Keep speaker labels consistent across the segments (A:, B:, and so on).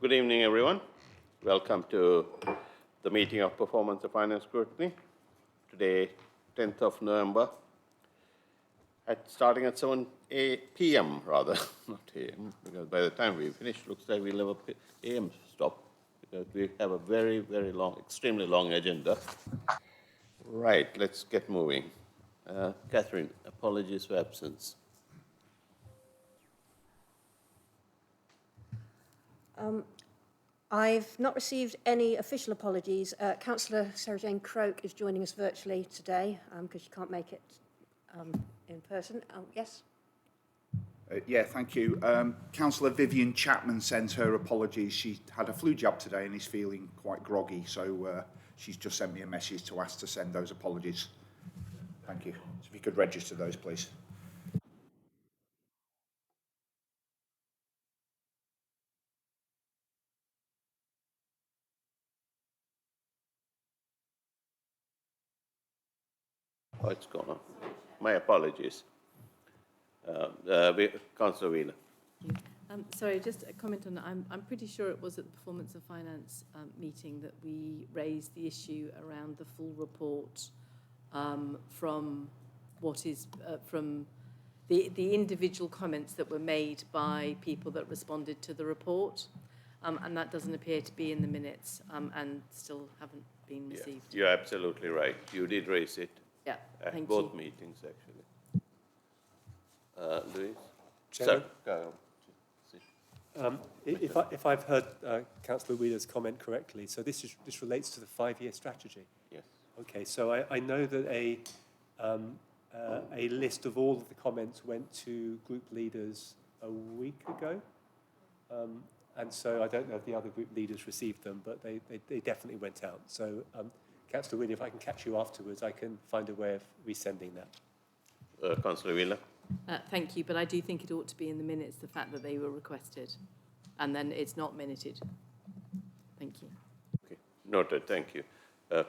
A: Good evening, everyone. Welcome to the meeting of Performance of Finance Scrutiny. Today, 10th of November, starting at 7 p.m. rather, not a.m., because by the time we finish, looks like we'll have a a.m. stop, because we have a very, very long, extremely long agenda. Right, let's get moving. Catherine, apologies for absence.
B: I've not received any official apologies. Councillor Sarah-Jane Croke is joining us virtually today because she can't make it in person. Yes?
C: Yeah, thank you. Councillor Vivian Chapman sent her apologies. She had a flu jab today and is feeling quite groggy, so she's just sent me a message to ask to send those apologies. Thank you. So if you could register those, please.
A: Oh, it's gone off. My apologies. Councillor Wheeler.
D: Sorry, just a comment on that. I'm pretty sure it was at the Performance of Finance meeting that we raised the issue around the full report from what is from the individual comments that were made by people that responded to the report, and that doesn't appear to be in the minutes and still haven't been received.
A: You're absolutely right. You did raise it.
D: Yeah,
A: at both meetings, actually. Louis?
E: Chairman?
A: Sir,
E: if I've heard Councillor Wheeler's comment correctly, so this relates to the 5-year strategy.
A: Yes.
E: Okay, so I know that a list of all of the comments went to group leaders a week ago, and so I don't know if the other group leaders received them, but they definitely went out. So, Councillor Wheeler, if I can catch you afterwards, I can find a way of resending that.
A: Councillor Wheeler?
D: Thank you, but I do think it ought to be in the minutes, the fact that they were requested, and then it's not minuted. Thank you.
A: Okay, noted, thank you.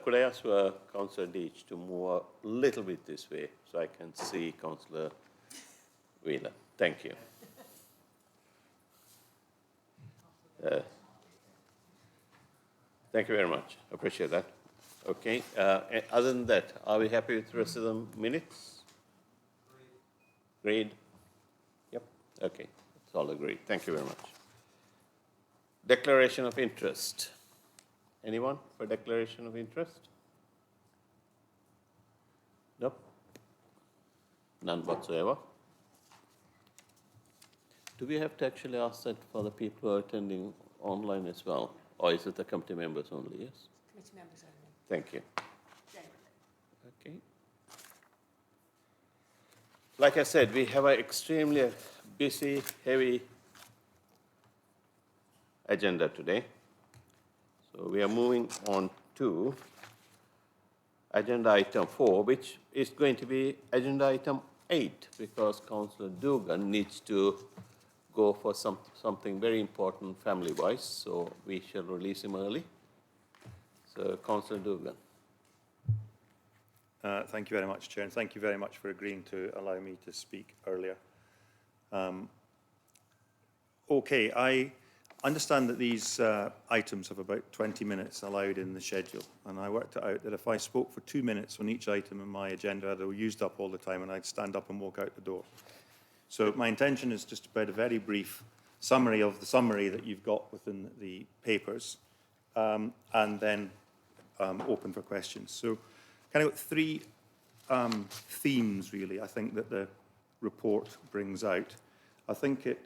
A: Could I ask Councillor Deach to move a little bit this way so I can see Councillor Wheeler? Thank you. Thank you very much. Appreciate that. Okay. Other than that, are we happy with the rest of the minutes? Agreed? Yep. Okay. It's all agreed. Thank you very much. Declaration of interest. Anyone for declaration of interest? Nope. None whatsoever. Do we have to actually ask that for the people who are attending online as well? Or is it the committee members only? Yes?
B: Committee members only.
A: Thank you. Okay. Like I said, we have an extremely busy, heavy agenda today. So we are moving on to agenda item 4, which is going to be agenda item 8, because Councillor Dugan needs to go for something very important family-wise, so we shall release him early. So, Councillor Dugan.
F: Thank you very much, Chair, and thank you very much for agreeing to allow me to speak earlier. Okay, I understand that these items have about 20 minutes allowed in the schedule, and I worked it out that if I spoke for 2 minutes on each item in my agenda, I'd have used up all the time and I'd stand up and walk out the door. So my intention is just to provide a very brief summary of the summary that you've got within the papers, and then open for questions. So kind of 3 themes, really, I think that the report brings out. I think it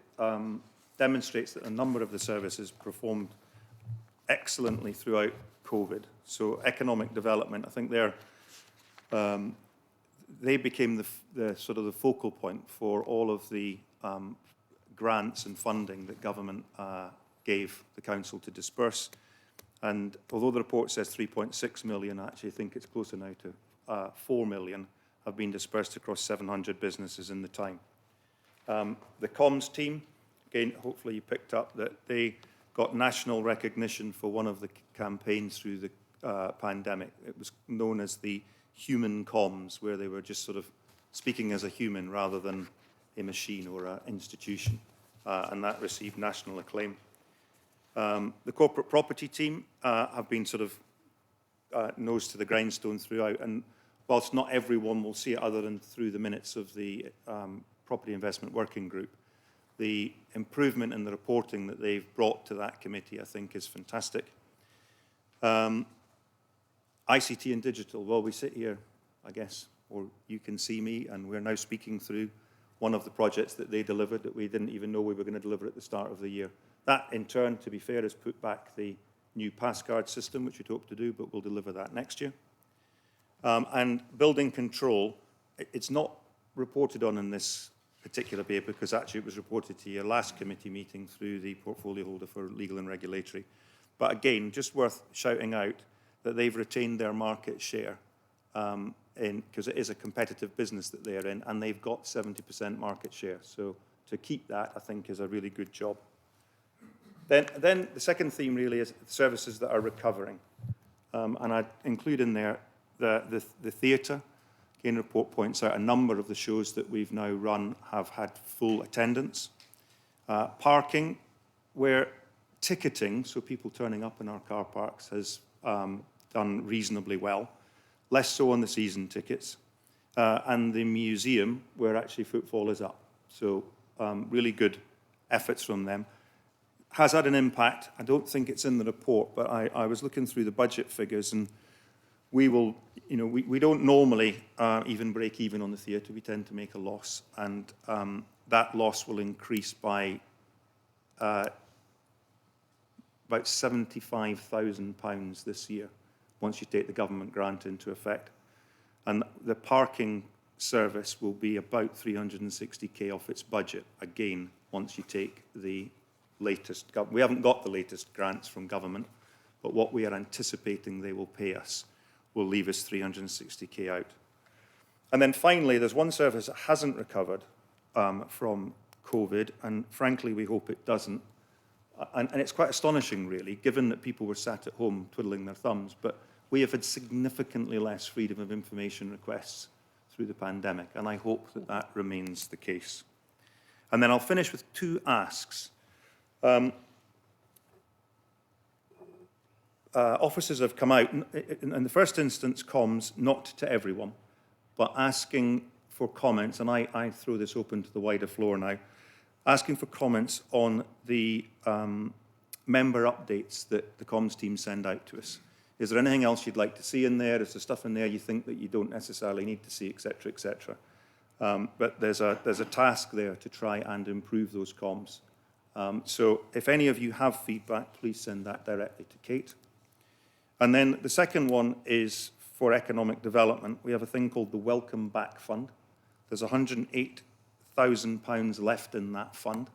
F: demonstrates that a number of the services performed excellently throughout COVID. So economic development, I think they became the sort of the focal point for all of the grants and funding that government gave the council to disperse. And although the report says 3.6 million, I actually think it's closer now to 4 million have been dispersed across 700 businesses in the time. The comms team, again, hopefully you picked up that they got national recognition for one of the campaigns through the pandemic. It was known as the human comms, where they were just sort of speaking as a human rather than a machine or an institution, and that received national acclaim. The corporate property team have been sort of nose to the grindstone throughout, and whilst not everyone will see it other than through the minutes of the Property Investment Working Group, the improvement in the reporting that they've brought to that committee, I think, is fantastic. ICT and digital, well, we sit here, I guess, or you can see me, and we're now speaking through one of the projects that they delivered that we didn't even know we were going to deliver at the start of the year. That, in turn, to be fair, has put back the new pass card system, which we'd hope to do, but we'll deliver that next year. And building control, it's not reported on in this particular paper, because actually it was reported to your last committee meeting through the portfolio holder for legal and regulatory. But again, just worth shouting out that they've retained their market share, because it is a competitive business that they're in, and they've got 70% market share. So to keep that, I think, is a really good job. Then the second theme really is services that are recovering. And I include in there the theatre. Again, the report points out a number of the shows that we've now run have had full attendance. Parking, where ticketing, so people turning up in our car parks, has done reasonably well. Less so on the season tickets. And the museum, where actually footfall is up. So really good efforts from them. Has had an impact. I don't think it's in the report, but I was looking through the budget figures, and we will, we don't normally even break even on the theatre. We tend to make a loss, and that loss will increase by about £75,000 this year, once you take the government grant into effect. And the parking service will be about 360k off its budget, again, once you take the latest, we haven't got the latest grants from government, but what we are anticipating they will pay us will leave us 360k out. And then finally, there's one service that hasn't recovered from COVID, and frankly, we hope it doesn't. And it's quite astonishing, really, given that people were sat at home twiddling their thumbs, but we have had significantly less freedom of information requests through the pandemic, and I hope that that remains the case. And then I'll finish with 2 asks. Officers have come out, in the first instance, comms, not to everyone, but asking for comments, and I throw this open to the wider floor now, asking for comments on the member updates that the comms team send out to us. Is there anything else you'd like to see in there? Is there stuff in there you think that you don't necessarily need to see, etc., etc.? But there's a task there to try and improve those comms. So if any of you have feedback, please send that directly to Kate. And then the second one is for economic development. We have a thing called the Welcome Back Fund. There's £108,000 left in that fund.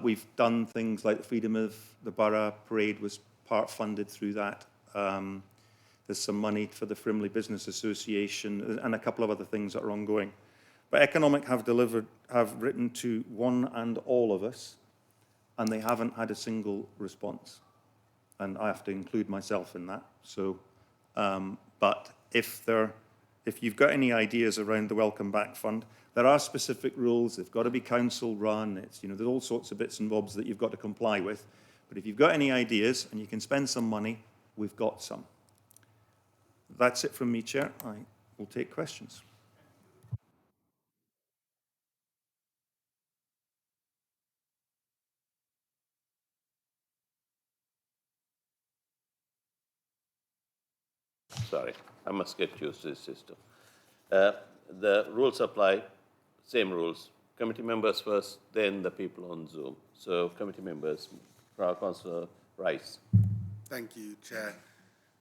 F: We've done things like the Freedom of the Borough Parade was part funded through that. There's some money for the Frimley Business Association and a couple of other things that are ongoing. But Economic have written to one and all of us, and they haven't had a single response. And I have to include myself in that. So, but if you've got any ideas around the Welcome Back Fund, there are specific rules. They've got to be council run. It's, there's all sorts of bits and bobs that you've got to comply with. But if you've got any ideas and you can spend some money, we've got some. That's it from me, Chair. I will take questions.
A: Sorry, I must get used to this system. The rules apply, same rules. Committee members first, then the people on Zoom. So committee members, Councillor Rice.
G: Thank you, Chair,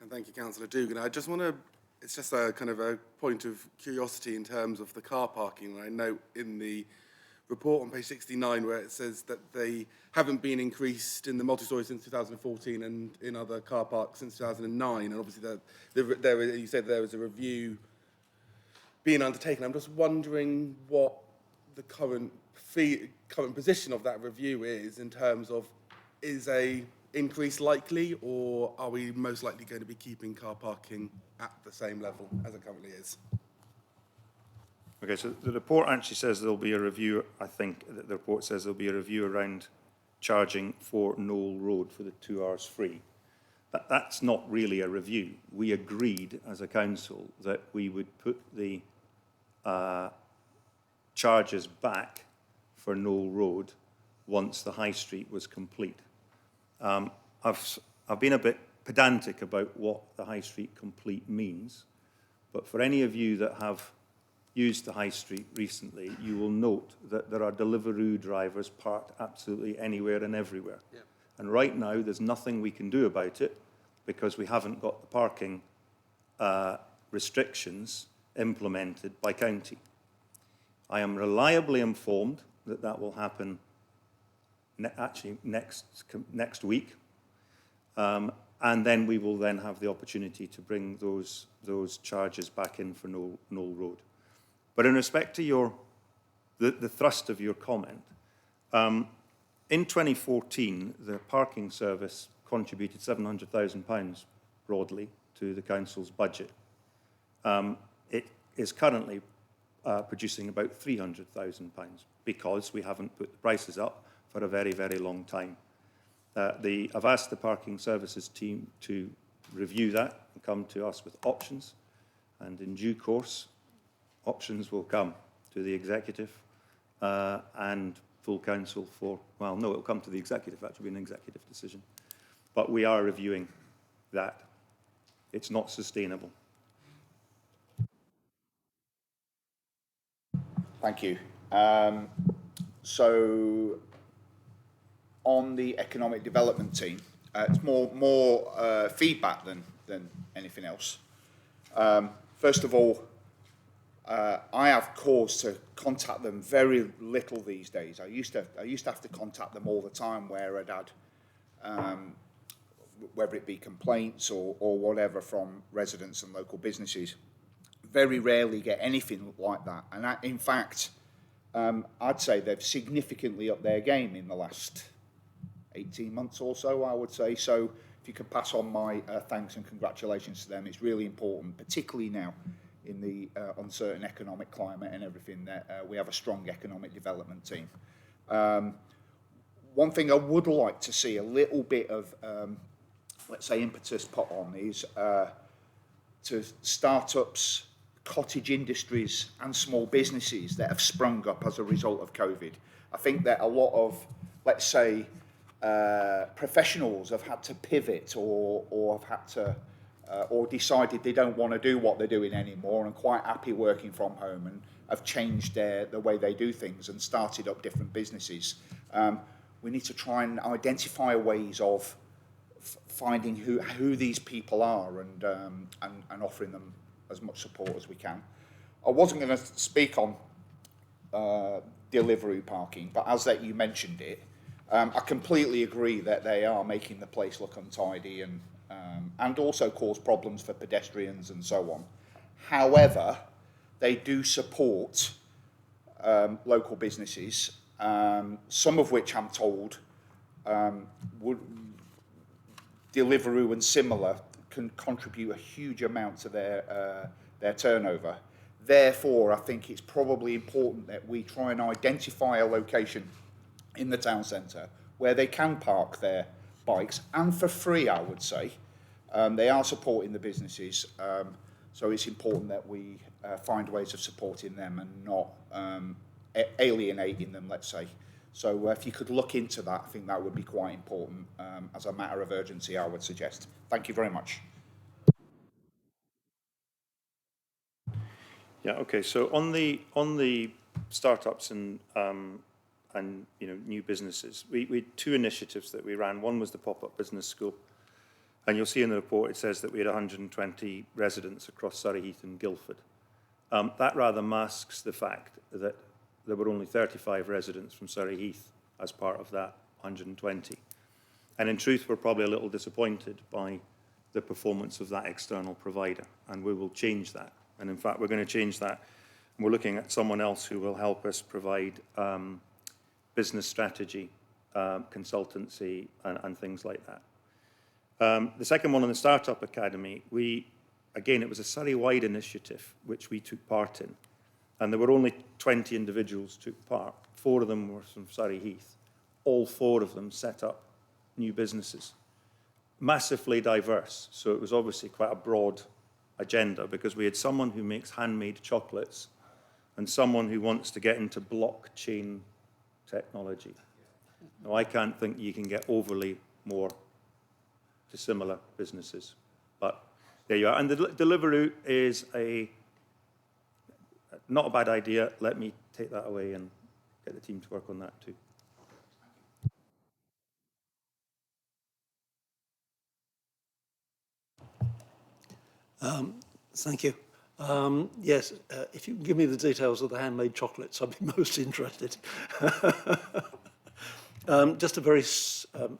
G: and thank you, Councillor Dugan. I just want to, it's just a kind of a point of curiosity in terms of the car parking. I note in the report on page 69 where it says that they haven't been increased in the multi-story since 2014 and in other car parks since 2009. And obviously, you said there was a review being undertaken. I'm just wondering what the current position of that review is in terms of, is a increase likely, or are we most likely going to be keeping car parking at the same level as it currently is?
F: Okay, so the report actually says there'll be a review. I think the report says there'll be a review around charging for Knoll Road for the 2 hours free. That's not really a review. We agreed as a council that we would put the charges back for Knoll Road once the high street was complete. I've been a bit pedantic about what the high street complete means, but for any of you that have used the high street recently, you will note that there are Deliveroo drivers parked absolutely anywhere and everywhere. Yeah. And right now, there's nothing we can do about it because we haven't got the parking restrictions implemented by county. I am reliably informed that that will happen actually next week. And then we will then have the opportunity to bring those charges back in for Knoll Road. But in respect to the thrust of your comment, in 2014, the parking service contributed £700,000 broadly to the council's budget. It is currently producing about £300,000 because we haven't put the prices up for a very, very long time. I've asked the parking services team to review that and come to us with options, and in due course, options will come to the executive and full council for, well, no, it will will come to the executive, that will be an executive decision. But we are reviewing that. It's not sustainable.
C: Thank you. So on the economic development team, it's more feedback than anything else. First of all, I have cause to contact them very little these days. I used to have to contact them all the time where I'd had, whether it be complaints or whatever from residents and local businesses. Very rarely get anything like that. And in fact, I'd say they've significantly upped their game in the last 18 months or so, I would say. So if you could pass on my thanks and congratulations to them, it's really important, particularly now in the uncertain economic climate and everything, that we have a strong economic development team. One thing I would like to see a little bit of, let's say, impetus put on is to startups, cottage industries and small businesses that have sprung up as a result of COVID. I think that a lot of, let's say, professionals have had to pivot or have had to or decided they don't want to do what they're doing anymore and quite happy working from home and have changed the way they do things and started up different businesses. We need to try and identify ways of finding who these people are and offering them as much support as we can. I wasn't going to speak on Deliveroo parking, but as that you mentioned it, I completely agree that they are making the place look untidy and also cause problems for pedestrians and so on. However, they do support local businesses, some of which I'm told would Deliveroo and similar can contribute a huge amount to their turnover. Therefore, I think it's probably important that we try and identify a location in the town centre where they can park their bikes, and for free, I would say. They are supporting the businesses, so it's important that we find ways of supporting them and not alienating them, let's say. So if you could look into that, I think that would be quite important as a matter of urgency, I would suggest. Thank you very much.
F: Yeah, okay, so on the startups and new businesses, we had two initiatives that we ran. One was the pop-up business school, and you'll see in the report it says that we had 120 residents across Surrey Heath and Guildford. That rather masks the fact that there were only 35 residents from Surrey Heath as part of that 120. And in truth, we're probably a little disappointed by the performance of that external provider, and we will change that. And in fact, we're going to change that. We're looking at someone else who will help us provide business strategy, consultancy, and things like that. The second one on the Startup Academy, again, it was a Surrey-wide initiative which we took part in. And there were only 20 individuals who took part. 4 of them were from Surrey Heath. All 4 of them set up new businesses. Massively diverse, so it was obviously quite a broad agenda, because we had someone who makes handmade chocolates and someone who wants to get into blockchain technology. Now, I can't think you can get overly more dissimilar businesses, but there you are. And the Deliveroo is not a bad idea. Let me take that away and get the team to work on that too.
H: Thank you. Yes, if you can give me the details of the handmade chocolates, I'd be most interested. Just a very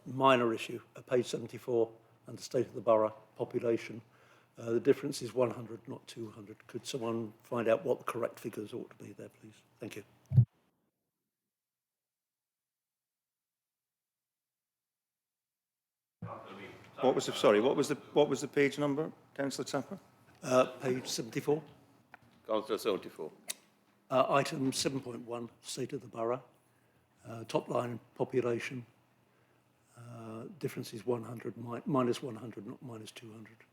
H: minor issue, page 74, under State of the Borough population. The difference is 100, not 200. Could someone find out what the correct figures ought to be there, please? Thank you.
F: What was the page number, Councillor Tapper?
H: Page 74.
A: Councillor 74.
H: Item 7.1, State of the Borough. Top line population. Difference is 100, minus 100, not minus 200.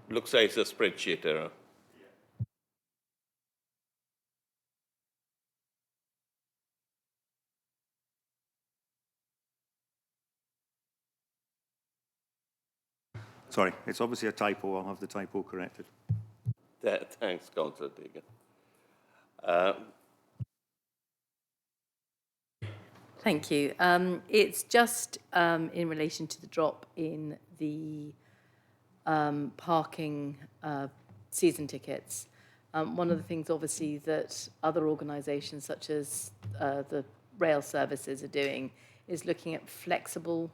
A: Looks like it's a spreadsheet error.
F: Sorry, it's obviously a typo. I'll have the typo corrected.
A: Thanks, Councillor Deegan.
D: Thank you. It's just in relation to the drop in the parking season tickets. One of the things, obviously, that other organisations such as the rail services are doing is looking at flexible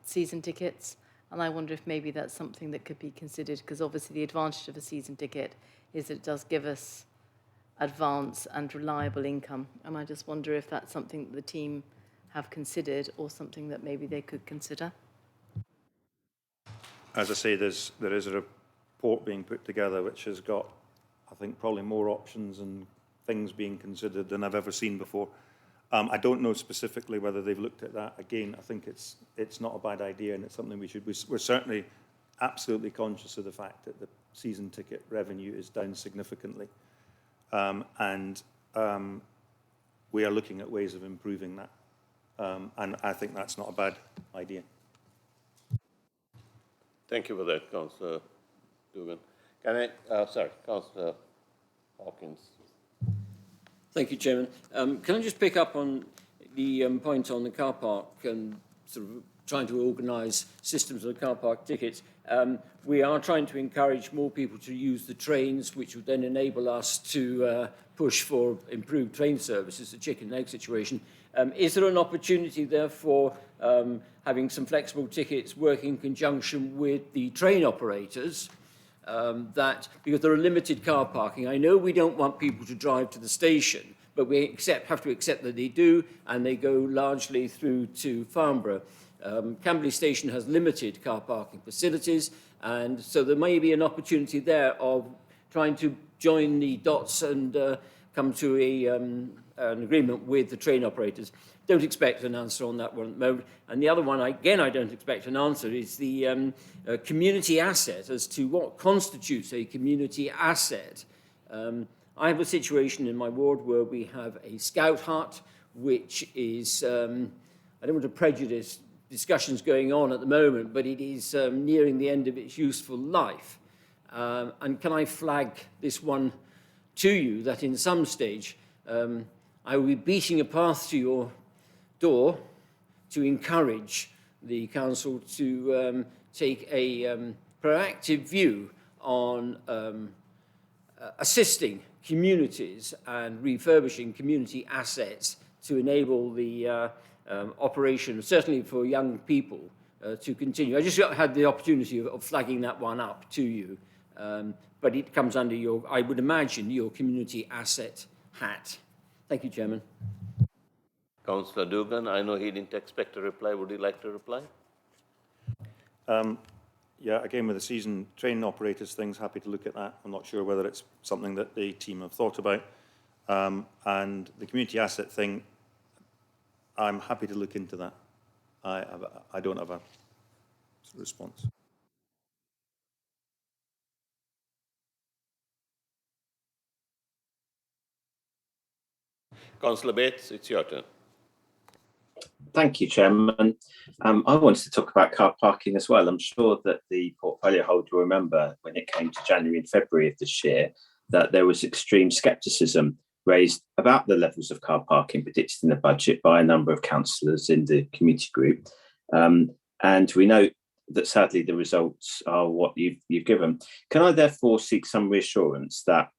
D: season tickets. And I wonder if maybe that's something that could be considered, because obviously the advantage of a season ticket is that it does give us advance and reliable income. And I just wonder if that's something that the team have considered, or something that maybe they could consider.
F: As I say, there is a report being put together which has got, I think, probably more options and things being considered than I've ever seen before. I don't know specifically whether they've looked at that. Again, I think it's not a bad idea, and it's something we're certainly absolutely conscious of the fact that the season ticket revenue is down significantly. And we are looking at ways of improving that. And I think that's not a bad idea.
A: Thank you for that, Councillor Dugan. Councillor Hawkins.
I: Thank you, Chairman. Can I just pick up on the point on the car park and sort of trying to organise systems of car park tickets. We are trying to encourage more people to use the trains, which would then enable us to push for improved train services, the chicken and egg situation. Is there an opportunity, therefore, having some flexible tickets working in conjunction with the train operators, that because there are limited car parking? I know we don't want people to drive to the station, but we have to accept that they do, and they go largely through to Farnborough. Camberley Station has limited car parking facilities, and so there may be an opportunity there of trying to join the dots and come to an agreement with the train operators. Don't expect an answer on that one at the moment. And the other one, again, I don't expect an answer, is the community asset, as to what constitutes a community asset. I have a situation in my ward where we have a scout hut, which is, I don't want to prejudice discussions going on at the moment, but it is nearing the end of its useful life. And can I flag this one to you, that in some stage I will be beating a path to your door to encourage the council to take a proactive view on assisting communities and refurbishing community assets to enable the operation, certainly for young people, to continue. I just had the opportunity of flagging that one up to you, but it comes under your, I would imagine, your community asset hat. Thank you, Chairman.
A: Councillor Dugan, I know he didn't expect a reply. Would you like to reply?
F: Yeah, again, with the season train operators things, happy to look at that. I'm not sure whether it's something that the team have thought about. And the community asset thing, I'm happy to look into that. I don't have a response.
A: Councillor Bates, it's your turn.
J: Thank you, Chairman. I wanted to talk about car parking as well. I'm sure that the portfolio holder will remember when it came to January and February of this year that there was extreme scepticism raised about the levels of car parking predicted in the budget by a number of councillors in the community group. And we know that sadly the results are what you've given. Can I therefore seek some reassurance that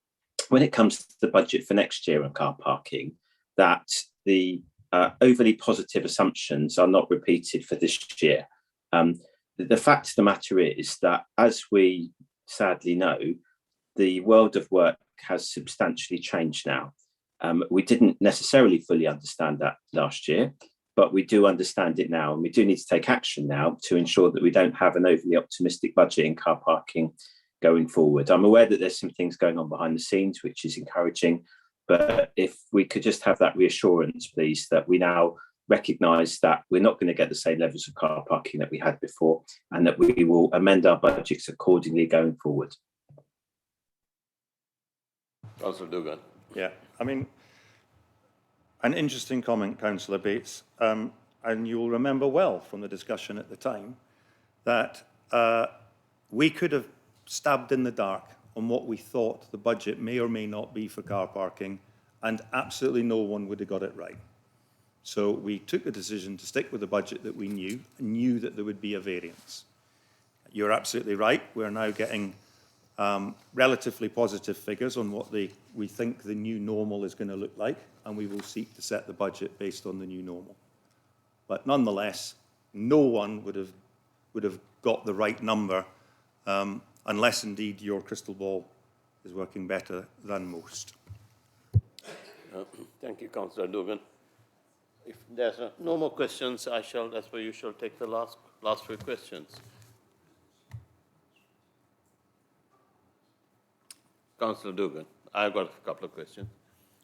J: when it comes to the budget for next year on car parking, that the overly positive assumptions are not repeated for this year? The fact of the matter is that, as we sadly know, the world of work has substantially changed now. We didn't necessarily fully understand that last year, but we do understand it now, and we do need to take action now to ensure that we don't have an overly optimistic budget in car parking going forward. I'm aware that there's some things going on behind the scenes, which is encouraging, but if we could just have that reassurance, please, that we now recognise that we're not going to get the same levels of car parking that we had before, and that we will amend our budgets accordingly going forward.
A: Councillor Dugan.
F: Yeah, I mean, an interesting comment, Councillor Bates, and you'll remember well from the discussion at the time that we could have stabbed in the dark on what we thought the budget may or may not be for car parking, and absolutely no one would have got it right. So we took a decision to stick with the budget that we knew that there would be a variance. You're absolutely right. We're now getting relatively positive figures on what we think the new normal is going to look like, and we will seek to set the budget based on the new normal. But nonetheless, no one would have got the right number unless indeed your crystal ball is working better than most.
A: Thank you, Councillor Dugan. If there's no more questions, that's where you shall take the last few questions. Councillor Dugan, I've got a couple of questions,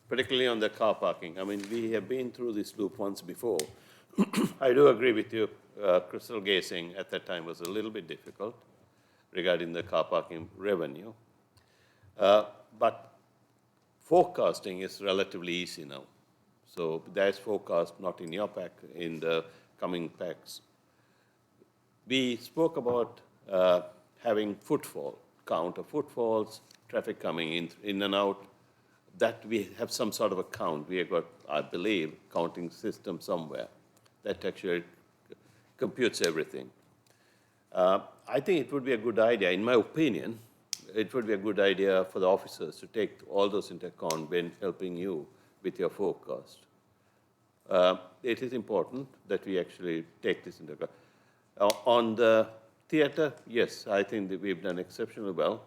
A: particularly on the car parking. I mean, we have been through this loop once before. I do agree with you. Crystal gazing at that time was a little bit difficult regarding the car parking revenue. But forecasting is relatively easy now. So there's forecast not in your pack, in the coming packs. We spoke about having footfall, count of footfalls, traffic coming in and out, that we have some sort of a count. We have got, I believe, counting system somewhere that actually computes everything. I think it would be a good idea, in my opinion, it would be a good idea for the officers to take all those into account when helping you with your forecast. It is important that we actually take this into account. On the theatre, yes, I think that we've done exceptionally well,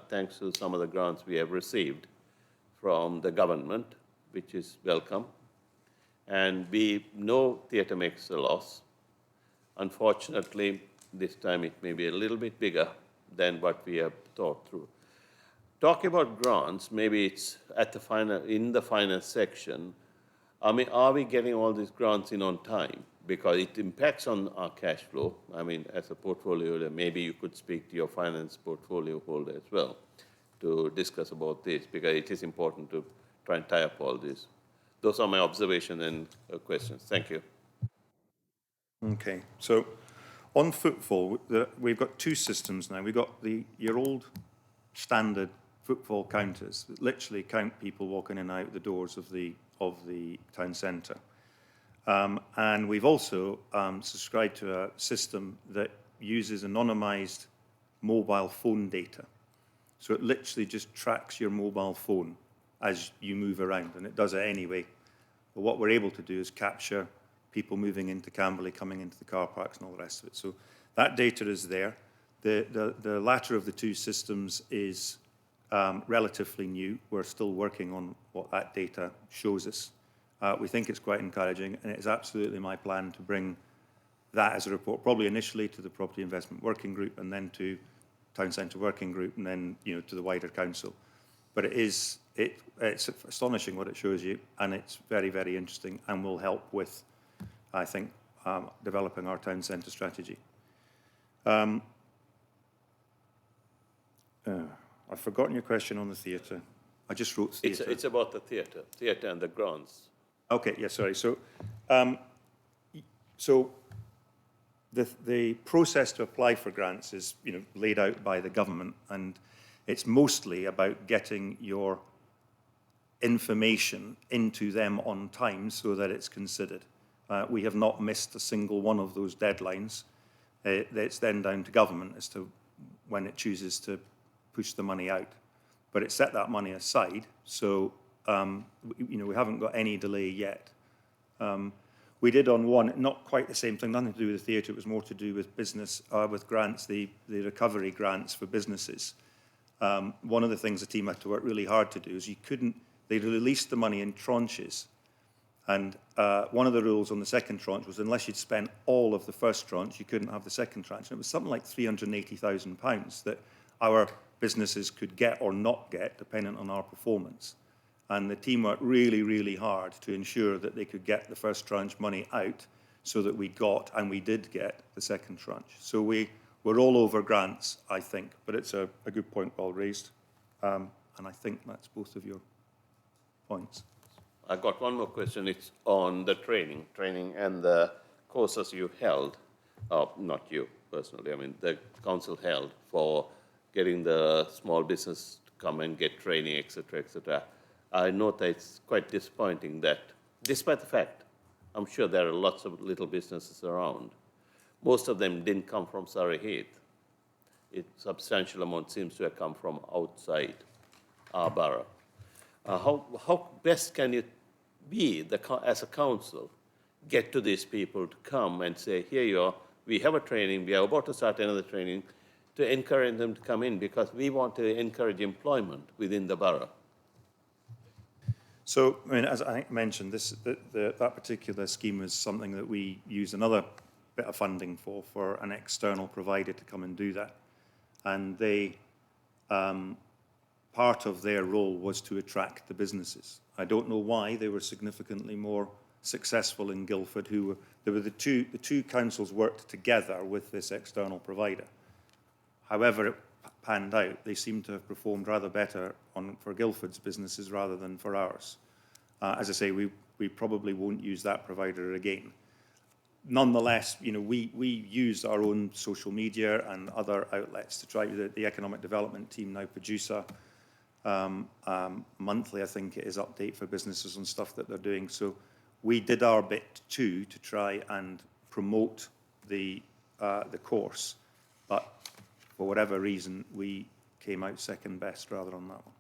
A: thanks to some of the grants we have received from the government, which is welcome. And we know theatre makes a loss. Unfortunately, this time it may be a little bit bigger than what we have thought through. Talking about grants, maybe it's at the in the finance section. I mean, are we getting all these grants in on time? Because it impacts on our cash flow. I mean, as a portfolio holder, maybe you could speak to your finance portfolio holder as well to discuss about this, because it is important to try and tie up all this. Those are my observations and questions. Thank you.
F: Okay, so on Footfall, we've got two systems now. We've got your old standard Footfall counters that literally count people walking in and out the doors of the town centre. And we've also subscribed to a system that uses anonymised mobile phone data. So it literally just tracks your mobile phone as you move around, and it does it anyway. But what we're able to do is capture people moving into Camberley, coming into the car parks and all the rest of it. So that data is there. The latter of the two systems is relatively new. We're still working on what that data shows us. We think it's quite encouraging, and it's absolutely my plan to bring that as a report, probably initially to the Property Investment Working Group, and then to Town Centre Working Group, and then to the wider council. But it's astonishing what it shows you, and it's very, very interesting, and will help with, I think, developing our town centre strategy. I've forgotten your question on the theatre. I just wrote theatre.
A: It's about the theatre and the grants.
F: Okay, yeah, sorry. So, the process to apply for grants is, laid out by the government, and it's mostly about getting your information into them on time so that it's considered. We have not missed a single one of those deadlines. It's then down to government as to when it chooses to push the money out. But it set that money aside, so we haven't got any delay yet. We did on one, not quite the same thing, nothing to do with the theatre, it was more to do with business, with grants, the recovery grants for businesses. One of the things the team had to work really hard to do is they released the money in tranches. And one of the rules on the second tranche was unless you'd spent all of the first tranche, you couldn't have the second tranche. And it was something like £380,000 that our businesses could get or not get, depending on our performance. And the team worked really, really hard to ensure that they could get the first tranche money out so that we did get the second tranche. So we're all over grants, I think, but it's a good point, well raised. And I think that's both of your points.
A: I've got one more question. It's on the training and the courses you held, not you personally, I mean the council held for getting the small business to come and get training, etc., etc. I note that it's quite disappointing that, despite the fact, I'm sure there are lots of little businesses around, most of them didn't come from Surrey Heath. A substantial amount seems to have come from outside our borough. How best can you be, as a council, get to these people to come and say, here you are, we have a training, we are about to start another training, to encourage them to come in, because we want to encourage employment within the borough.
F: So, I mean, as I mentioned, that particular scheme is something that we use another bit of funding for an external provider to come and do that. And part of their role was to attract the businesses. I don't know why they were significantly more successful in Guildford. The two councils worked together with this external provider. However it panned out, they seem to have performed rather better for Guildford's businesses rather than for ours. As I say, we probably won't use that provider again. Nonetheless, we use our own social media and other outlets to try. The economic development team now produce a monthly, I think it is, update for businesses on stuff that they're doing. So we did our bit too to try and promote the course, but for whatever reason, we came out second best rather on that one.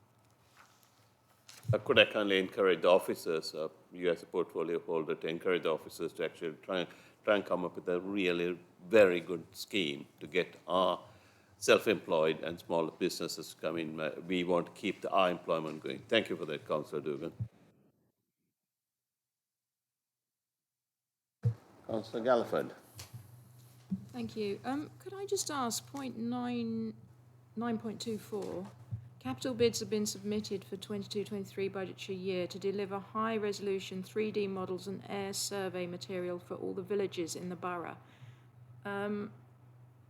A: Could I kindly encourage the officers, you as a portfolio holder, to encourage the officers to actually try and come up with a really very good scheme to get our self-employed and smaller businesses to come in. We want to keep our employment going. Thank you for that, Councillor Dugan. Councillor Galliford.
K: Thank you. Could I just ask, point 9.24, capital bids have been submitted for 22-23 budgetary year to deliver high-resolution 3D models and air survey material for all the villages in the borough.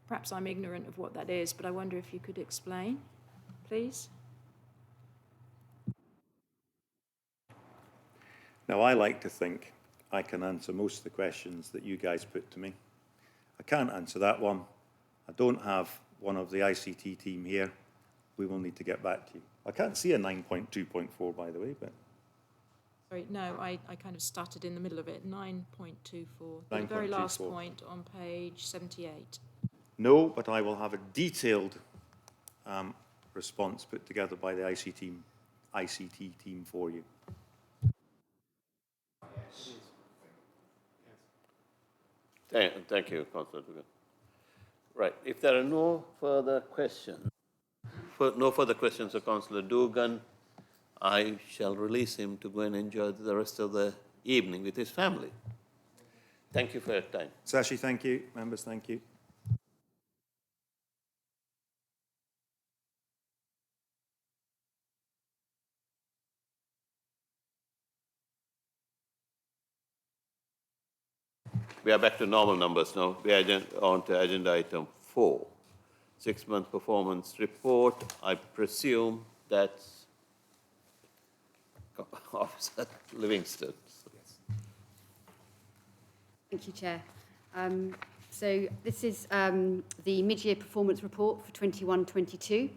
K: Perhaps I'm ignorant of what that is, but I wonder if you could explain, please.
F: Now, I like to think I can answer most of the questions that you guys put to me. I can't answer that one. I don't have one of the ICT team here. We will need to get back to you. I can't see a 9.2.4, by the way, but...
K: Sorry, no, I kind of stuttered in the middle of it. 9.24, the very last point on page 78.
F: No, but I will have a detailed response put together by the ICT team for you.
A: Thank you, Councillor Dugan. Right, if there are no further questions, of Councillor Dugan, I shall release him to go and enjoy the rest of the evening with his family. Thank you for your time.
F: Sashi, thank you. Members, thank you.
A: We are back to normal numbers now. We are on to agenda item 4, 6-month performance report. I presume that's Officer Livingston.
L: Yes. Thank you, Chair. So this is the mid-year performance report for 21-22,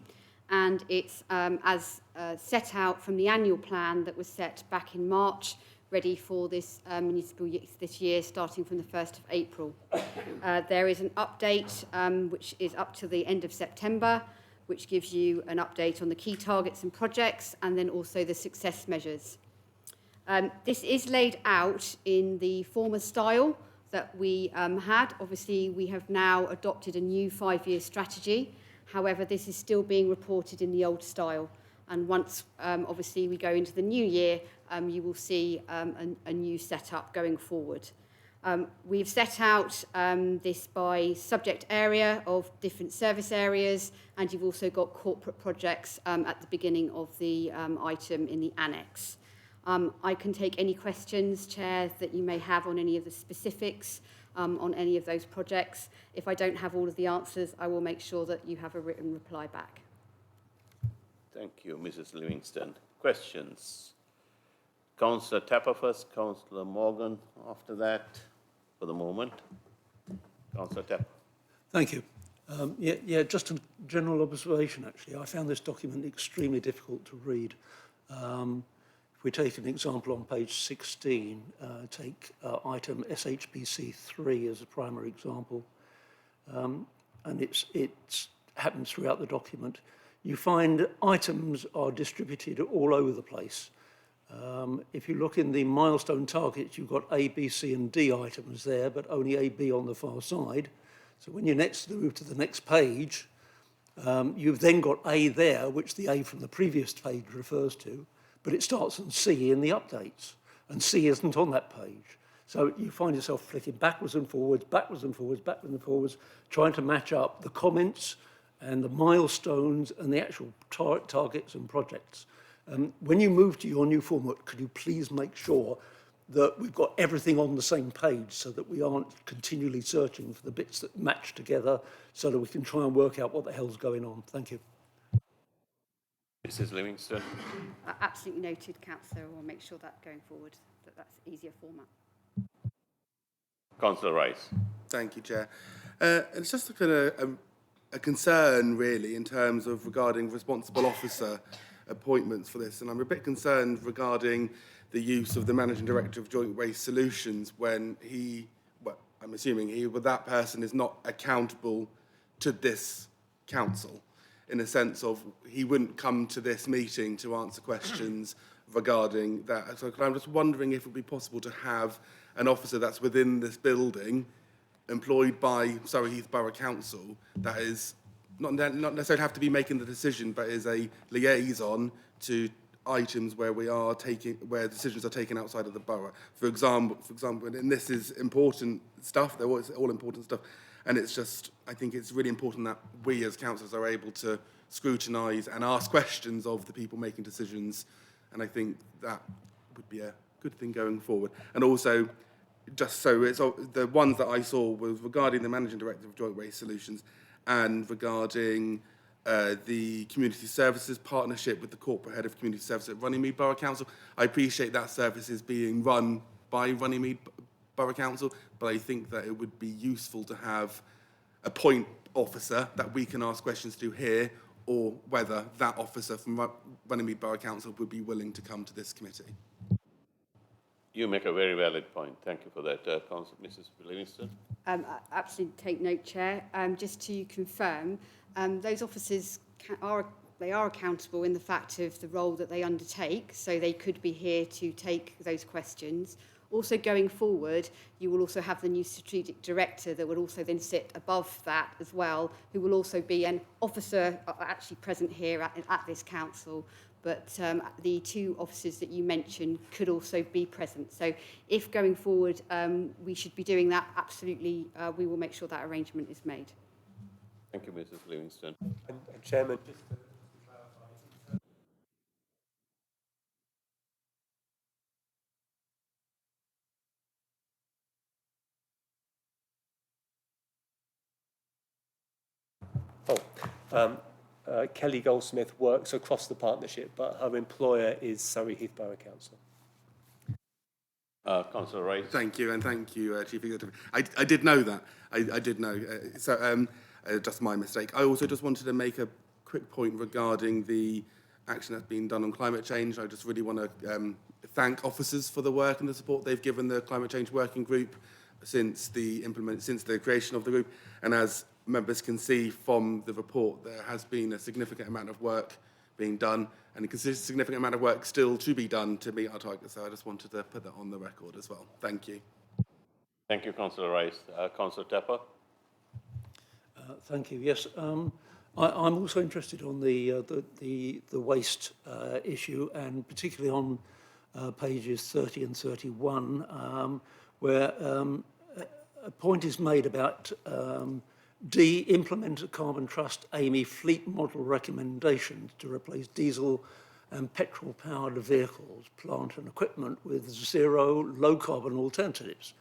L: and it's as set out from the annual plan that was set back in March, ready for this municipal year, this year, starting from the 1st of April. There is an update which is up to the end of September, which gives you an update on the key targets and projects, and then also the success measures. This is laid out in the former style that we had. Obviously, we have now adopted a new 5-year strategy. However, this is still being reported in the old style. And once, obviously, we go into the new year, you will see a new setup going forward. We've set out this by subject area of different service areas, and you've also got corporate projects at the beginning of the item in the annex. I can take any questions, Chair, that you may have on any of the specifics on any of those projects. If I don't have all of the answers, I will make sure that you have a written reply back.
A: Thank you, Mrs. Livingston. Questions? Councillor Tapper first, Councillor Morgan after that, for the moment. Councillor Tapper.
H: Thank you. Just a general observation, actually. I found this document extremely difficult to read. If we take an example on page 16, take item SHBC 3 as a primary example, and it happens throughout the document. You find items are distributed all over the place. If you look in the milestone targets, you've got A, B, C and D items there, but only A, B on the far side. So when you next move to the next page, you've then got A there, which the A from the previous page refers to, but it starts on C in the updates, and C isn't on that page. So you find yourself flicking backwards and forwards, backwards and forwards, backwards and forwards, trying to match up the comments and the milestones and the actual targets and projects. When you move to your new format, could you please make sure that we've got everything on the same page so that we aren't continually searching for the bits that match together so that we can try and work out what the hell's going on? Thank you.
A: Mrs. Livingston.
L: Absolutely noted, Councillor. We'll make sure that going forward, that's easier format.
A: Councillor Rice.
G: Thank you, Chair. It's just a concern, really, in terms of regarding responsible officer appointments for this, and I'm a bit concerned regarding the use of the Managing Director of Joint Waste Solutions when I'm assuming that person is not accountable to this council, in a sense of he wouldn't come to this meeting to answer questions regarding that. So I'm just wondering if it would be possible to have an officer that's within this building, employed by Surrey Heath Borough Council, that is not necessarily have to be making the decision, but is a liaison to items where where decisions are taken outside of the borough. For example, and this is important stuff. They're all important stuff, and it's just, I think it's really important that we as councillors are able to scrutinise and ask questions of the people making decisions, and I think that would be a good thing going forward. And also, just so it's the ones that I saw was regarding the Managing Director of Joint Waste Solutions and regarding the Community Services partnership with the Corporate Head of Community Services at Runnymede Borough Council. I appreciate that service is being run by Runnymede Borough Council, but I think that it would be useful to have a point officer that we can ask questions to here, or whether that officer from Runnymede Borough Council would be willing to come to this committee.
A: You make a very valid point. Thank you for that, Mrs. Livingston.
L: I absolutely take note, Chair. Just to confirm, those officers are accountable in the fact of the role that they undertake, so they could be here to take those questions. Also, going forward, you will also have the new strategic director that will also then sit above that as well, who will also be an officer actually present here at this council. But the two officers that you mentioned could also be present. So if going forward we should be doing that, absolutely, we will make sure that arrangement is made.
A: Thank you, Mrs. Livingston.
E: And Chairman, just to clarify. Kelly Goldsmith works across the partnership, but her employer is Surrey Heath Borough Council.
A: Councillor Rice.
G: Thank you, and thank you, Chief Executive. I did know that. I did know. Just my mistake. I also just wanted to make a quick point regarding the action that's been done on climate change. I just really want to thank officers for the work and the support they've given the climate change working group since the creation of the group. And as members can see from the report, there has been a significant amount of work being done, and a significant amount of work still to be done to meet our targets. So I just wanted to put that on the record as well. Thank you.
A: Thank you, Councillor Rice. Councillor Tepper.
H: Thank you. Yes, I'm also interested on the waste issue, and particularly on pages 30 and 31, where a point is made about implement a carbon trust AMI fleet model recommendations to replace diesel and petrol-powered vehicles, plant and equipment with zero low-carbon alternatives,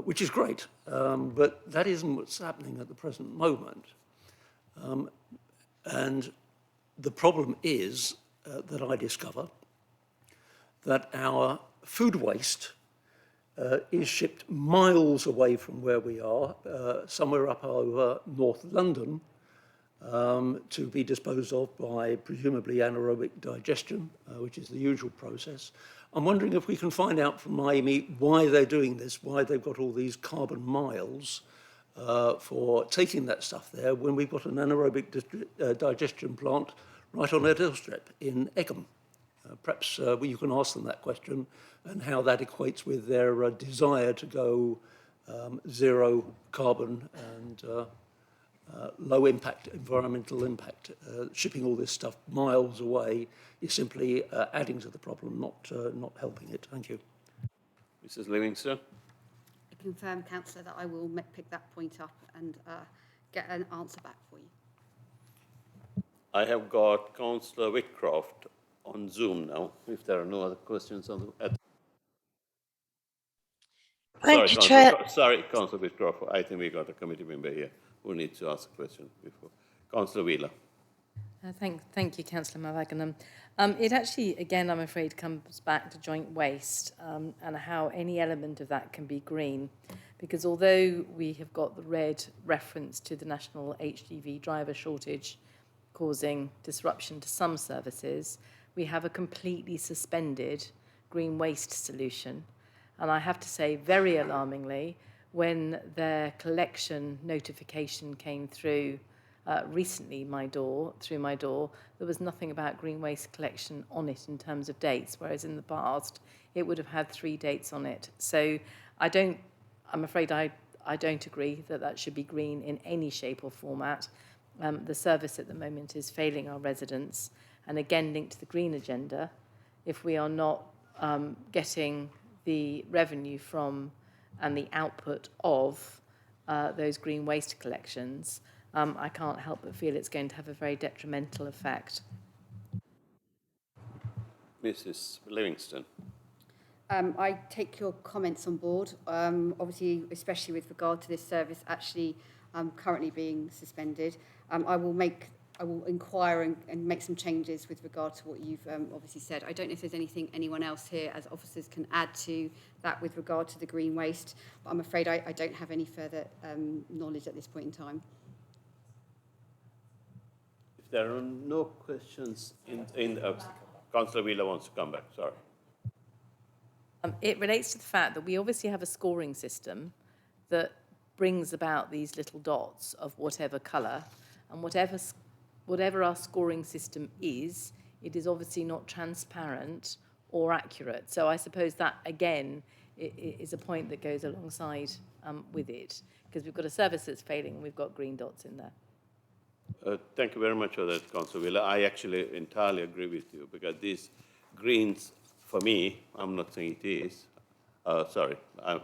H: which is great, but that isn't what's happening at the present moment. And the problem is that I discover that our food waste is shipped miles away from where we are, somewhere up over North London, to be disposed of by presumably anaerobic digestion, which is the usual process. I'm wondering if we can find out from IME why they're doing this, why they've got all these carbon miles for taking that stuff there when we've got an anaerobic digestion plant right on our doorstep in Egham. Perhaps you can ask them that question and how that equates with their desire to go zero carbon and low impact, environmental impact. Shipping all this stuff miles away is simply adding to the problem, not helping it. Thank you.
A: Mrs. Livingston.
L: I confirm, Councillor, that I will pick that point up and get an answer back for you.
A: I have got Councillor Whitcroft on Zoom now, if there are no other questions on the...
M: Thank you, Chair.
A: Sorry, Councillor Whitcroft. I think we got a committee member here who needs to ask a question before. Councillor Wheeler.
D: Thank you, Councillor Mavaganam. It actually, again, I'm afraid, comes back to joint waste and how any element of that can be green. Because although we have got the red reference to the national HGV driver shortage causing disruption to some services, we have a completely suspended green waste solution. And I have to say, very alarmingly, when their collection notification came through recently through my door, there was nothing about green waste collection on it in terms of dates, whereas in the past it would have had 3 dates on it. So I'm afraid I don't agree that that should be green in any shape or format. The service at the moment is failing our residents, and again linked to the green agenda, if we are not getting the revenue from and the output of those green waste collections, I can't help but feel it's going to have a very detrimental effect.
A: Mrs. Livingston.
L: I take your comments on board, obviously, especially with regard to this service actually currently being suspended. I will inquire and make some changes with regard to what you've obviously said. I don't know if there's anyone else here as officers can add to that with regard to the green waste, but I'm afraid I don't have any further knowledge at this point in time.
A: If there are no questions Councillor Wheeler wants to come back, sorry.
D: It relates to the fact that we obviously have a scoring system that brings about these little dots of whatever colour, and whatever our scoring system is, it is obviously not transparent or accurate. So I suppose that, again, is a point that goes alongside with it, because we've got a service that's failing and we've got green dots in there.
A: Thank you very much for that, Councillor Wheeler. I actually entirely agree with you, because these greens, for me, I'm not saying it is, sorry,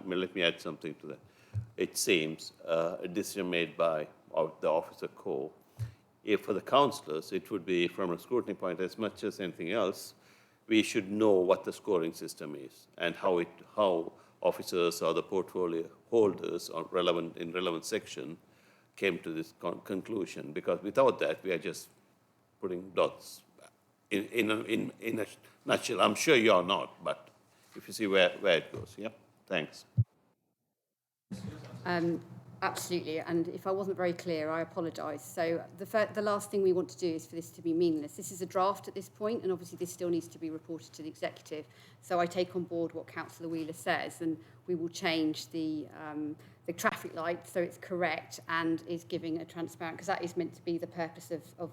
A: let me add something to that. It seems a decision made by the officer corps. If for the councillors, it would be from a scrutiny point as much as anything else, we should know what the scoring system is and how officers or the portfolio holders or relevant section came to this conclusion, because without that, we are just putting dots in a nutshell. I'm sure you're not, but if you see where it goes, yeah? Thanks.
L: Absolutely, and if I wasn't very clear, I apologise. So the last thing we want to do is for this to be meaningless. This is a draft at this point, and obviously this still needs to be reported to the executive. So I take on board what Councillor Wheeler says, and we will change the traffic light so it's correct and is giving a transparent, because that is meant to be the purpose of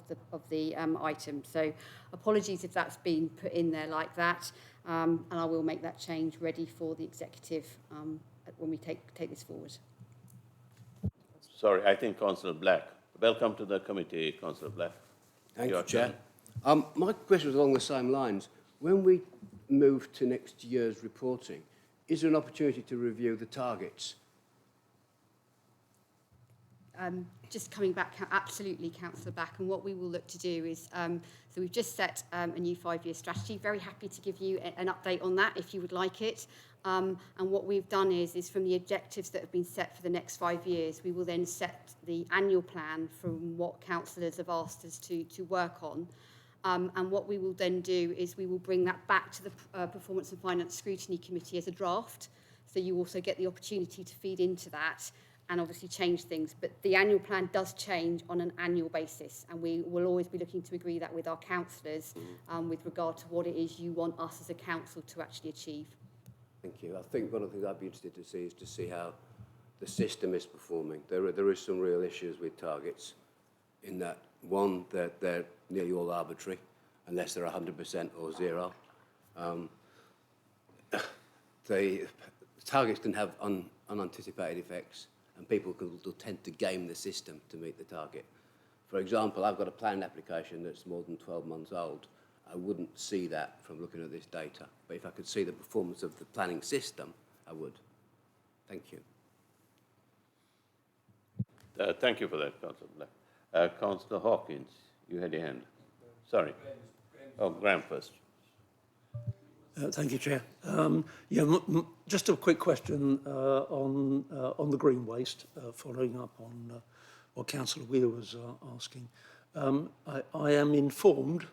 L: the item. So apologies if that's been put in there like that, and I will make that change ready for the executive when we take this forward.
A: Sorry, I think Councillor Black. Welcome to the committee, Councillor Black.
M: Thank you, Chair. My question was along the same lines. When we move to next year's reporting, is there an opportunity to review the targets?
L: Just coming back, absolutely, Councillor Black, and what we will look to do is, so we've just set a new 5-year strategy. Very happy to give you an update on that if you would like it. And what we've done is from the objectives that have been set for the next 5 years, we will then set the annual plan from what councillors have asked us to work on. And what we will then do is we will bring that back to the Performance and Finance Scrutiny Committee as a draft. So you also get the opportunity to feed into that and obviously change things. But the annual plan does change on an annual basis, and we will always be looking to agree that with our councillors with regard to what it is you want us as a council to actually achieve.
M: Thank you. I think one of the things I'd be interested to see is to see how the system is performing. There is some real issues with targets in that, one, they're nearly all arbitrary, unless they're 100% or 0. The targets can have unanticipated effects, and people will tend to game the system to meet the target. For example, I've got a planning application that's more than 12 months old. I wouldn't see that from looking at this data. But if I could see the performance of the planning system, I would. Thank you.
A: Thank you for that, Councillor Black. Councillor Hawkins, you had your hand. Sorry. Oh, Graham first.
H: Thank you, Chair. Just a quick question on the green waste, following up on what Councillor Wheeler was asking. I am informed,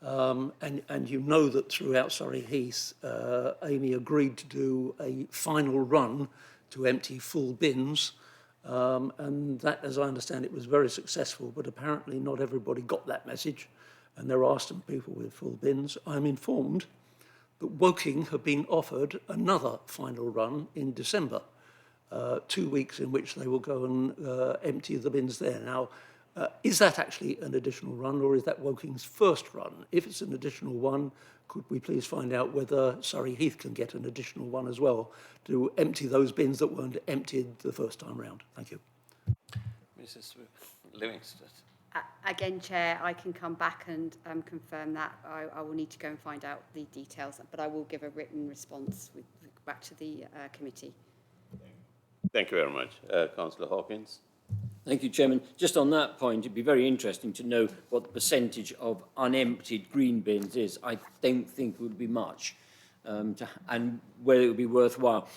H: and you know that throughout Surrey Heath, Amy agreed to do a final run to empty full bins, and that, as I understand it, was very successful, but apparently not everybody got that message, and there are some people with full bins. I'm informed that Woking have been offered another final run in December. 2 weeks in which they will go and empty the bins there. Now, is that actually an additional run, or is that Woking's first run? If it's an additional one, could we please find out whether Surrey Heath can get an additional one as well to empty those bins that weren't emptied the first time round? Thank you.
A: Mrs. Livingston.
L: Again, Chair, I can come back and confirm that. I will need to go and find out the details, but I will give a written response back to the committee.
A: Thank you very much. Councillor Hawkins.
I: Thank you, Chairman. Just on that point, it'd be very interesting to know what the percentage of unemptied green bins is. I don't think it would be much, and whether it would be worthwhile.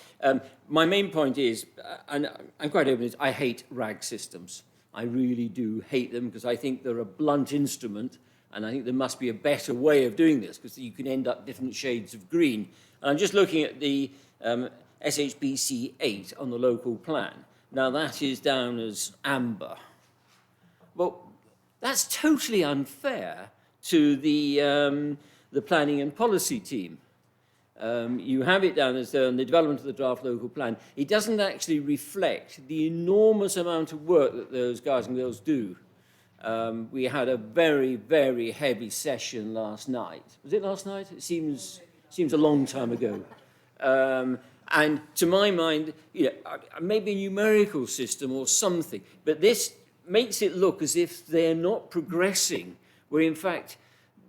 I: My main point is, and I'm quite open, is I hate RAG systems. I really do hate them because I think they're a blunt instrument, and I think there must be a better way of doing this because you can end up different shades of green. And I'm just looking at the SHBC 8 on the local plan. Now, that is down as amber. Well, that's totally unfair to the planning and policy team. You have it down as the development of the draft local plan. It doesn't actually reflect the enormous amount of work that those guys and girls do. We had a very, very heavy session last night. Was it last night? It seems a long time ago. And to my mind, you know, maybe a numerical system or something, but this makes it look as if they're not progressing, where in fact,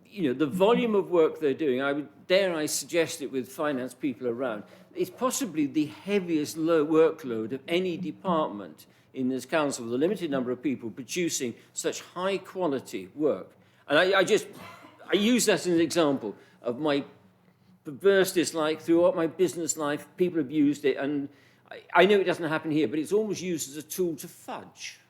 I: you know, the volume of work they're doing, dare I suggest it with finance people around, it's possibly the heaviest workload of any department in this council, with a limited number of people producing such high quality work. And I use that as an example of my perverse dislike throughout my business life. People have used it, and I know it doesn't happen here, but it's almost used as a tool to fudge.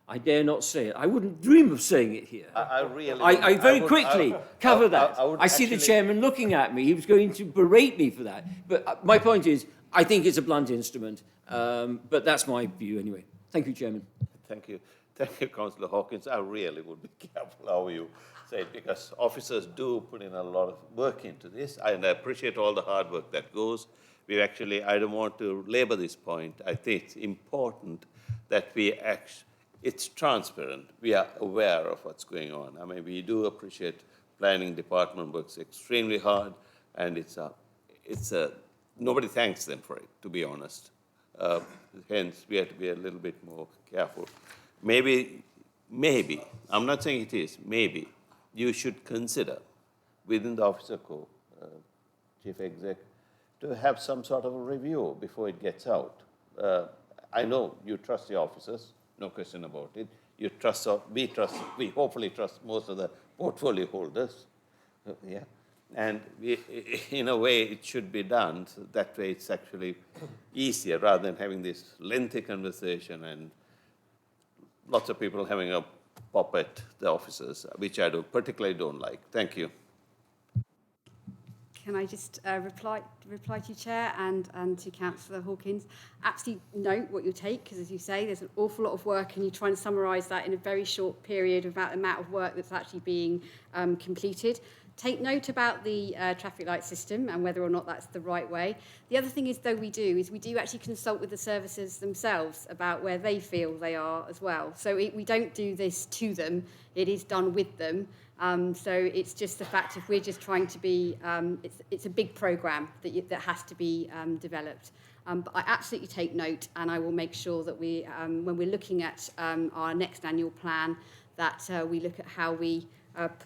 I: I dare not say it. I wouldn't dream of saying it here. I very quickly cover that. I see the chairman looking at me. He was going to berate me for that. But my point is, I think it's a blunt instrument. But that's my view anyway. Thank you, Chairman.
A: Thank you. Thank you, Councillor Hawkins. I really would be careful how you say it, because officers do put in a lot of work into this, and I appreciate all the hard work that goes. We actually, I don't want to labor this point. I think it's important that it's transparent. We are aware of what's going on. I mean, we do appreciate planning department works extremely hard, and nobody thanks them for it, to be honest. Hence, we have to be a little bit more careful. Maybe, I'm not saying it is, maybe you should consider within the officer corps, chief exec, to have some sort of a review before it gets out. I know you trust the officers, no question about it. You trust, we hopefully trust most of the portfolio holders, yeah. And in a way, it should be done, so that way it's actually easier rather than having this lengthy conversation and lots of people having a pop at the officers, which I particularly don't like. Thank you.
L: Can I just reply to you, Chair, and to Councillor Hawkins? Absolutely note what you take, because as you say, there's an awful lot of work, and you're trying to summarise that in a very short period about the amount of work that's actually being completed. Take note about the traffic light system and whether or not that's the right way. The other thing is, though, we do actually consult with the services themselves about where they feel they are as well. So we don't do this to them, it is done with them. So it's just the fact if we're just trying to be, it's a big programme that has to be developed. But I absolutely take note, and I will make sure that we, when we're looking at our next annual plan, that we look at how we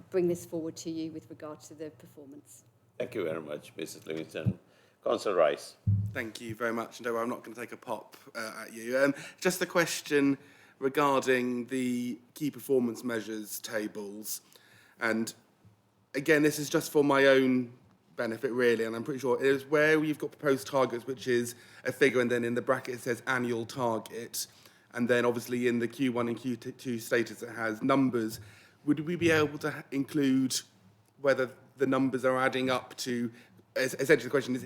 L: bring this forward to you with regard to the performance.
A: Thank you very much, Mrs. Livingston. Councillor Rice.
G: Thank you very much. No, I'm not going to take a pop at you. Just a question regarding the key performance measures tables. And again, this is just for my own benefit, really, and I'm pretty sure it is where you've got proposed targets, which is a figure, and then in the bracket it says annual target. And then obviously in the Q1 and Q2 status it has numbers. Would we be able to include whether the numbers are adding up to, essentially the question is,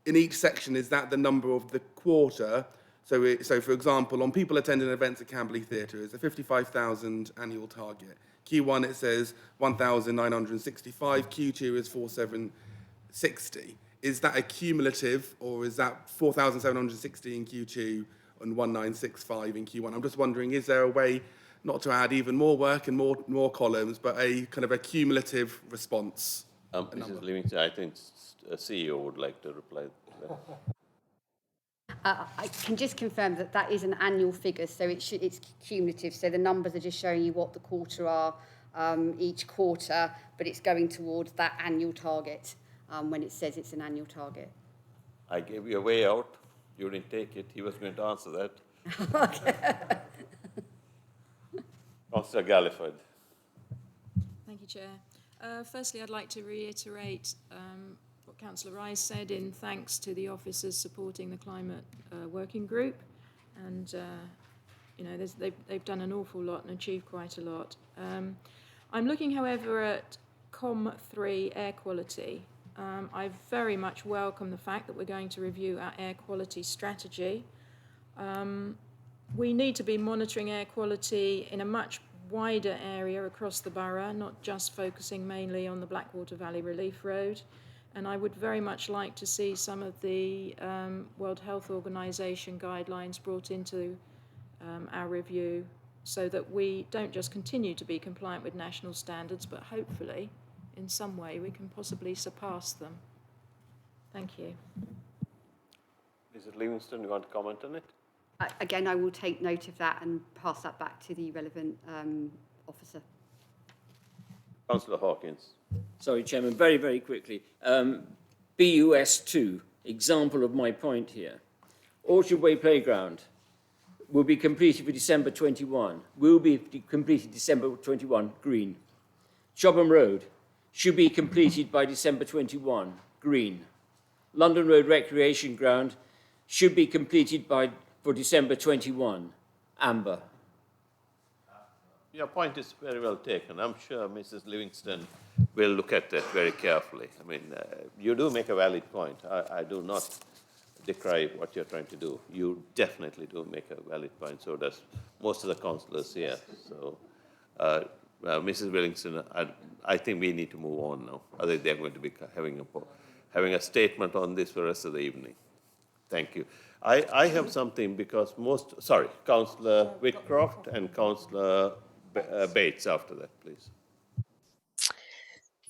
G: in each section, is that the number of the quarter? So for example, on people attending events at Camberley Theatre, it's a 55,000 annual target. Q1 it says 1,965, Q2 is 4,760. is that a cumulative, or is that 4,760 in Q2 and 1,965 in Q1? I'm just wondering, is there a way not to add even more work and more columns, but a kind of a cumulative response?
A: Mrs. Livingston, I think a CEO would like to reply to that.
L: I can just confirm that that is an annual figure, so it's cumulative. So the numbers are just showing you what the quarter are each quarter, but it's going towards that annual target when it says it's an annual target.
A: I gave you a way out. You didn't take it. He was going to answer that. Councillor Galliford.
K: Thank you, Chair. Firstly, I'd like to reiterate what Councillor Rice said in thanks to the officers supporting the climate working group. And, you know, they've done an awful lot and achieved quite a lot. I'm looking, however, at COM3 air quality. I very much welcome the fact that we're going to review our air quality strategy. We need to be monitoring air quality in a much wider area across the borough, not just focusing mainly on the Blackwater Valley Relief Road. And I would very much like to see some of the World Health Organization guidelines brought into our review so that we don't just continue to be compliant with national standards, but hopefully in some way we can possibly surpass them. Thank you.
A: Mrs. Livingston, you want to comment on it?
L: Again, I will take note of that and pass that back to the relevant officer.
A: Councillor Hawkins.
I: Sorry, Chairman, very, very quickly. BUS2, example of my point here. Orchard Way Playground will be completed for December 21. Will be completed December 21, green. Chobham Road should be completed by December 21, green. London Road Recreation Ground should be completed for December 21, amber.
A: Your point is very well taken. I'm sure Mrs. Livingston will look at that very carefully. I mean, you do make a valid point. I do not decry what you're trying to do. You definitely do make a valid point. So does most of the councillors here. So, Mrs. Livingston, I think we need to move on now. Otherwise, they're going to be having a statement on this for the rest of the evening. Thank you. I have something because Councillor Whitcroft and Councillor Bates after that, please.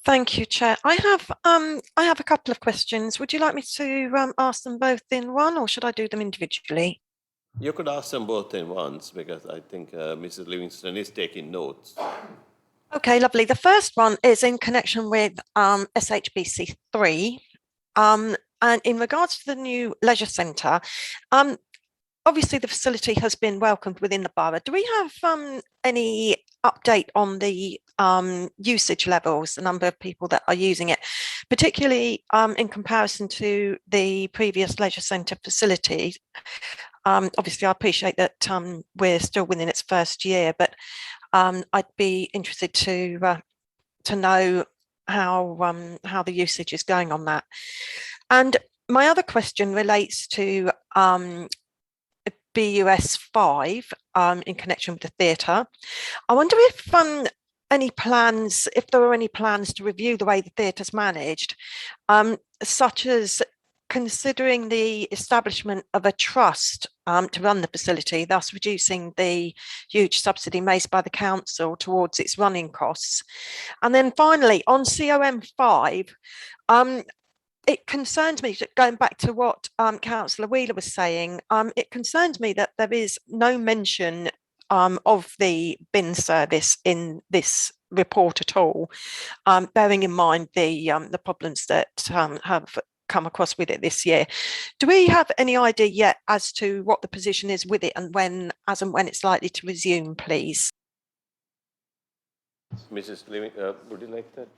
N: Thank you, Chair. I have a couple of questions. Would you like me to ask them both in one, or should I do them individually?
A: You could ask them both in once because I think Mrs. Livingston is taking notes.
N: Okay, lovely. The first one is in connection with SHBC 3. And in regards to the new leisure centre, obviously the facility has been welcomed within the borough. Do we have any update on the usage levels, the number of people that are using it, particularly in comparison to the previous leisure centre facility? Obviously, I appreciate that we're still within its first year, but I'd be interested to know how the usage is going on that. And my other question relates to BUS 5 in connection with the theatre. I wonder if there are any plans to review the way the theatre's managed, such as considering the establishment of a trust to run the facility, thus reducing the huge subsidy made by the council towards its running costs. And then finally, on COM5, it concerns me, going back to what Councillor Wheeler was saying, it concerns me that there is no mention of the bin service in this report at all, bearing in mind the problems that have come across with it this year. Do we have any idea yet as to what the position is with it and when it's likely to resume, please?
A: Mrs. Livingston, would you like that?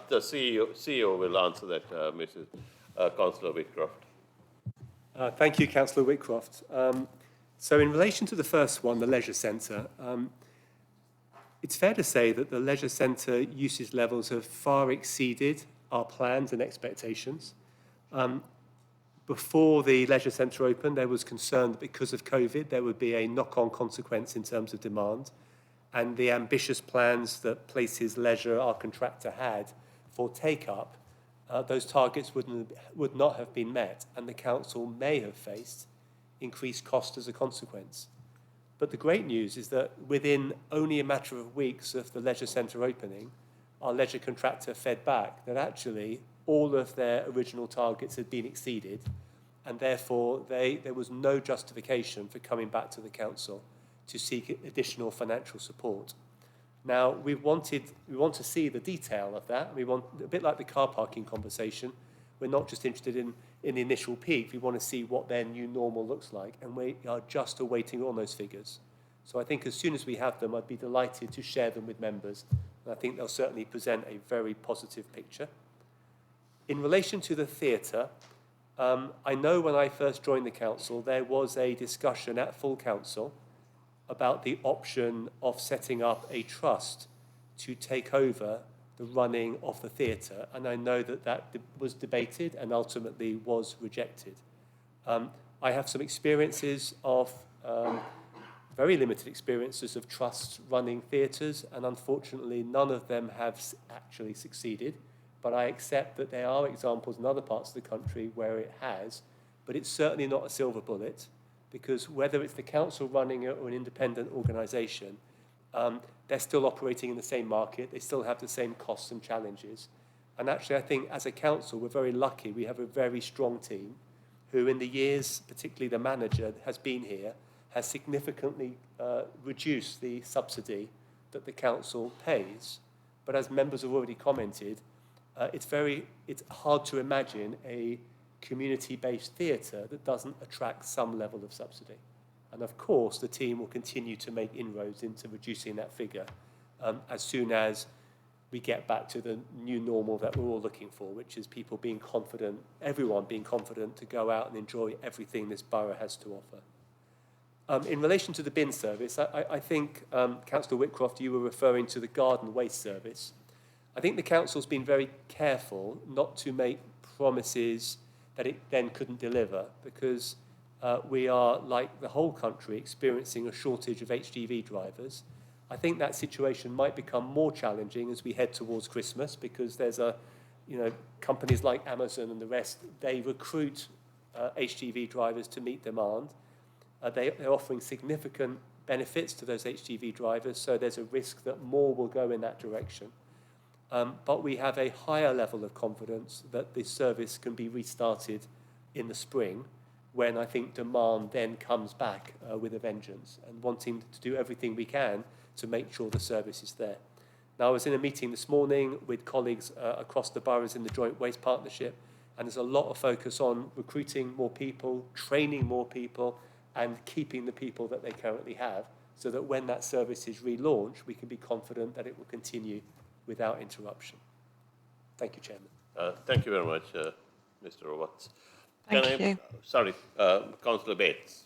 A: The CEO will answer that, Mrs. Councillor Whitcroft.
E: Thank you, Councillor Whitcroft. So in relation to the first one, the leisure centre, it's fair to say that the leisure centre usage levels have far exceeded our plans and expectations. Before the leisure centre opened, there was concern that because of COVID, there would be a knock-on consequence in terms of demand. And the ambitious plans that Places Leisure, our contractor, had for take-up those targets would not have been met, and the council may have faced increased cost as a consequence. But the great news is that within only a matter of weeks of the leisure centre opening, our leisure contractor fed back that actually all of their original targets had been exceeded, and therefore there was no justification for coming back to the council to seek additional financial support. Now, we want to see the detail of that. We want, a bit like the car parking conversation, we're not just interested in the initial peak, we want to see what their new normal looks like, and we are just awaiting on those figures. So I think as soon as we have them, I'd be delighted to share them with members, and I think they'll certainly present a very positive picture. In relation to the theatre, I know when I first joined the council, there was a discussion at full council about the option of setting up a trust to take over the running of the theatre, and I know that was debated and ultimately was rejected. I have some experiences of, very limited experiences of trusts running theatres, and unfortunately none of them have actually succeeded, but I accept that there are examples in other parts of the country where it has, but it's certainly not a silver bullet, because whether it's the council running it or an independent organisation, they're still operating in the same market, they still have the same costs and challenges. And actually, I think as a council, we're very lucky. We have a very strong team who in the years, particularly the manager has been here, has significantly reduced the subsidy that the council pays. But as members have already commented, it's hard to imagine a community-based theatre that doesn't attract some level of subsidy. And of course, the team will continue to make inroads into reducing that figure as soon as we get back to the new normal that we're all looking for, which is people being confident, everyone being confident to go out and enjoy everything this borough has to offer. In relation to the bin service, I think, Councillor Whitcroft, you were referring to the garden waste service. I think the council's been very careful not to make promises that it then couldn't deliver, because we are, like the whole country, experiencing a shortage of HGV drivers. I think that situation might become more challenging as we head towards Christmas, because there's companies like Amazon and the rest, they recruit HGV drivers to meet demand. They're offering significant benefits to those HGV drivers, so there's a risk that more will go in that direction. But we have a higher level of confidence that this service can be restarted in the spring, when I think demand then comes back with a vengeance, and wanting to do everything we can to make sure the service is there. Now, I was in a meeting this morning with colleagues across the boroughs in the Joint Waste Partnership, and there's a lot of focus on recruiting more people, training more people, and keeping the people that they currently have, so that when that service is relaunched, we can be confident that it will continue without interruption. Thank you, Chairman.
A: Thank you very much, Mr. Roberts.
N: Thank you.
A: Sorry, Councillor Bates.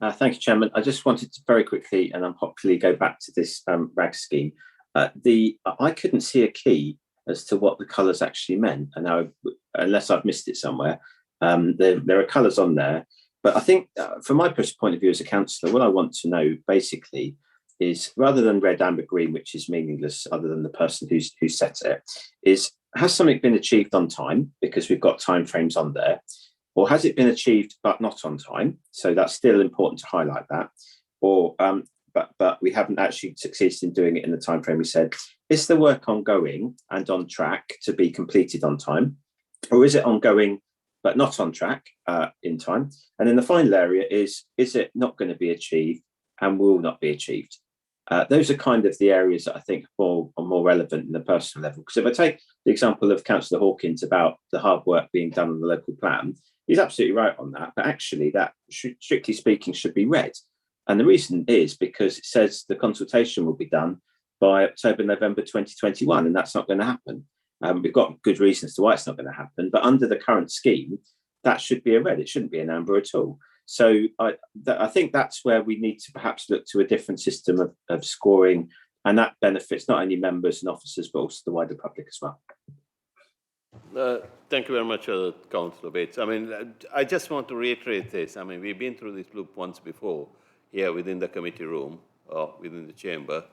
J: Thank you, Chairman. I just wanted to very quickly and unpopularly go back to this RAG scheme. I couldn't see a key as to what the colours actually meant, and now, unless I've missed it somewhere, there are colours on there. But I think, from my point of view as a councillor, what I want to know basically is, rather than red, amber, green, which is meaningless other than the person who set it, is, has something been achieved on time, because we've got timeframes on there, or has it been achieved but not on time? So that's still important to highlight that. Or but we haven't actually succeeded in doing it in the timeframe we said. Is the work ongoing and on track to be completed on time, or is it ongoing but not on track in time? And then the final area is it not going to be achieved and will not be achieved? Those are kind of the areas that I think are more relevant in the personal level. Because if I take the example of Councillor Hawkins about the hard work being done on the local plan, he's absolutely right on that. But actually, that, strictly speaking, should be read. And the reason is because it says the consultation will be done by October, November 2021, and that's not going to happen. We've got good reasons to why it's not going to happen. But under the current scheme, that should be a red. It shouldn't be an amber at all. So I think that's where we need to perhaps look to a different system of scoring, and that benefits not only members and officers, but also the wider public as well.
A: Thank you very much, Councillor Bates. I mean, I just want to reiterate this. I mean, we've been through this loop once before here within the committee room or within the chamber.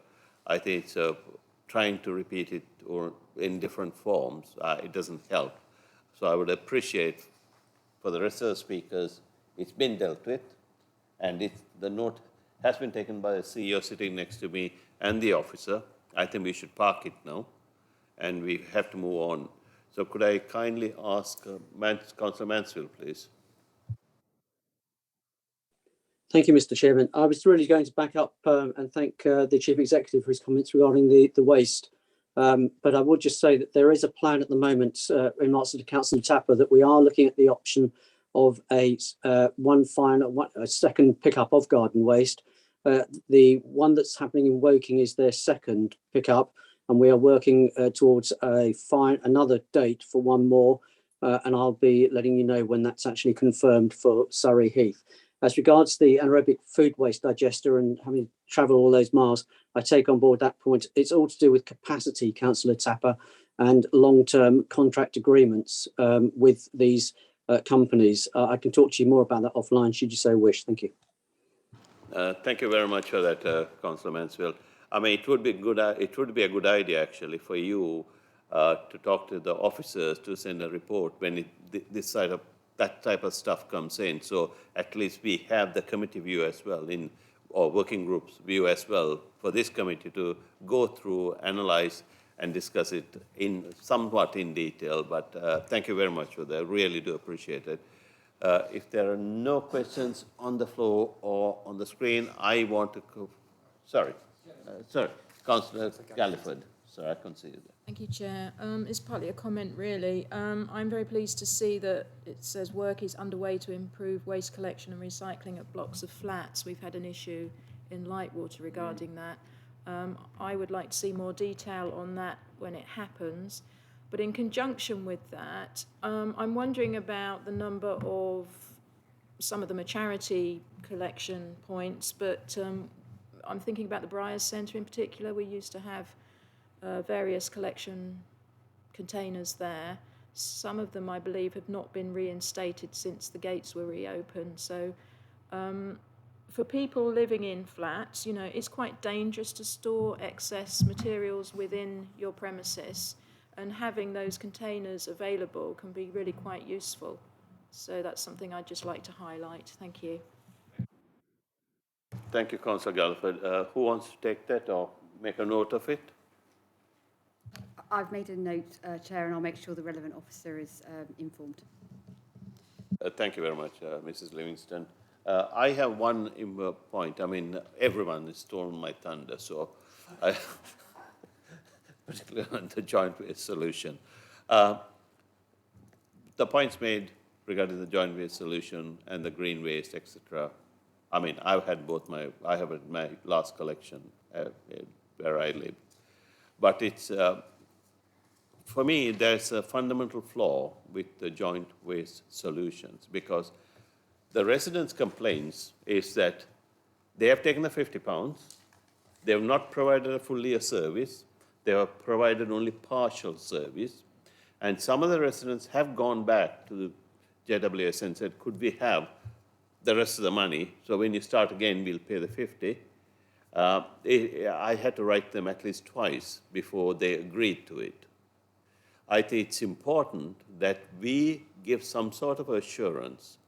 A: I think it's trying to repeat it or in different forms, it doesn't help. So I would appreciate for the rest of the speakers, it's been dealt with, and the note has been taken by the CEO sitting next to me and the officer. I think we should park it now, and we have to move on. So could I kindly ask Councillor Mansfield, please?
O: Thank you, Mr. Chairman. I was really going to back up and thank the Chief Executive for his comments regarding the waste. But I would just say that there is a plan at the moment in answer to Councillor Tapper that we are looking at the option of a second pickup of garden waste. The one that's happening in Woking is their second pickup, and we are working towards another date for one more, and I'll be letting you know when that's actually confirmed for Surrey Heath. As regards the anaerobic food waste digester and having to travel all those miles, I take on board that point. It's all to do with capacity, Councillor Tapper, and long-term contract agreements with these companies. I can talk to you more about that offline, should you so wish. Thank you.
A: Thank you very much for that, Councillor Mansfield. I mean, it would be a good idea actually for you to talk to the officers to send a report when that type of stuff comes in. So at least we have the committee view as well, or working groups view as well, for this committee to go through, analyze, and discuss it somewhat in detail. But thank you very much for that. Really do appreciate it. If there are no questions on the floor or on the screen, I want to go. Sorry, Councillor Galliford. Sorry, I couldn't see you there.
K: Thank you, Chair. It's partly a comment, really. I'm very pleased to see that it says work is underway to improve waste collection and recycling at blocks of flats. We've had an issue in Lightwater regarding that. I would like to see more detail on that when it happens. But in conjunction with that, I'm wondering about the number of, some of them are charity collection points, but I'm thinking about the Briars Centre in particular. We used to have various collection containers there. Some of them, I believe, have not been reinstated since the gates were reopened. So for people living in flats, you know, it's quite dangerous to store excess materials within your premises, and having those containers available can be really quite useful. So that's something I'd just like to highlight. Thank you.
A: Thank you, Councillor Galliford. Who wants to take that or make a note of it?
L: I've made a note, Chair, and I'll make sure the relevant officer is informed.
A: Thank you very much, Mrs. Livingston. I have one point. I mean, everyone is stolen my thunder, so particularly on the joint waste solution. The points made regarding the joint waste solution and the green waste, etc. I mean, I have my last collection where I live, but it's for me, there's a fundamental flaw with the joint waste solutions, because the residents' complaints is that they have taken the £50, they have not provided a service, they have provided only partial service, and some of the residents have gone back to the JWS and said, could we have the rest of the money? So when you start again, we'll pay the 50. I had to write them at least twice before they agreed to it. I think it's important that we give some sort of assurance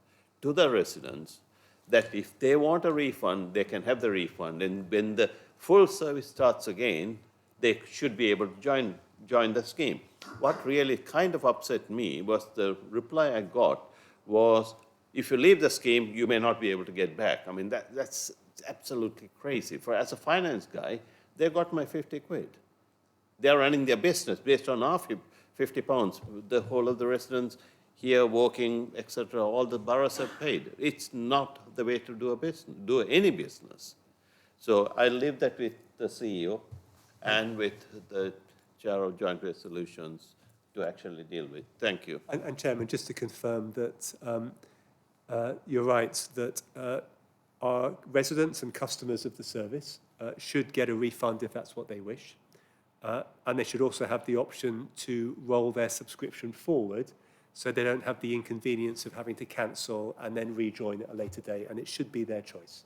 A: to the residents that if they want a refund, they can have the refund. And when the full service starts again, they should be able to join the scheme. What really kind of upset me was the reply I got was, if you leave the scheme, you may not be able to get back. I mean, that's absolutely crazy. As a finance guy, they got my 50 quid. They're running their business based on our £50. The whole of the residents here, working, etc., all the boroughs have paid. It's not the way to do any business. So I leave that with the CEO and with the Chair of Joint Waste Solutions to actually deal with. Thank you.
E: And Chairman, just to confirm that you're right, that our residents and customers of the service should get a refund if that's what they wish. And they should also have the option to roll their subscription forward, so they don't have the inconvenience of having to cancel and then rejoin at a later date, and it should be their choice.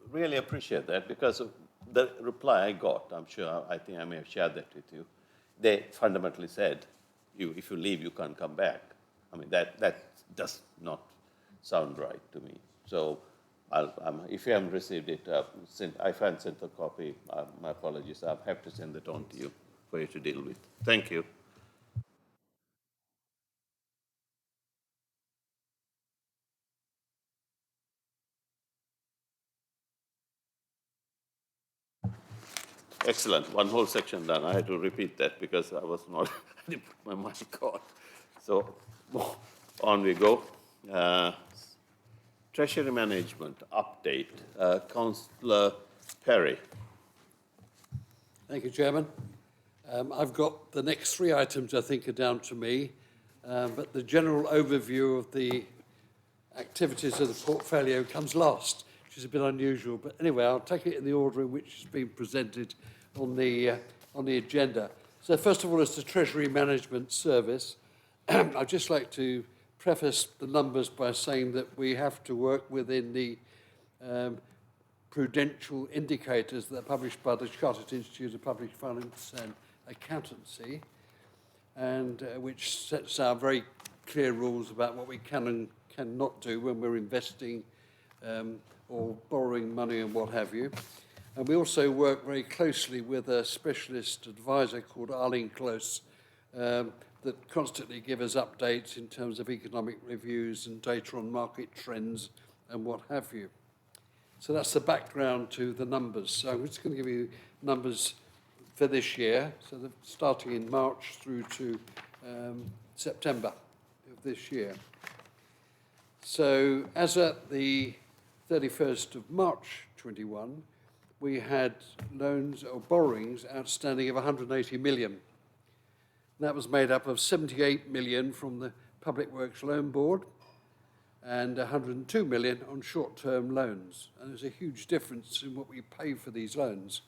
A: Really appreciate that, because the reply I got, I'm sure, I think I may have shared that with you, they fundamentally said, if you leave, you can't come back. I mean, that does not sound right to me. So if you haven't received it, I haven't sent a copy, my apologies. I'll have to send it on to you for you to deal with. Thank you. Excellent. One whole section done. I had to repeat that because I was not, I didn't put my mic on. So on we go. Treasury management update. Councillor Perry.
P: Thank you, Chairman. I've got the next three items I think are down to me, but the general overview of the activities of the portfolio comes last, which is a bit unusual. But anyway, I'll take it in the order in which it's been presented on the agenda. So first of all, it's the Treasury Management Service. I'd just like to preface the numbers by saying that we have to work within the prudential indicators that are published by the Chartered Institute of Public Finance and Accountancy, and which sets out very clear rules about what we can and cannot do when we're investing or borrowing money and what have you. And we also work very closely with a specialist advisor called Arlene Close that constantly give us updates in terms of economic reviews and data on market trends and what have you. So that's the background to the numbers. So I'm just going to give you numbers for this year, so starting in March through to September of this year. So as at the 31st of March 21, we had loans or borrowings outstanding of 180 million. That was made up of 78 million from the Public Works Loan Board and 102 million on short-term loans. And there's a huge difference in what we pay for these loans.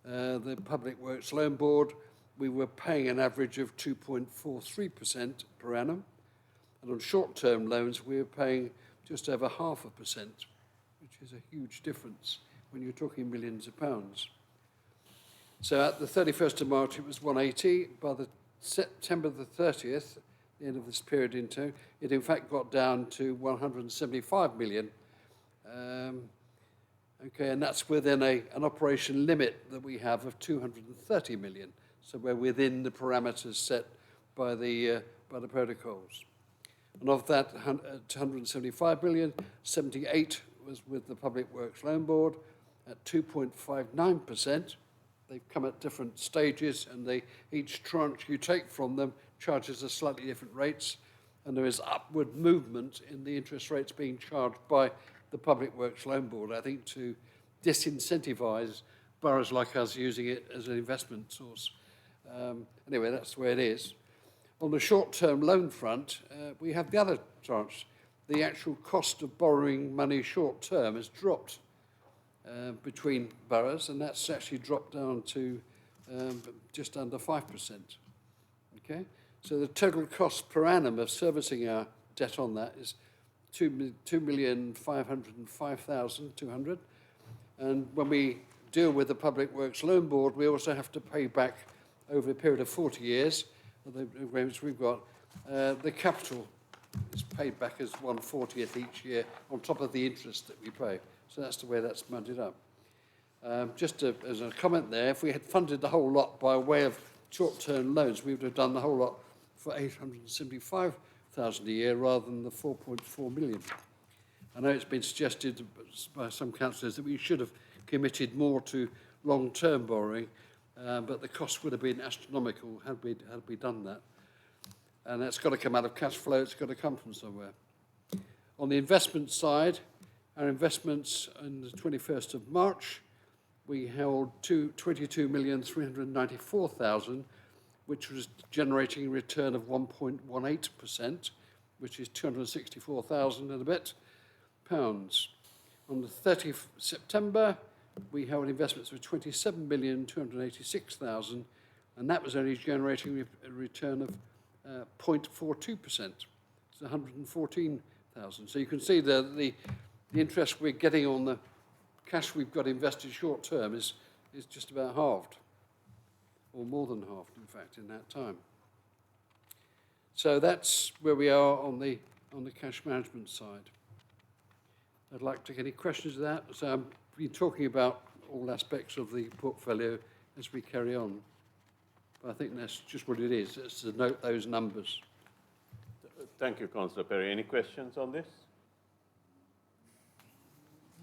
P: The Public Works Loan Board, we were paying an average of 2.43% per annum. And on short-term loans, we were paying just over 0.5%, which is a huge difference when you're talking millions of pounds. So at the 31st of March, it was 180. By the September the 30th, the end of this period into, it in fact got down to 175 million. Okay, and that's within an operation limit that we have of 230 million. So we're within the parameters set by the protocols. And of that 275 million, 78 was with the Public Works Loan Board at 2.59%. They've come at different stages, and each tranche you take from them charges at slightly different rates, and there is upward movement in the interest rates being charged by the Public Works Loan Board, I think, to disincentivise boroughs like us using it as an investment source. Anyway, that's the way it is. On the short-term loan front, we have the other tranche. The actual cost of borrowing money short-term has dropped between boroughs, and that's actually dropped down to just under 5%. Okay, so the total cost per annum of servicing our debt on that is 2,505,200, and when we deal with the Public Works Loan Board, we also have to pay back over a period of 40 years. The agreements we've got, the capital is paid back as 1/40th each year on top of the interest that we pay. So that's the way that's muddied up. Just as a comment there, if we had funded the whole lot by way of short-term loans, we would have done the whole lot for 875,000 a year rather than the 4.4 million. I know it's been suggested by some councillors that we should have committed more to long-term borrowing, but the cost would have been astronomical had we done that. And that's got to come out of cash flow, it's got to come from somewhere. On the investment side, our investments on the 21st of March, we held 22,394,000, which was generating a return of 1.18%, which is 264,000 and a bit pounds. On the 30th of September, we held investments of 27,286,000, and that was only generating a return of 0.42%. It's 114,000. So you can see the interest we're getting on the cash we've got invested short term is is just about halved, or more than halved, in fact, in that time. So that's where we are on the cash management side. I'd like to take any questions of that. So I've been talking about all aspects of the portfolio as we carry on. But I think that's just what it is. It's to note those numbers.
A: Thank you, Councillor Perry. Any questions on this?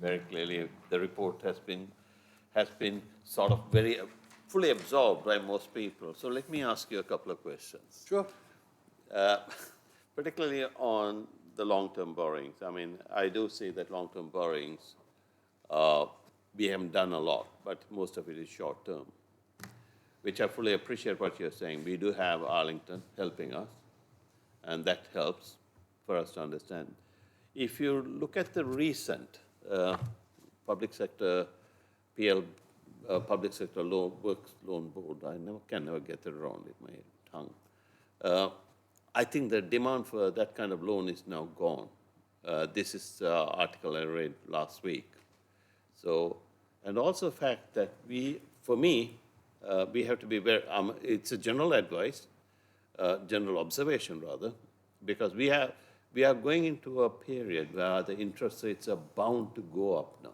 A: Very clearly, the report has been sort of very fully absorbed by most people. So let me ask you a couple of questions.
P: Sure.
A: Particularly on the long-term borrowings. I mean, I do see that long-term borrowings, we haven't done a lot, but most of it is short-term, which I fully appreciate what you're saying. We do have Arlington helping us, and that helps for us to understand. If you look at the recent public sector public sector works loan board, I can never get it around with my tongue. I think the demand for that kind of loan is now gone. This is the article I read last week. So, and also the fact that for me, we have to be very, it's a general advice, general observation rather, because we are going into a period where the interest rates are bound to go up now.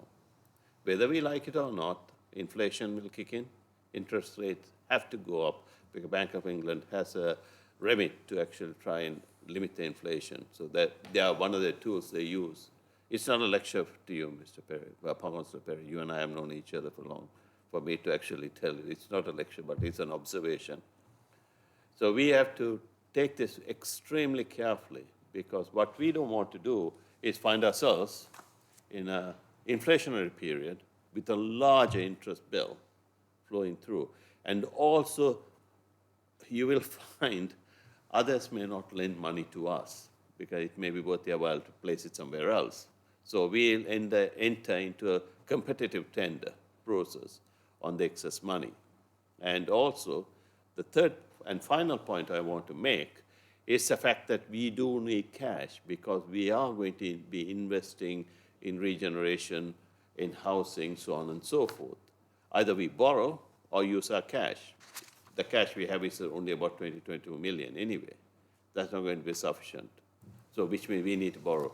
A: Whether we like it or not, inflation will kick in, interest rates have to go up, because Bank of England has a remit to actually try and limit the inflation. So that they are one of the tools they use. It's not a lecture to you, Mr. Perry, Councillor Perry. You and I have known each other for long, for me to actually tell you. It's not a lecture, but it's an observation. So we have to take this extremely carefully, because what we don't want to do is find ourselves in an inflationary period with a larger interest bill flowing through. And also, you will find others may not lend money to us because it may be worth their while to place it somewhere else. So we'll enter into a competitive tender process on the excess money. And also, the third and final point I want to make is the fact that we do need cash, because we are going to be investing in regeneration, in housing, so on and so forth. Either we borrow or use our cash. The cash we have is only about 22 million anyway. That's not going to be sufficient. So which means we need to borrow.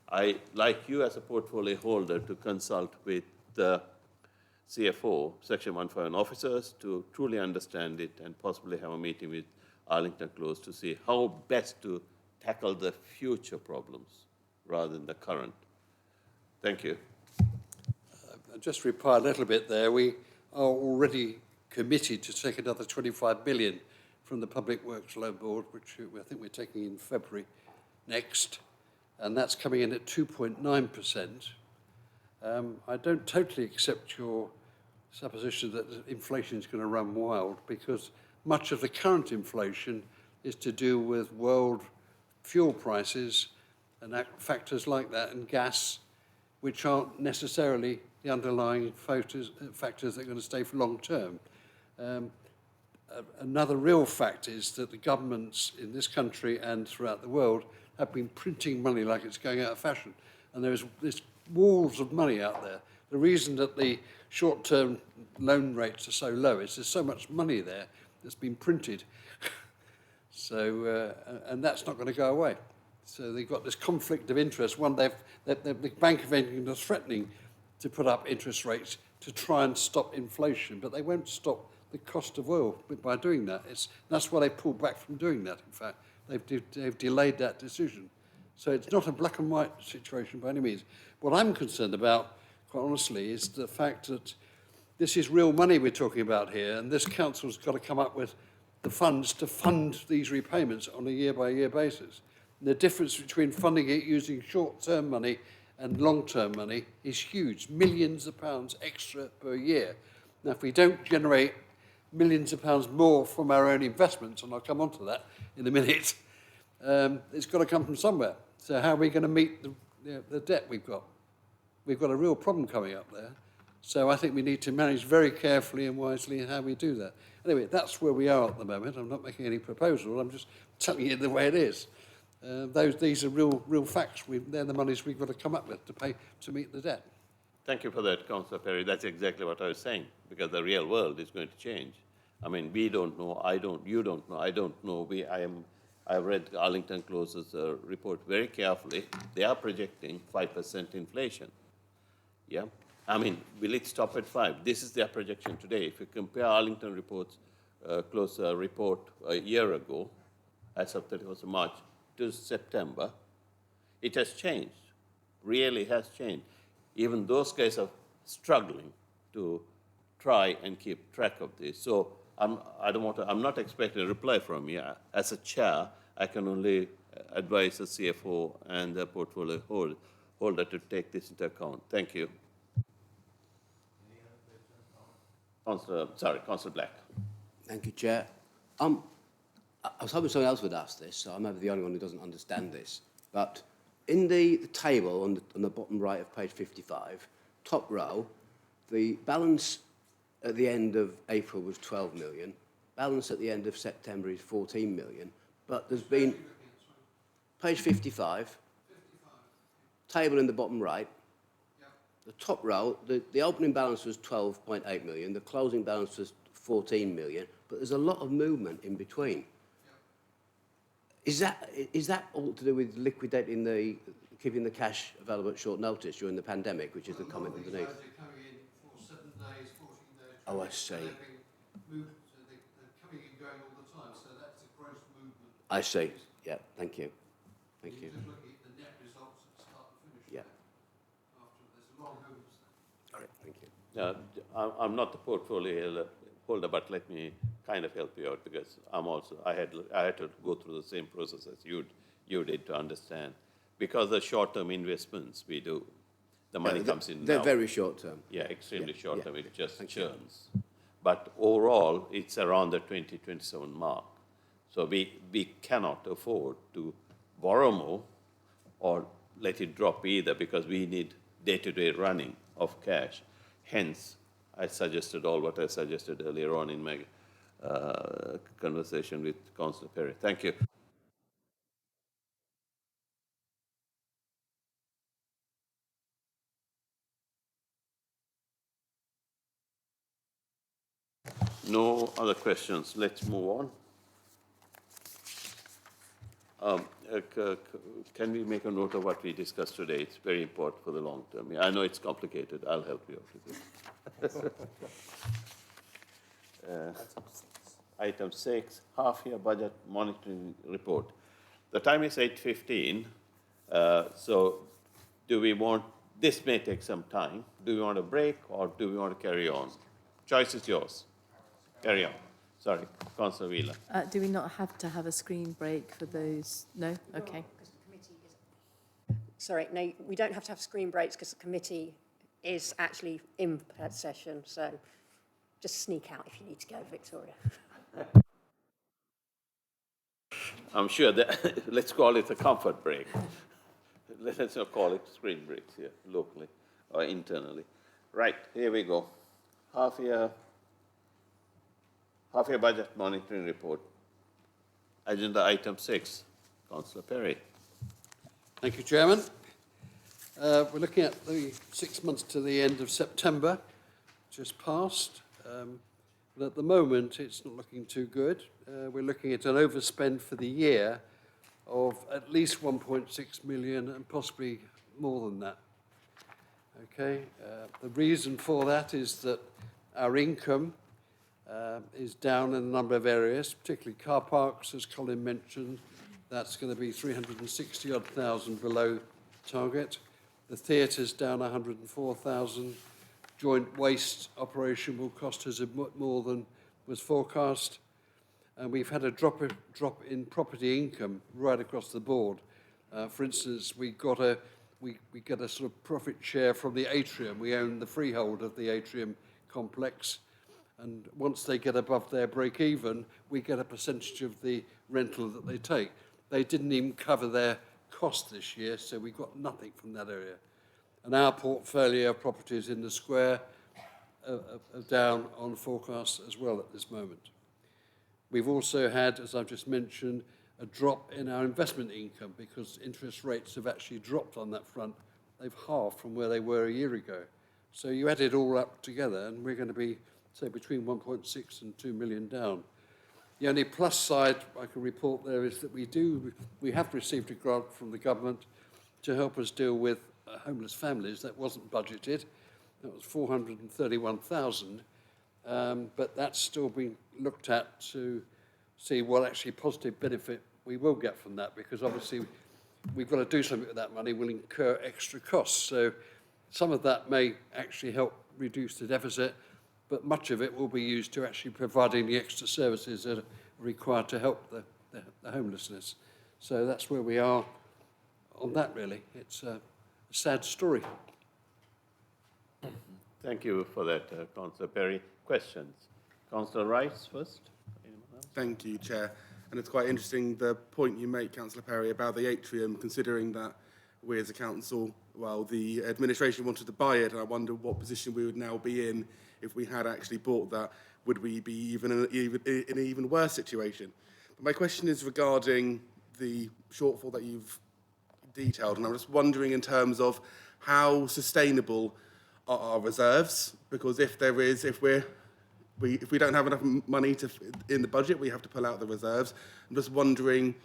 A: I like you as a portfolio holder to consult with the CFO, Section 151 officers, to truly understand it and possibly have a meeting with Arlington Close to see how best to tackle the future problems rather than the current. Thank you.
P: I'll just reply a little bit there. We are already committed to take another 25 million from the Public Works Loan Board, which I think we're taking in February next, and that's coming in at 2.9%. I don't totally accept your supposition that inflation is going to run wild, because much of the current inflation is to do with world fuel prices and factors like that, and gas, which aren't necessarily the underlying factors that are going to stay for long term. Another real fact is that the governments in this country and throughout the world have been printing money like it's going out of fashion. And there's walls of money out there. The reason that the short-term loan rates are so low is there's so much money there that's been printed. So, and that's not going to go away. So they've got this conflict of interest. One, the Bank of England is threatening to put up interest rates to try and stop inflation, but they won't stop the cost of oil by doing that. That's why they pulled back from doing that, in fact. They've delayed that decision. So it's not a black and white situation by any means. What I'm concerned about, quite honestly, is the fact that this is real money we're talking about here, and this council's got to come up with the funds to fund these repayments on a year-by-year basis. And the difference between funding it using short-term money and long-term money is huge, millions of pounds extra per year. Now, if we don't generate millions of pounds more from our own investments, and I'll come on to that in a minute, it's got to come from somewhere. So how are we going to meet the debt we've got? We've got a real problem coming up there. So I think we need to manage very carefully and wisely how we do that. Anyway, that's where we are at the moment. I'm not making any proposal. I'm just telling you the way it is. These are real facts. They're the monies we've got to come up with to pay to meet the debt.
A: Thank you for that, Councillor Perry. That's exactly what I was saying, because the real world is going to change. I mean, we don't know, I don't, you don't know, I don't know. I've read Arlington Close's report very carefully. They are projecting 5% inflation. Yeah? I mean, will it stop at 5? This is their projection today. If you compare Arlington Close report a year ago, as of 31st of March, to September, it has changed, really has changed. Even those guys are struggling to try and keep track of this. So I'm not expecting a reply from you. As a chair, I can only advise the CFO and the portfolio holder to take this into account. Thank you. Councillor Black.
M: Thank you, Chair. I was hoping someone else would ask this, so I'm maybe the only one who doesn't understand this. But in the table on the bottom right of page 55, top row, the balance at the end of April was 12 million. Balance at the end of September is 14 million. But there's been, page 55, table in the bottom right, the top row, the opening balance was 12.8 million, the closing balance was 14 million, but there's a lot of movement in between. Is that all to do with liquidating keeping the cash available at short notice during the pandemic, which is the comment underneath?
P: They're coming in for 7 days, 14 days.
M: Oh, I see.
P: They're coming and going all the time, so that's a gross movement.
M: I see. Yeah, thank you. Thank you.
P: Just looking at the net results at start and finish.
M: Yeah.
P: After there's a lot of movements there.
M: All right, thank you.
A: I'm not the portfolio holder, but let me kind of help you out, because I had to go through the same process as you did to understand. Because the short-term investments we do, the money comes in
M: They're
A: now.
M: very short-term.
A: Yeah, extremely short-term. It just churns.
M: You.
A: But overall, it's around the 2027 mark. So we cannot afford to borrow more or let it drop either, because we need day-to-day running of cash. Hence, I suggested all what I suggested earlier on in my conversation with Councillor Perry. Thank you. No other questions. Let's move on. Can we make a note of what we discussed today? It's very important for the long term. I know it's complicated. I'll help you out with it. Item 6, half-year budget monitoring report. The time is 8:15. So do we want, this may take some time. Do we want a break, or do we want to carry on? Choice is yours. Carry on. Sorry, Councillor Wheeler.
D: Do we not have to have a screen break for those? No? Okay.
B: Sorry, no, we don't have to have screen breaks because the committee is actually in prepared session, so just sneak out if you need to go, Victoria.
A: I'm sure that, let's call it a comfort break. Let's not call it screen breaks here, locally or internally. Right, here we go. Half-year budget monitoring report. Agenda item 6. Councillor Perry.
P: Thank you, Chairman. We're looking at the 6 months to the end of September, just passed. But at the moment, it's not looking too good. We're looking at an overspend for the year of at least 1.6 million and possibly more than that. Okay, the reason for that is that our income is down in a number of areas, particularly car parks, as Colin mentioned. That's going to be 360,000 below target. The theatre's down 104,000. Joint waste operation will cost us a bit more than was forecast. And we've had a drop in property income right across the board. For instance, we get a sort of profit share from the atrium. We own the freehold of the atrium complex. And once they get above their break even, we get a percentage of the rental that they take. They didn't even cover their cost this year, so we got nothing from that area. And our portfolio of properties in the square are down on forecast as well at this moment. We've also had, as I've just mentioned, a drop in our investment income because interest rates have actually dropped on that front. They've halved from where they were a year ago. So you add it all up together and we're going to be, say, between 1.6 and 2 million down. The only plus side I can report there is that we have received a grant from the government to help us deal with homeless families. That wasn't budgeted. That was 431,000. But that's still being looked at to see what actually positive benefit we will get from that, because obviously we've got to do something with that money. We'll incur extra costs. So some of that may actually help reduce the deficit, but much of it will be used to actually providing the extra services that are required to help the homelessness. So that's where we are on that, really. It's a sad story.
A: Thank you for that, Councillor Perry. Questions? Councillor Rice first.
G: Thank you, Chair. And it's quite interesting, the point you make, Councillor Perry, about the atrium, considering that we as a council, well, the administration wanted to buy it, and I wonder what position we would now be in if we had actually bought that. Would we be even in an even worse situation? But my question is regarding the shortfall that you've detailed, and I'm just wondering in terms of how sustainable are our reserves, because if we don't have enough money in the budget, we have to pull out the reserves. I'm just wondering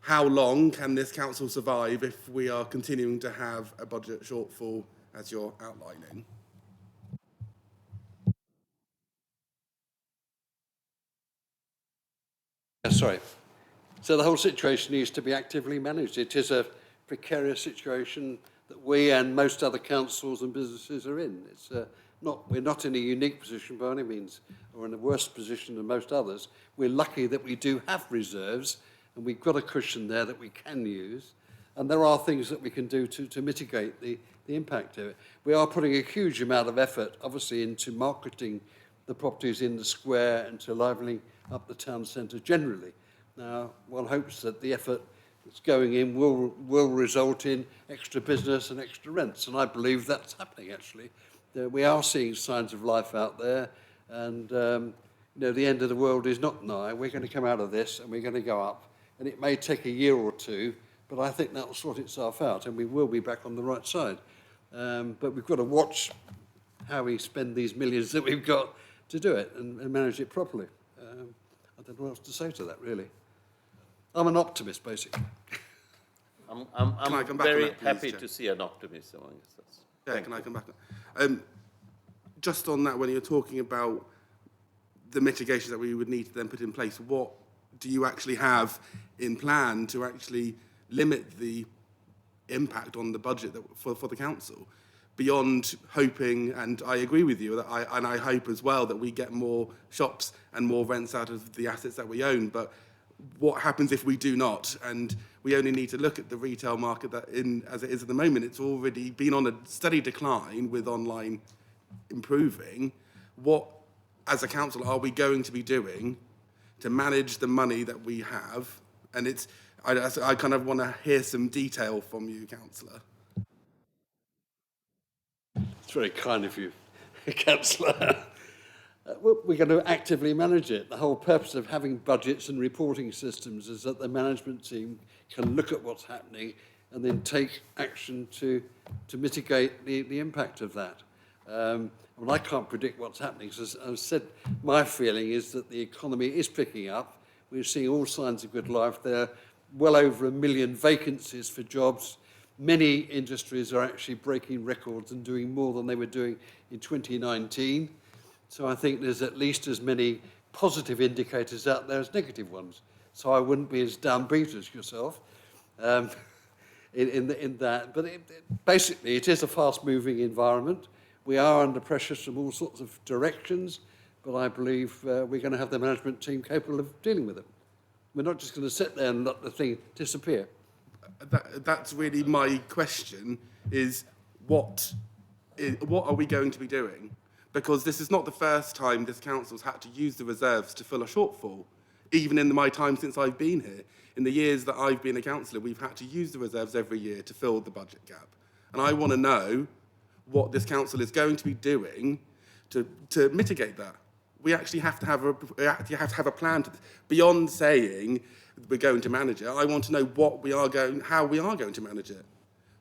G: how long can this council survive if we are continuing to have a budget shortfall as you're outlining?
P: Sorry. So the whole situation needs to be actively managed. It is a precarious situation that we and most other councils and businesses are in. We're not in a unique position by any means, or in a worse position than most others. We're lucky that we do have reserves, and we've got a cushion there that we can use. And there are things that we can do to mitigate the impact of it. We are putting a huge amount of effort, obviously, into marketing the properties in the square and to livening up the town centre generally. Now, one hopes that the effort that's going in will result in extra business and extra rents, and I believe that's happening, actually. We are seeing signs of life out there, and the end of the world is not nigh. We're going to come out of this, and we're going to go up, and it may take a year or two, but I think that will sort itself out, and we will be back on the right side. But we've got to watch how we spend these millions that we've got to do it and manage it properly. I don't know what else to say to that, really. I'm an optimist, basically.
A: I'm very happy to see an optimist among us.
G: Yeah, can I come back? Just on that, when you're talking about the mitigations that we would need to then put in place, what do you actually have in plan to actually limit the impact on the budget for the council? Beyond hoping, and I agree with you, and I hope as well that we get more shops and more rents out of the assets that we own, but what happens if we do not? And we only need to look at the retail market as it is at the moment. It's already been on a steady decline with online improving. What, as a council, are we going to be doing to manage the money that we have? And I kind of want to hear some detail from you, Councillor.
P: It's very kind of you, Councillor. We're going to actively manage it. The whole purpose of having budgets and reporting systems is that the management team can look at what's happening and then take action to mitigate the impact of that. I can't predict what's happening. So as I said, my feeling is that the economy is picking up. We're seeing all signs of good life. There are well over 1 million vacancies for jobs. Many industries are actually breaking records and doing more than they were doing in 2019. So I think there's at least as many positive indicators out there as negative ones. So I wouldn't be as downbeat as yourself in that. But basically, it is a fast-moving environment. We are under pressure from all sorts of directions, but I believe we're going to have the management team capable of dealing with it. We're not just going to sit there and let the thing disappear.
G: That's really my question, is what are we going to be doing? Because this is not the first time this council's had to use the reserves to fill a shortfall. Even in my time since I've been here, in the years that I've been a councillor, we've had to use the reserves every year to fill the budget gap. And I want to know what this council is going to be doing to mitigate that. We actually have to have a plan beyond saying we're going to manage it. I want to know how we are going to manage it.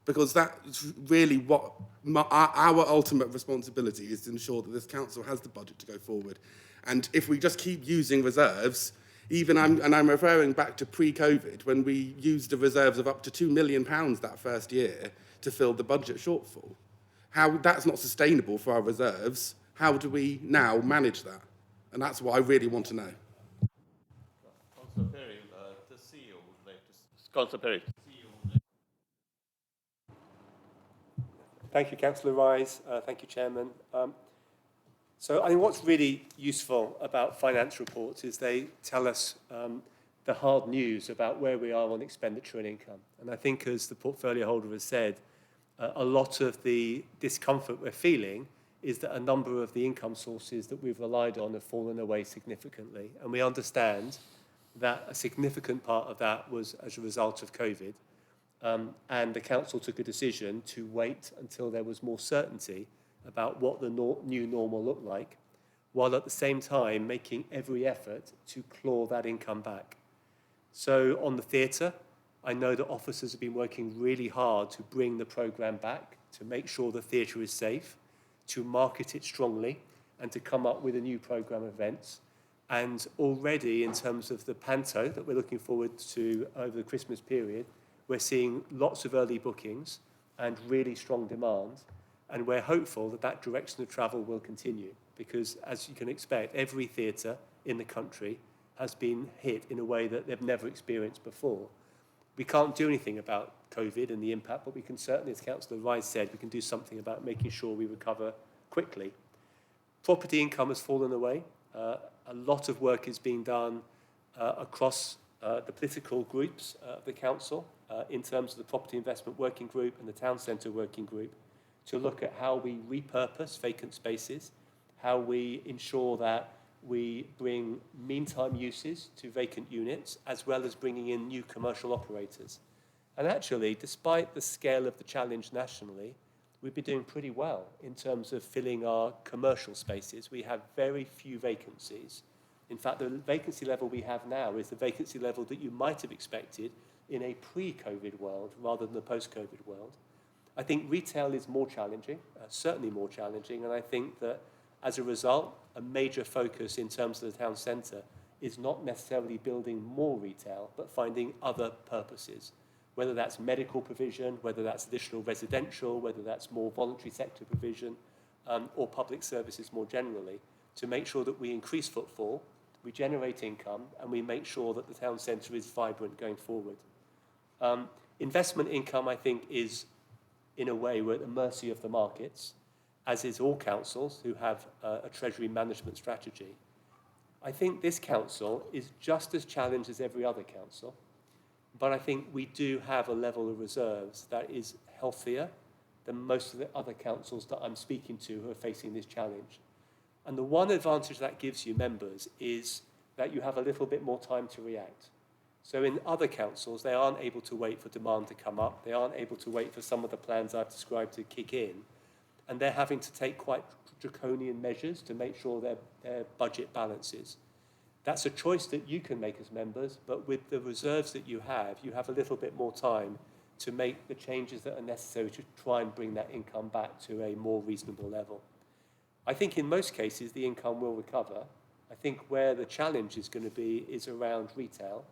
G: because that's really what our ultimate responsibility is, to ensure that this council has the budget to go forward. And if we just keep using reserves, I'm referring back to pre-COVID, when we used the reserves of up to £2 million that first year to fill the budget shortfall. How that's not sustainable for our reserves. How do we now manage that? And that's what I really want to know.
A: Councillor Perry, the CEO would like to. Councillor Perry.
E: Thank you, Councillor Rise. Thank you, Chairman. So I think what's really useful about finance reports is they tell us the hard news about where we are on expenditure and income. And I think, as the portfolio holder has said, a lot of the discomfort we're feeling is that a number of the income sources that we've relied on have fallen away significantly. And we understand that a significant part of that was as a result of COVID. And the council took a decision to wait until there was more certainty about what the new normal looked like, while at the same time making every effort to claw that income back. So on the theatre, I know that officers have been working really hard to bring the programme back, to make sure the theatre is safe, to market it strongly, and to come up with a new programme of events. And already, in terms of the panto that we're looking forward to over the Christmas period, we're seeing lots of early bookings and really strong demand. And we're hopeful that that direction of travel will continue, because, as you can expect, every theatre in the country has been hit in a way that they've never experienced before. We can't do anything about COVID and the impact, but we can certainly, as Councillor Rice said, we can do something about making sure we recover quickly. Property income has fallen away. A lot of work is being done across the political groups of the council in terms of the Property Investment Working Group and the Town Centre Working Group, to look at how we repurpose vacant spaces, how we ensure that we bring meantime uses to vacant units, as well as bringing in new commercial operators. And actually, despite the scale of the challenge nationally, we've been doing pretty well in terms of filling our commercial spaces. We have very few vacancies. In fact, the vacancy level we have now is the vacancy level that you might have expected in a pre-COVID world rather than a post-COVID world. I think retail is more challenging, certainly more challenging, and I think that as a result, a major focus in terms of the town centre is not necessarily building more retail, but finding other purposes, whether that's medical provision, whether that's additional residential, whether that's more voluntary sector provision, or public services more generally, to make sure that we increase footfall, we generate income, and we make sure that the town centre is vibrant going forward. Investment income, I think, is, in a way, we're at the mercy of the markets, as is all councils who have a Treasury management strategy. I think this council is just as challenged as every other council, but I think we do have a level of reserves that is healthier than most of the other councils that I'm speaking to who are facing this challenge. And the one advantage that gives you, members, is that you have a little bit more time to react. So in other councils, they aren't able to wait for demand to come up. They aren't able to wait for some of the plans I've described to kick in. And they're having to take quite draconian measures to make sure their budget balances. That's a choice that you can make as members, but with the reserves that you have a little bit more time to make the changes that are necessary to try and bring that income back to a more reasonable level. I think in most cases, the income will recover. I think where the challenge is going to be is around retail.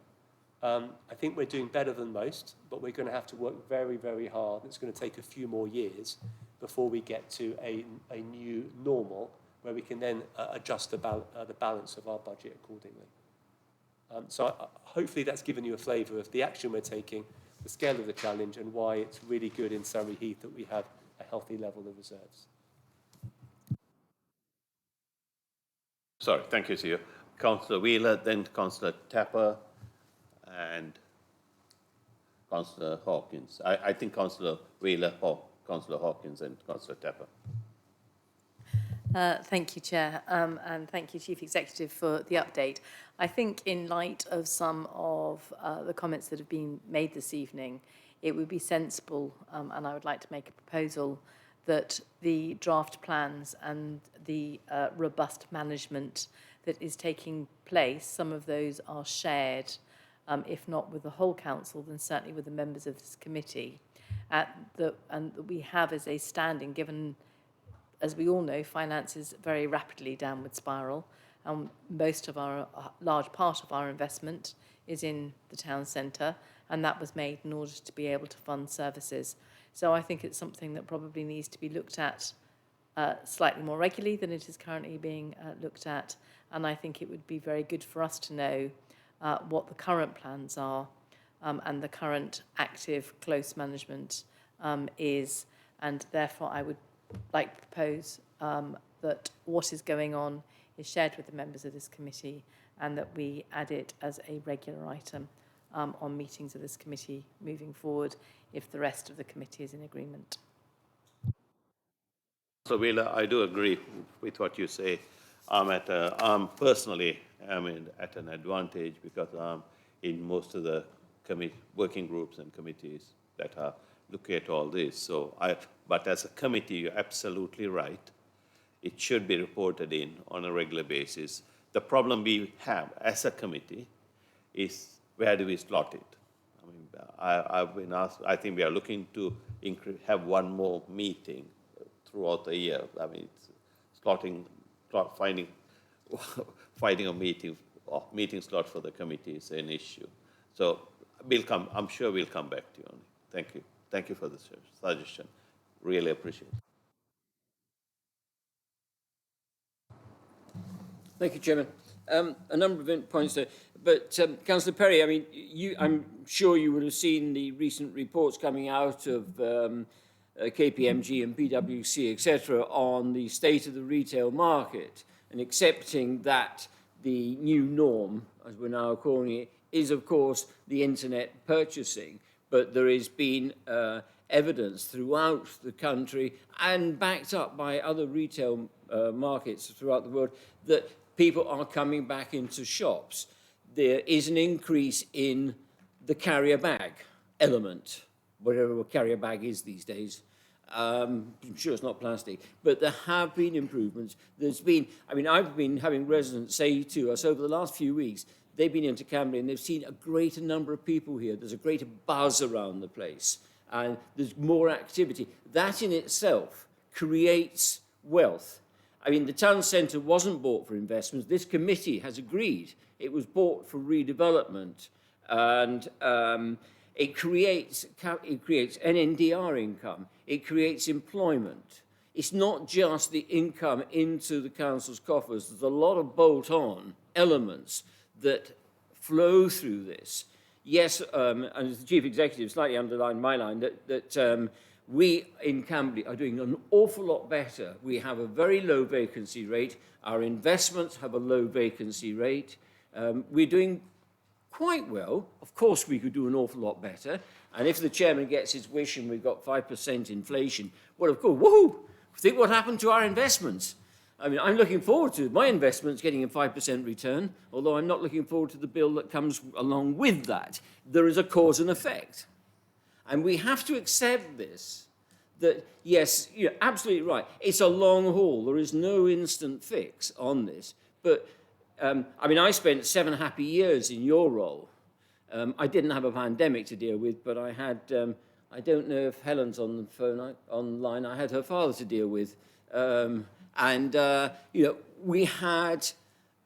E: I think we're doing better than most, but we're going to have to work very, very hard. It's going to take a few more years before we get to a new normal where we can then adjust the balance of our budget accordingly. So hopefully that's given you a flavour of the action we're taking, the scale of the challenge, and why it's really good in Surrey Heath that we have a healthy level of reserves.
A: Sorry, thank you, CEO. Councillor Wheeler, then Councillor Tapper, and Councillor Hawkins. I think Councillor Wheeler, Councillor Hawkins, and Councillor Tapper.
D: Thank you, Chair, and thank you, Chief Executive, for the update. I think in light of some of the comments that have been made this evening, it would be sensible, and I would like to make a proposal, that the draft plans and the robust management that is taking place, some of those are shared, if not with the whole council, then certainly with the members of this committee. and that we have as a standing, given, as we all know, finance is very rapidly downward spiral, and most of our, a large part of our investment is in the town centre, and that was made in order to be able to fund services. So I think it's something that probably needs to be looked at slightly more regularly than it is currently being looked at, and I think it would be very good for us to know what the current plans are and the current active close management is, and therefore I would like to propose that what is going on is shared with the members of this committee and that we add it as a regular item on meetings of this committee moving forward if the rest of the committee is in agreement.
A: So, Wheeler, I do agree with what you say. I'm personally at an advantage because I'm in most of the working groups and committees that are looking at all this. So, but as a committee, you're absolutely right. It should be reported in on a regular basis. The problem we have as a committee is where do we slot it? I've been asked, I think we are looking to have one more meeting throughout the year. Finding a meeting slot for the committee is an issue. So I'm sure we'll come back to you on it. Thank you. Thank you for the suggestion. Really appreciate it.
I: Thank you, Chairman. A number of points there. But, Councillor Perry, I mean, I'm sure you would have seen the recent reports coming out of KPMG and PwC, etc., on the state of the retail market, and accepting that the new norm, as we're now calling it, is, of course, the internet purchasing. But there has been evidence throughout the country and backed up by other retail markets throughout the world that people are coming back into shops. There is an increase in the carrier bag element, whatever a carrier bag is these days. I'm sure it's not plastic, but there have been improvements. There's been, I mean, I've been having residents say to us over the last few weeks, they've been into Camberley and they've seen a greater number of people here. There's a greater buzz around the place and there's more activity. That in itself creates wealth. I mean, the town centre wasn't bought for investments. This committee has agreed it was bought for redevelopment, and it creates NNDR income. It creates employment. It's not just the income into the council's coffers. There's a lot of bolt-on elements that flow through this. Yes, and as the chief executive slightly underlined my line, that we in Camberley are doing an awful lot better. We have a very low vacancy rate. Our investments have a low vacancy rate. We're doing quite well. Of course, we could do an awful lot better. And if the chairman gets his wish and we've got 5% inflation, well, of course, woohoo! Think what happened to our investments. I mean, I'm looking forward to my investments getting a 5% return, although I'm not looking forward to the bill that comes along with that. There is a cause and effect. And we have to accept this, that, yes, you're absolutely right. It's a long haul. There is no instant fix on this. But, I mean, I spent 7 happy years in your role. I didn't have a pandemic to deal with, but I had, I don't know if Helen's on the phone, online, I had her father to deal with. You know, we had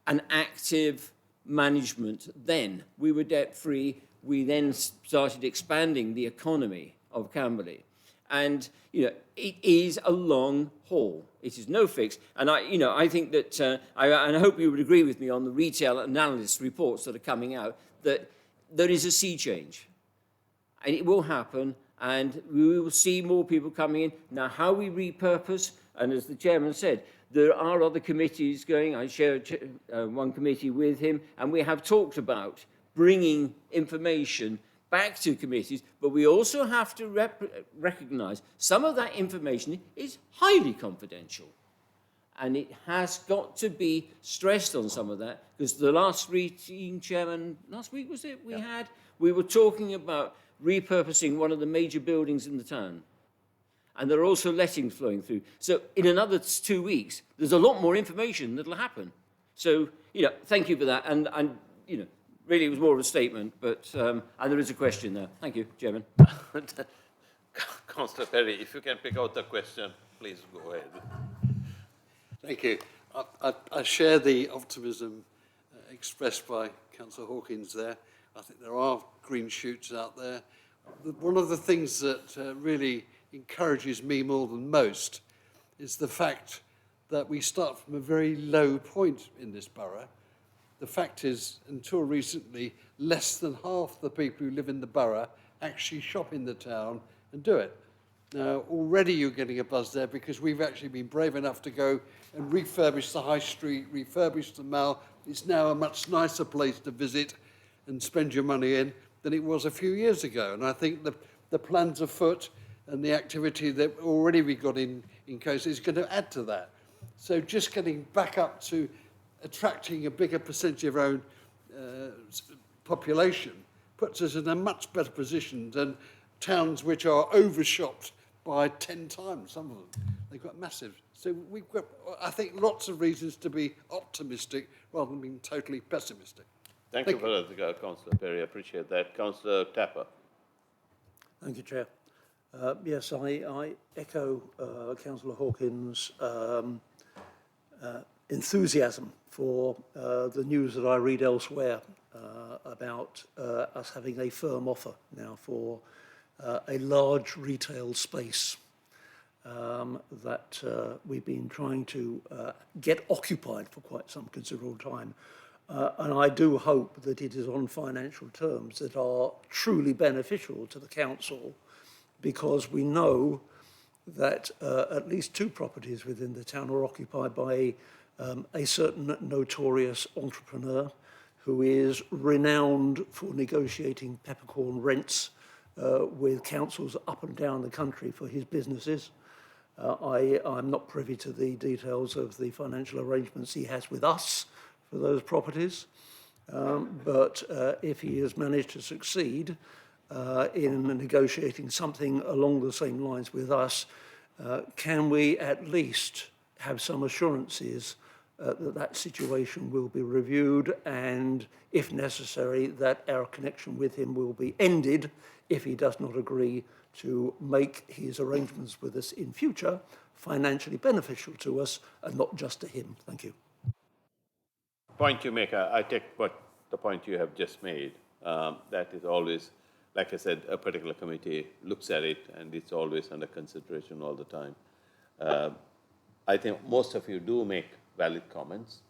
I: an active management then. We were debt-free. We then started expanding the economy of Camberley. And, you know, it is a long haul. It is no fix. And, I think that, and I hope you would agree with me on the retail analyst reports that are coming out, that there is a sea change. And it will happen, and we will see more people coming in. Now, how we repurpose, and as the chairman said, there are other committees going. I share one committee with him, and we have talked about bringing information back to committees, but we also have to recognise some of that information is highly confidential. And it has got to be stressed on some of that, because the last meeting, Chairman, last week was it, we were talking about repurposing one of the major buildings in the town. And there are also lettings flowing through. So in another 2 weeks, there's a lot more information that'll happen. So, thank you for that. And really it was more of a statement, but and there is a question there. Thank you, Chairman.
A: Councillor Perry, if you can pick out the question, please go ahead.
P: Thank you. I share the optimism expressed by Councillor Hawkins there. I think there are green shoots out there. One of the things that really encourages me more than most is the fact that we start from a very low point in this borough. The fact is, until recently, less than half the people who live in the borough actually shop in the town and do it. Now, already you're getting a buzz there because we've actually been brave enough to go and refurbish the high street, refurbish the mall. It's now a much nicer place to visit and spend your money in than it was a few years ago. And I think the plans afoot and the activity that already we got in Coast is going to add to that. So just getting back up to attracting a bigger percentage of our own population puts us in a much better position than towns which are overshopped by 10 times, some of them. They've got massive. So we've got, I think, lots of reasons to be optimistic rather than being totally pessimistic.
A: Thank you for that, Councillor Perry. I appreciate that. Councillor Tapper.
H: Thank you, Chair. Yes, I echo Councillor Hawkins' enthusiasm for the news that I read elsewhere about us having a firm offer now for a large retail space that we've been trying to get occupied for quite some considerable time. And I do hope that it is on financial terms that are truly beneficial to the council, because we know that at least 2 properties within the town are occupied by a certain notorious entrepreneur who is renowned for negotiating peppercorn rents with councils up and down the country for his businesses. I'm not privy to the details of the financial arrangements he has with us for those properties, but if he has managed to succeed in negotiating something along the same lines with us, can we at least have some assurances that situation will be reviewed, and, if necessary, that our connection with him will be ended if he does not agree to make his arrangements with us in future financially beneficial to us and not just to him. Thank you.
A: Point you make, I take the point you have just made. That is always, like I said, a particular committee looks at it and it's always under consideration all the time. I think most of you do make valid comments,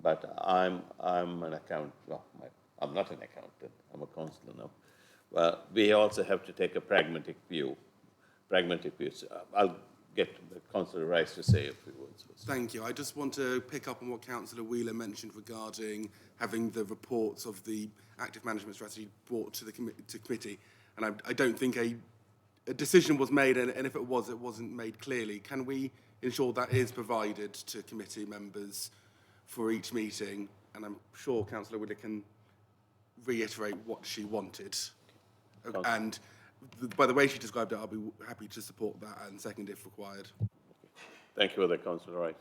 A: but I'm an accountant. Well, I'm not an accountant. I'm a councillor now. Well, we also have to take a pragmatic view. So I'll get Councillor Rice to say a few words.
G: Thank you. I just want to pick up on what Councillor Wheeler mentioned regarding having the reports of the active management strategy brought to the committee. And I don't think a decision was made, and if it was, it wasn't made clearly. Can we ensure that is provided to committee members for each meeting? And I'm sure Councillor Wheeler can reiterate what she wanted. And by the way she described it, I'll be happy to support that and second if required.
A: Thank you for that, Councillor Rice.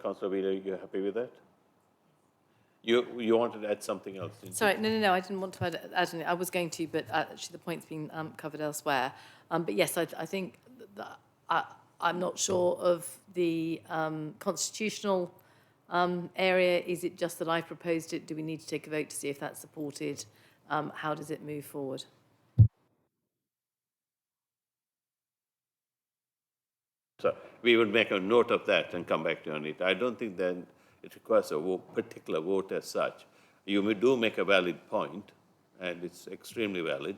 A: Councillor Wheeler, you happy with that? You wanted to add something else, didn't you?
D: Sorry, no, I didn't want to add anything. I was going to, but actually the point's been covered elsewhere. But yes, I think that I'm not sure of the constitutional area. Is it just that I proposed it? Do we need to take a vote to see if that's supported? How does it move forward?
A: So we would make a note of that and come back to it. I don't think then it requires a particular vote as such. You do make a valid point, and it's extremely valid.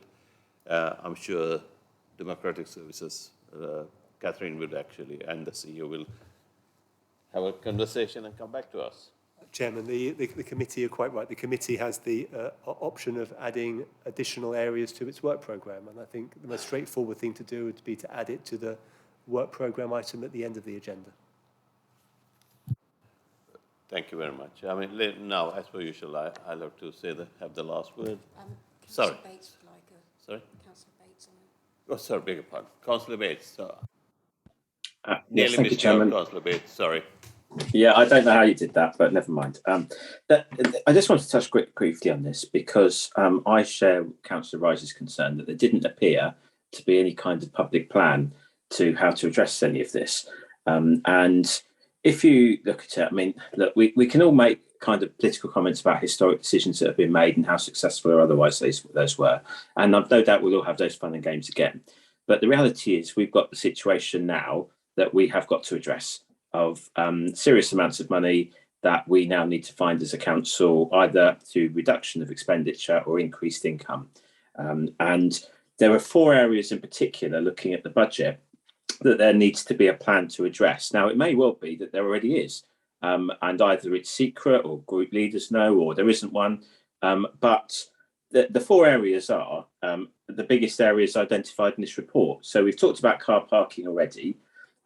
A: I'm sure Democratic Services, Catherine would actually, and the CEO will have a conversation and come back to us.
E: Chairman, the committee are quite right. The committee has the option of adding additional areas to its work programme, and I think the most straightforward thing to do would be to add it to the work programme item at the end of the agenda.
A: Thank you very much. I mean, now, as per usual, I'll have to say have the last word. Sorry.
B: Bates would like
A: sorry?
B: Councillor Bates on it.
A: Oh, sorry, beg your pardon. Councillor Bates.
J: Yes,
A: nearly
J: thank you,
A: missed out,
J: Chairman.
A: Councillor Bates, sorry.
J: Yeah, I don't know how you did that, but never mind. I just want to touch briefly on this because I share Councillor Rice's concern that there didn't appear to be any kind of public plan to how to address any of this. And if you look at it, I mean, look, we can all make kind of political comments about historic decisions that have been made and how successful or otherwise those were. And I've no doubt we'll all have those fun and games again. But the reality is we've got the situation now that we have got to address of serious amounts of money that we now need to find as a council, either through reduction of expenditure or increased income. And there are 4 areas in particular, looking at the budget, that there needs to be a plan to address. Now, it may well be that there already is, and either it's secret or group leaders know, or there isn't one. But the 4 areas are the biggest areas identified in this report. So we've talked about car parking already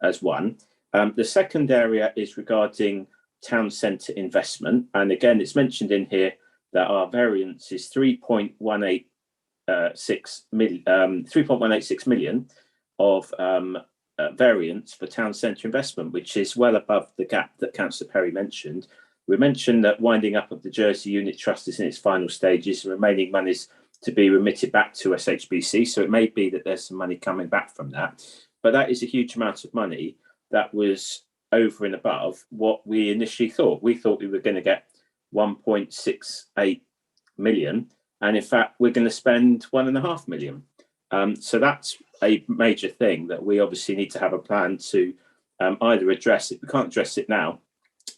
J: as one. The second area is regarding town centre investment. And again, it's mentioned in here that our variance is 3.186 million of variance for town centre investment, which is well above the gap that Councillor Perry mentioned. We mentioned that winding up of the Jersey Unit Trust is in its final stages. The remaining monies to be remitted back to SHBC. So it may be that there's some money coming back from that. But that is a huge amount of money that was over and above what we initially thought. We thought we were going to get 1.68 million. And in fact, we're going to spend 1.5 million. So that's a major thing that we obviously need to have a plan to either address it. We can't address it now,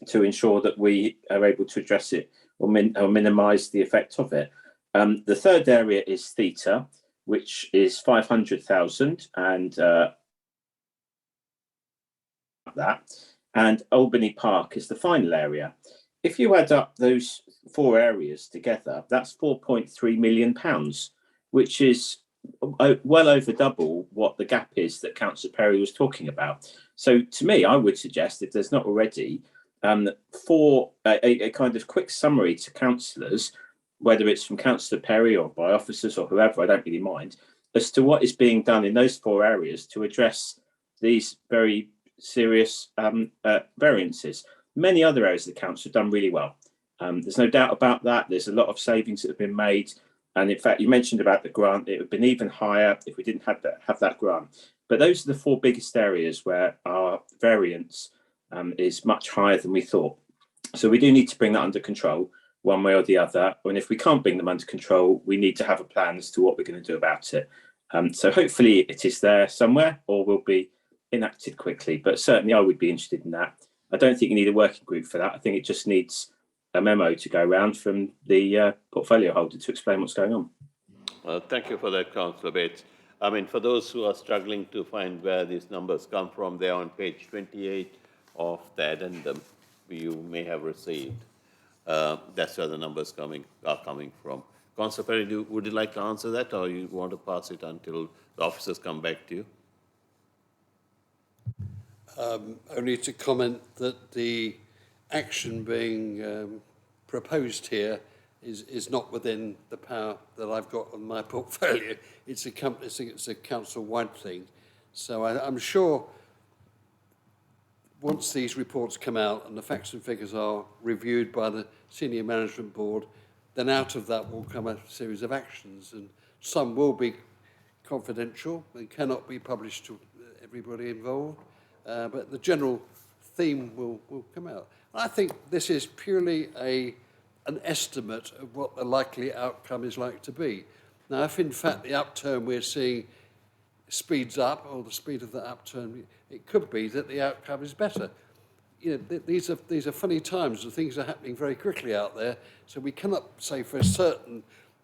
J: to ensure that we are able to address it or minimise the effect of it. The third area is theatre, which is 500,000, and that, and Albany Park is the final area. If you add up those 4 areas together, that's £4.3 million, which is well over double what the gap is that Councillor Perry was talking about. So to me, I would suggest, if there's not already, for a kind of quick summary to councillors, whether it's from Councillor Perry or by officers or whoever, I don't really mind, as to what is being done in those 4 areas to address these very serious variances. Many other areas of the council have done really well. There's no doubt about that. There's a lot of savings that have been made. And in fact, you mentioned about the grant, it would have been even higher if we didn't have that grant. But those are the 4 biggest areas where our variance is much higher than we thought. So we do need to bring that under control one way or the other. And if we can't bring them under control, we need to have a plan as to what we're going to do about it. So hopefully it is there somewhere, or will be enacted quickly. But certainly I would be interested in that. I don't think you need a working group for that. I think it just needs a memo to go around from the portfolio holder to explain what's going on.
A: Well, thank you for that, Councillor Bates. I mean, for those who are struggling to find where these numbers come from, they're on page 28 of the addendum you may have received. That's where the numbers are coming from. Councillor Perry, would you like to answer that, or you want to pass it until the officers come back to you?
P: Only to comment that the action being proposed here is not within the power that I've got on my portfolio. It's a council-wide thing. So I'm sure once these reports come out and the facts and figures are reviewed by the senior management board, then out of that will come a series of actions, and some will be confidential and cannot be published to everybody involved, but the general theme will come out. I think this is purely an estimate of what the likely outcome is like to be. Now, if in fact the upturn we're seeing speeds up, or the speed of the upturn, it could be that the outcome is better. You know, these are funny times, and things are happening very quickly out there, so we cannot say for certain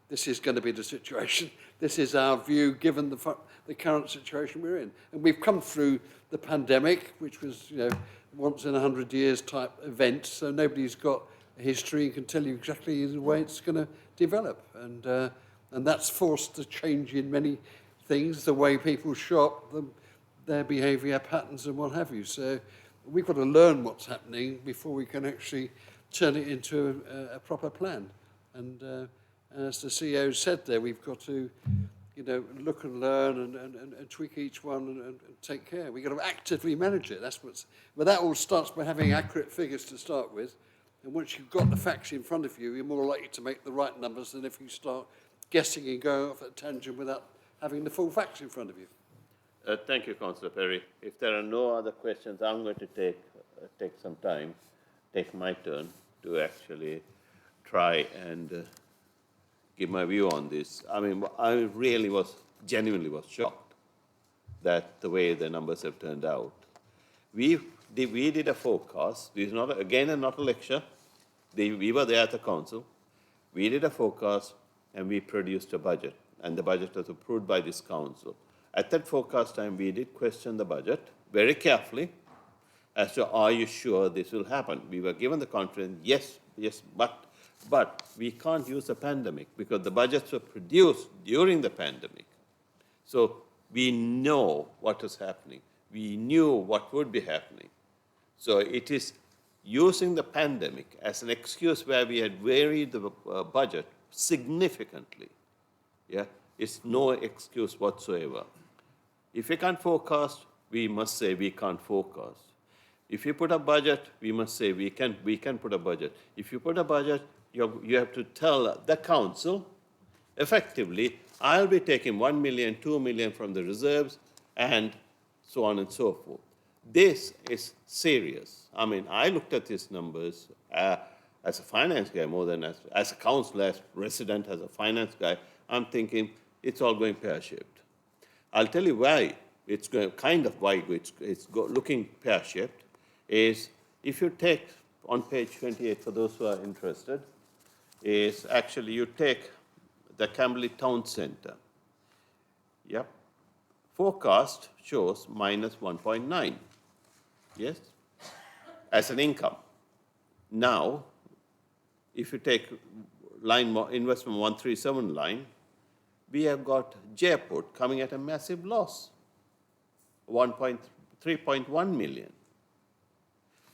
P: this is going to be the situation. This is our view given the current situation we're in. And we've come through the pandemic, which was, you know, once in 100 years type event, so nobody's got a history and can tell you exactly the way it's going to develop. And that's forced a change in many things, the way people shop, their behaviour patterns and what have you. So we've got to learn what's happening before we can actually turn it into a proper plan. And as the CEO said there, we've got to, you know, look and learn and tweak each one and take care. We've got to actively manage it. But that all starts by having accurate figures to start with. And once you've got the facts in front of you, you're more likely to make the right numbers than if you start guessing and going off at a tangent without having the full facts in front of you.
A: Thank you, Councillor Perry. If there are no other questions, I'm going to take some time, take my turn to actually try and give my view on this. I mean, I really genuinely shocked that the way the numbers have turned out. We did a forecast. This is not, again, not a lecture. We were there at the council. We did a forecast and we produced a budget. And the budget was approved by this council. At that forecast time, we did question the budget very carefully as to, are you sure this will happen? We were given the confidence, yes, but we can't use the pandemic because the budgets were produced during the pandemic. So we know what is happening. We knew what would be happening. So it is using the pandemic as an excuse where we had varied the budget significantly. Yeah, it's no excuse whatsoever. If we can't forecast, we must say we can't forecast. If you put a budget, we must say we can put a budget. If you put a budget, you have to tell the council, effectively, I'll be taking 1 million, 2 million from the reserves, and so on and so forth. This is serious. I mean, I looked at these numbers as a finance guy more than as a councillor, as resident, as a finance guy. I'm thinking it's all going pear-shaped. I'll tell you why it's going, looking pear-shaped, is if you take, on page 28, for those who are interested, is actually you take the Camberley Town Centre. Yep. Forecast shows minus 1.9, yes, as an income. Now, if you take investment 137 line, we have got Jaipur coming at a massive loss, 3.1 million.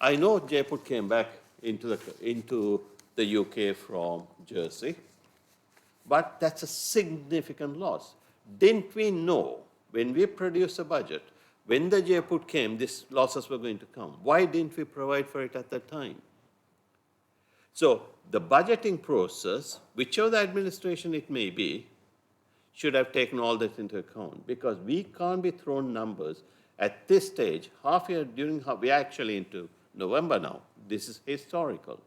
A: I know Jaipur came back into the UK from Jersey, but that's a significant loss. Didn't we know when we produced a budget, when the Jaipur came, these losses were going to come? Why didn't we provide for it at that time? So the budgeting process, whichever the administration it may be, should have taken all that into account, because we can't be thrown numbers at this stage, we're actually into November now. This is historical.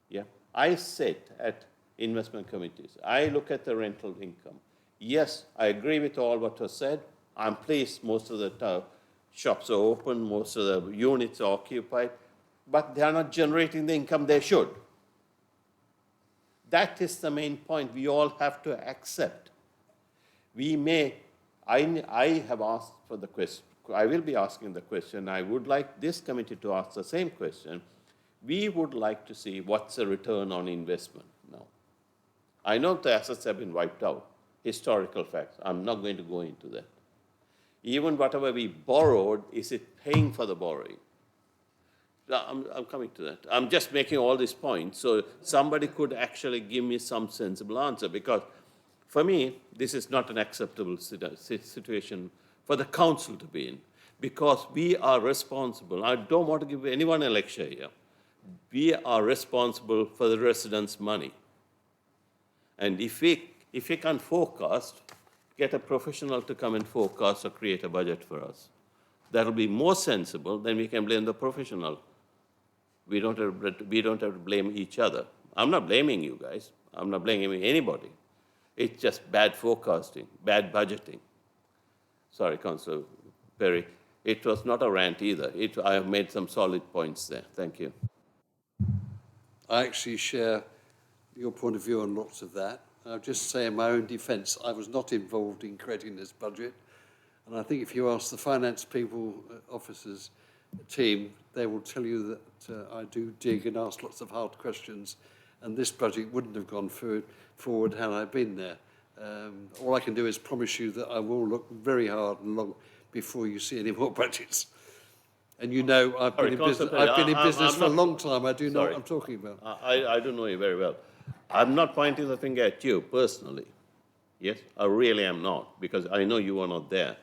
A: Yeah, I sit at investment committees. I look at the rental income. Yes, I agree with all what was said. I'm pleased most of the shops are open, most of the units are occupied, but they are not generating the income they should. That is the main point we all have to accept. I have asked for the question, I will be asking the question, I would like this committee to ask the same question. We would like to see what's the return on investment now. I know the assets have been wiped out, historical facts. I'm not going to go into that. Even whatever we borrowed, is it paying for the borrowing? I'm coming to that. I'm just making all these points so somebody could actually give me some sensible answer, because for me, this is not an acceptable situation for the council to be in, because we are responsible. I don't want to give anyone a lecture here. We are responsible for the residents' money. And if we can't forecast, get a professional to come and forecast or create a budget for us. That'll be more sensible than we can blame the professional. We don't have to blame each other. I'm not blaming you guys. I'm not blaming anybody. It's just bad forecasting, bad budgeting. Sorry, Councillor Perry. It was not a rant either. I have made some solid points there. Thank you.
P: I actually share your point of view on lots of that. I'll just say in my own defence, I was not involved in creating this budget. And I think if you ask the finance people, officers team, they will tell you that I do dig and ask lots of hard questions. And this budget wouldn't have gone forward had I been there. All I can do is promise you that I will look very hard and long before you see any more budgets. And you know, I've been in business for a long time. I do know what I'm talking about.
A: I do know you very well. I'm not pointing the finger at you personally. Yes, I really am not, because I know you are not there.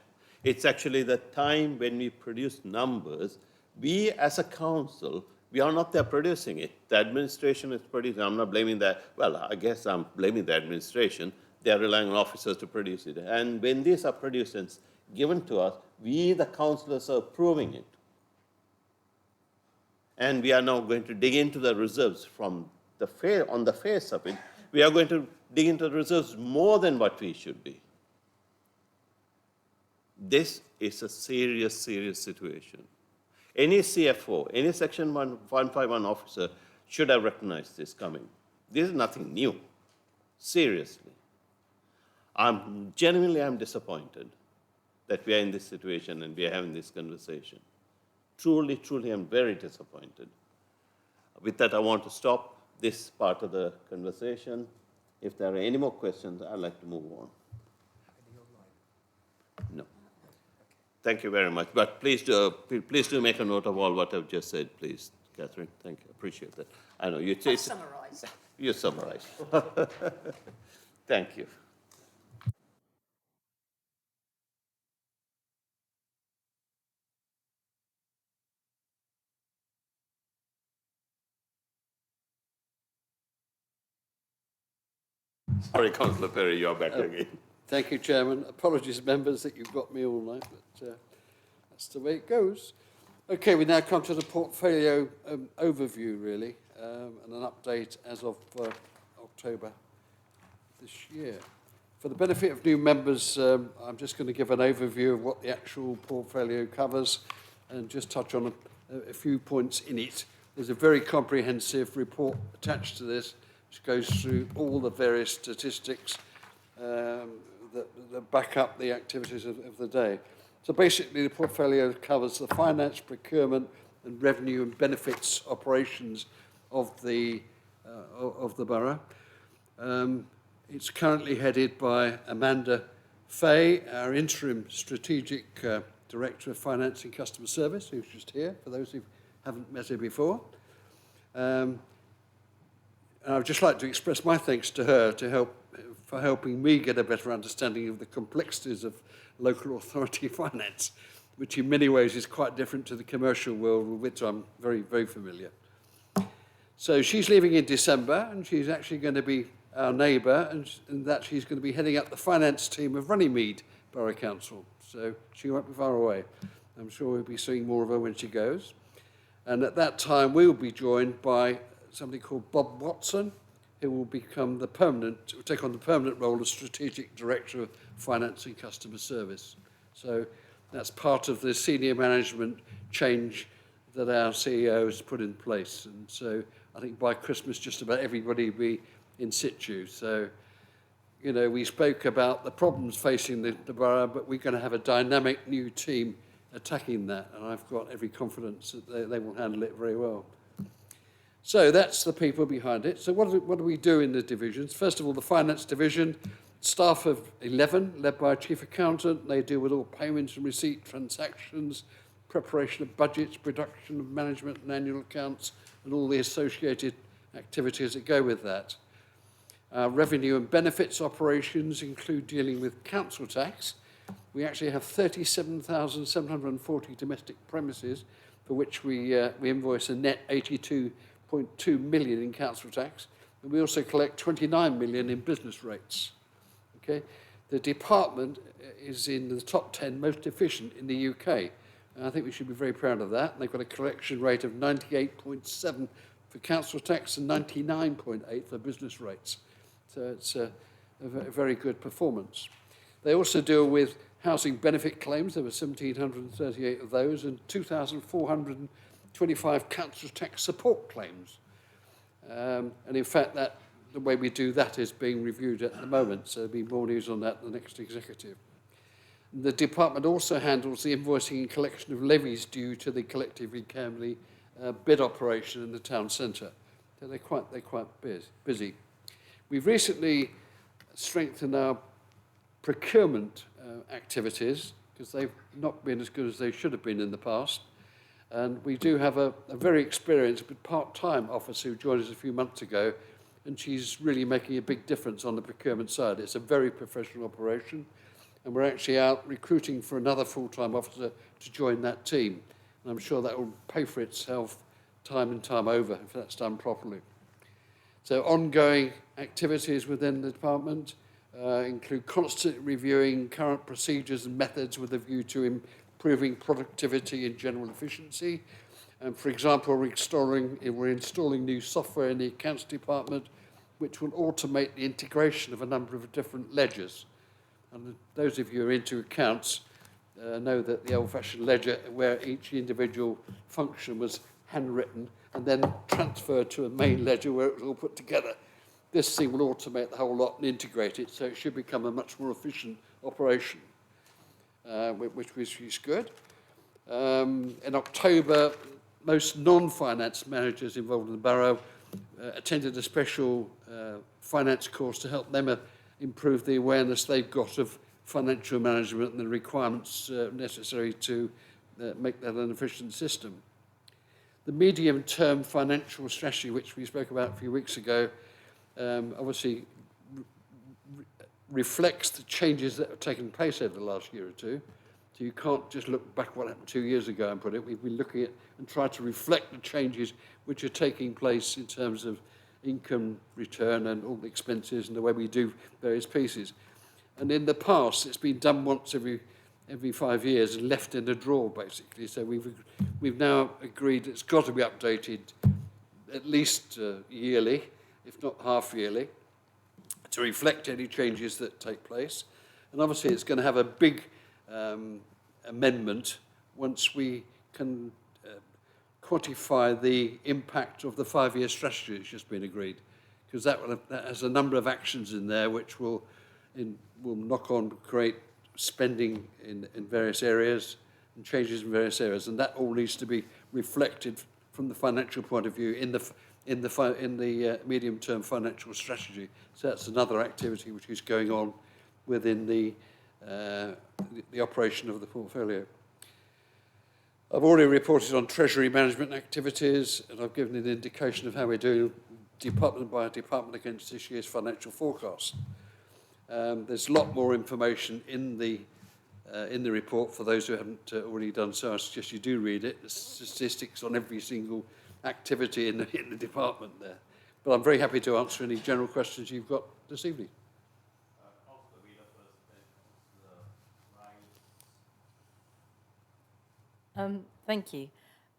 A: It's actually the time when we produce numbers, we as a council, we are not there producing it. The administration is producing. I'm not blaming that. Well, I guess I'm blaming the administration. they are relying on officers to produce it. And when these are produced and given to us, we, the councillors, are approving it. And we are now going to dig into the reserves from on the face of it. We are going to dig into the reserves more than what we should be. This is a serious, serious situation. Any CFO, any Section 151 officer should have recognized this coming. This is nothing new, seriously. I'm disappointed that we are in this situation and we are having this conversation. Truly, truly, I'm very disappointed. With that, I want to stop this part of the conversation. If there are any more questions, I'd like to move on. No. Thank you very much. But please do make a note of all what I've just said, please, Catherine. Thank you. Appreciate that. I know you
B: Summarise.
A: You summarize. Thank you. Sorry, Councillor Perry, you're back again.
P: Thank you, Chairman. Apologies, members, that you've got me all night, but that's the way it goes. Okay, we now come to the portfolio overview, really, and an update as of October this year. For the benefit of new members, I'm just going to give an overview of what the actual portfolio covers and just touch on a few points in it. There's a very comprehensive report attached to this, which goes through all the various statistics that back up the activities of the day. So basically, the portfolio covers the finance, procurement, and revenue and benefits operations of the borough. It's currently headed by Amanda Fay, our interim strategic director of finance and customer service, who's just here, for those who haven't met her before. And I'd just like to express my thanks to her for helping me get a better understanding of the complexities of local authority finance, which in many ways is quite different to the commercial world with which I'm very, very familiar. So she's leaving in December, and she's actually going to be our neighbour, and that she's going to be heading up the finance team of Runnymede Borough Council. So she won't be far away. I'm sure we'll be seeing more of her when she goes. And at that time, we'll be joined by somebody called Bob Watson, who will take on the permanent role of Strategic Director of Finance and Customer Service. So that's part of the senior management change that our CEO has put in place. And so I think by Christmas, just about everybody will be in situ. So, you know, we spoke about the problems facing the borough, but we're going to have a dynamic new team attacking that. And I've got every confidence that they will handle it very well. So that's the people behind it. So what do we do in the divisions? First of all, the finance division, staff of 11, led by a chief accountant. They deal with all payments and receipt transactions, preparation of budgets, production of management and annual accounts, and all the associated activities that go with that. Revenue and benefits operations include dealing with council tax. We actually have 37,740 domestic premises for which we invoice a net 82.2 million in council tax, and we also collect 29 million in business rates. Okay, the department is in the top 10 most efficient in the UK, and I think we should be very proud of that. They've got a collection rate of 98.7 for council tax and 99.8 for business rates. So it's a very good performance. They also deal with housing benefit claims. There were 1,738 of those, and 2,425 council tax support claims. And in fact, the way we do that is being reviewed at the moment, so there'll be more news on that in the next executive. The department also handles the invoicing and collection of levies due to the collectively Camberley bid operation in the town centre. So they're quite busy. We've recently strengthened our procurement activities because they've not been as good as they should have been in the past. And we do have a very experienced but part-time officer who joined us a few months ago, and she's really making a big difference on the procurement side. It's a very professional operation, and we're actually out recruiting for another full-time officer to join that team. And I'm sure that will pay for itself time and time over if that's done properly. So ongoing activities within the department, include constantly reviewing current procedures and methods with a view to improving productivity and general efficiency. And for example, we're installing new software in the accounts department, which will automate the integration of a number of different ledgers. And those of you who are into accounts know that the old-fashioned ledger, where each individual function was handwritten and then transferred to a main ledger where it was all put together. This thing will automate the whole lot and integrate it, so it should become a much more efficient operation, which is good. In October, most non-finance managers involved in the borough attended a special finance course to help them improve the awareness they've got of financial management and the requirements necessary to make that an efficient system. The medium-term financial strategy, which we spoke about a few weeks ago, obviously reflects the changes that have taken place over the last year or two. So you can't just look back what happened 2 years ago and put it. We've been looking at and try to reflect the changes which are taking place in terms of income return and all the expenses and the way we do various pieces. And in the past, it's been done once every 5 years and left in a drawer, basically. So we've now agreed it's got to be updated at least yearly, if not half yearly, to reflect any changes that take place. And obviously, it's going to have a big amendment once we can quantify the impact of the 5-year strategy that's just been agreed, because that has a number of actions in there which will knock on, create spending in various areas and changes in various areas, and that all needs to be reflected from the financial point of view in the medium-term financial strategy. So that's another activity which is going on within the operation of the portfolio. I've already reported on Treasury management activities, and I've given an indication of how we're doing department by department against this year's financial forecast. There's a lot more information in the report for those who haven't already done so. I suggest you do read it. There's statistics on every single activity in the department there. But I'm very happy to answer any general questions you've got this evening.
D: Thank you.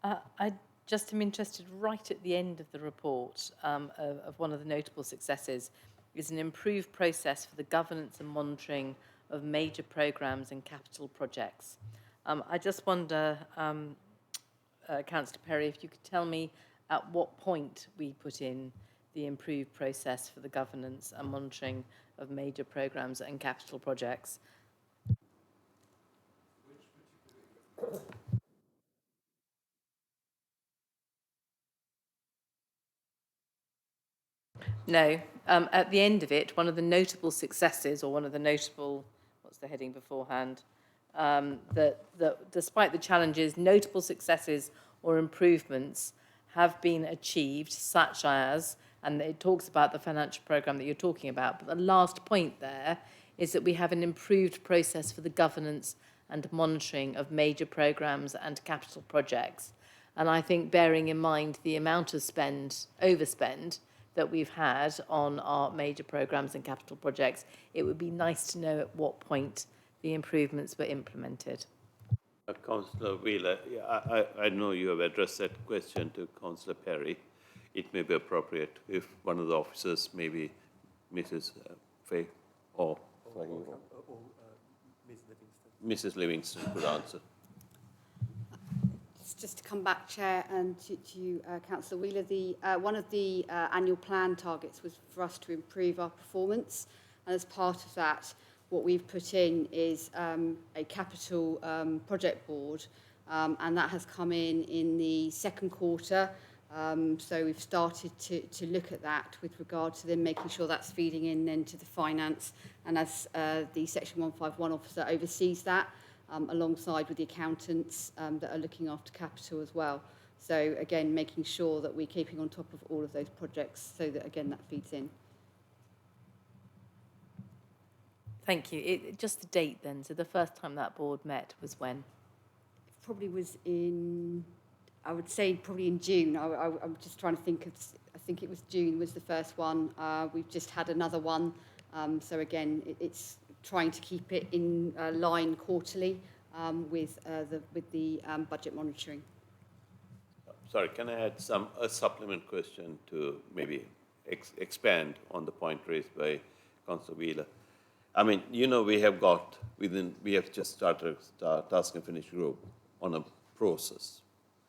D: I just am interested right at the end of the report of one of the notable successes is an improved process for the governance and monitoring of major programmes and capital projects. I just wonder, Councillor Perry, if you could tell me at what point we put in the improved process for the governance and monitoring of major programmes and capital projects. No, at the end of it, one of the notable successes, or one of the notable, what's the heading beforehand, that despite the challenges, notable successes or improvements have been achieved, such as, and it talks about the financial programme that you're talking about, but the last point there is that we have an improved process for the governance and monitoring of major programmes and capital projects. And I think bearing in mind the amount of overspend, that we've had on our major programmes and capital projects, it would be nice to know at what point the improvements were implemented.
A: Councillor Wheeler, I know you have addressed that question to Councillor Perry. It may be appropriate if one of the officers, maybe Mrs. Fay or Mrs. Livingston could answer.
L: Just to come back, Chair, and to you, Councillor Wheeler, one of the annual plan targets was for us to improve our performance. And as part of that, what we've put in is a capital project board, and that has come in the second quarter. So we've started to look at that with regard to them making sure that's feeding in then to the finance. And as the Section 151 officer oversees that, alongside with the accountants that are looking after capital as well. So again, making sure that we're keeping on top of all of those projects so that, again, that feeds in.
D: Thank you. Just the date then. So the first time that board met was when?
L: It probably was in, I would say probably in June. I'm just trying to think of, I think it was June was the first one. We've just had another one So again, it's trying to keep it in line quarterly with the budget monitoring.
A: Sorry, can I add a supplement question to maybe expand on the point raised by Councillor Wheeler? I mean, you know, we have just started a task and finish group on a process,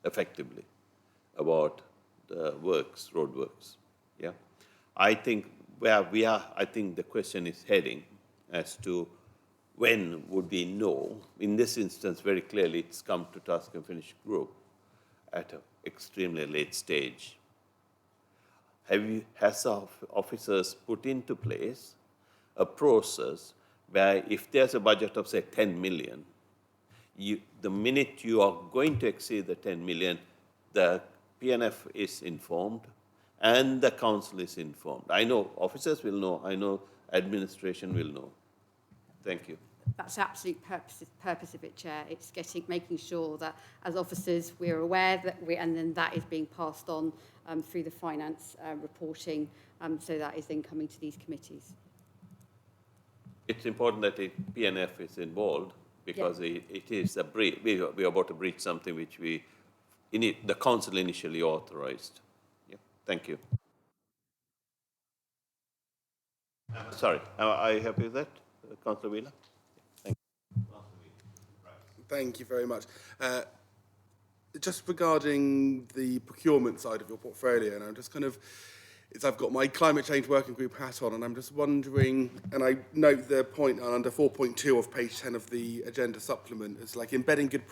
A: effectively, about the road works, yeah? I think I think the question is heading as to when would we know. In this instance, very clearly, it's come to task and finish group at an extremely late stage. Has officers put into place a process where if there's a budget of, say, 10 million, the minute you are going to exceed the 10 million, the PNF is informed and the council is informed. I know officers will know, I know administration will know. Thank you.
L: That's the absolute purpose of it, Chair. It's making sure that as officers we're aware that and then that is being passed on through the finance reporting, so that is then coming to these committees.
A: It's important that the PNF is involved because it is a breach. We are about to breach something which the council initially authorised. Yeah. Thank you. Sorry, am I happy with that, Councillor Wheeler? Thank you.
G: Thank you very much. Just regarding the procurement side of your portfolio, and I'm just kind of, I've got my climate change working group hat on, and I'm just wondering, and I note the point under 4.2 of page 10 of the agenda supplement, it's like embedding good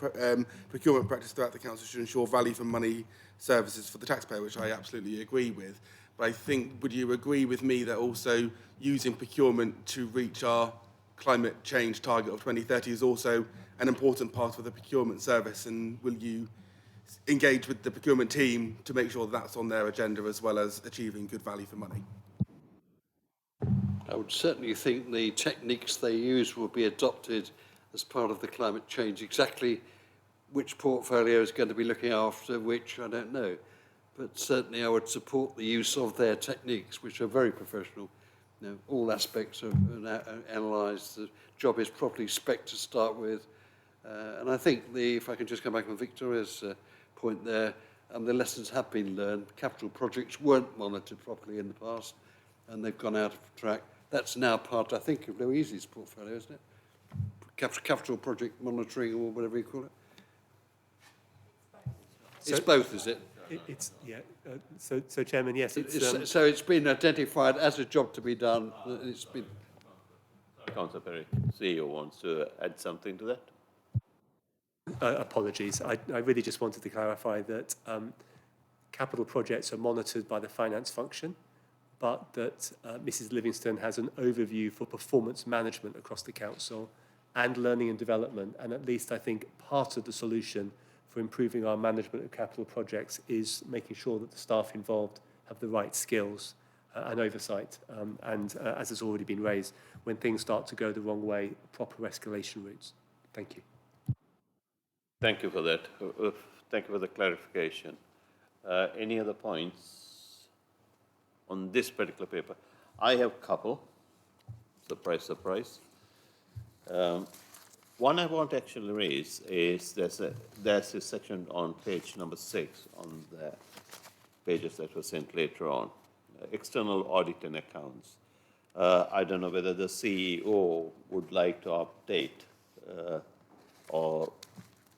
G: procurement practice throughout the council should ensure value for money services for the taxpayer, which I absolutely agree with. But I think, would you agree with me that also using procurement to reach our climate change target of 2030 is also an important part of the procurement service, and will you engage with the procurement team to make sure that's on their agenda as well as achieving good value for money?
P: I would certainly think the techniques they use will be adopted as part of the climate change. Exactly which portfolio is going to be looking after which, I don't know. But certainly I would support the use of their techniques, which are very professional. You know, all aspects are analysed, the job is properly spec'd to start with. And I think if I can just come back on Victoria's point there, the lessons have been learned. Capital projects weren't monitored properly in the past, and they've gone out of track. That's now part, I think, of Louise's portfolio, isn't it? Capital project monitoring, or whatever you call it. It's both, is it?
E: So Chairman, yes.
P: So it's been identified as a job to be done. It's been.
A: Councillor Perry, CEO wants to add something to that.
E: Apologies. I really just wanted to clarify that capital projects are monitored by the finance function, but that Mrs. Livingston has an overview for performance management across the council and learning and development. And at least I think part of the solution for improving our management of capital projects is making sure that the staff involved have the right skills and oversight. As has already been raised, when things start to go the wrong way, proper escalation routes. Thank you.
A: Thank you for that. Thank you for the clarification. Any other points on this particular paper? I have a couple. Surprise, surprise. One I want to actually raise is there's a section on page number 6 on the pages that were sent later on. External audit and accounts. I don't know whether the CEO would like to update or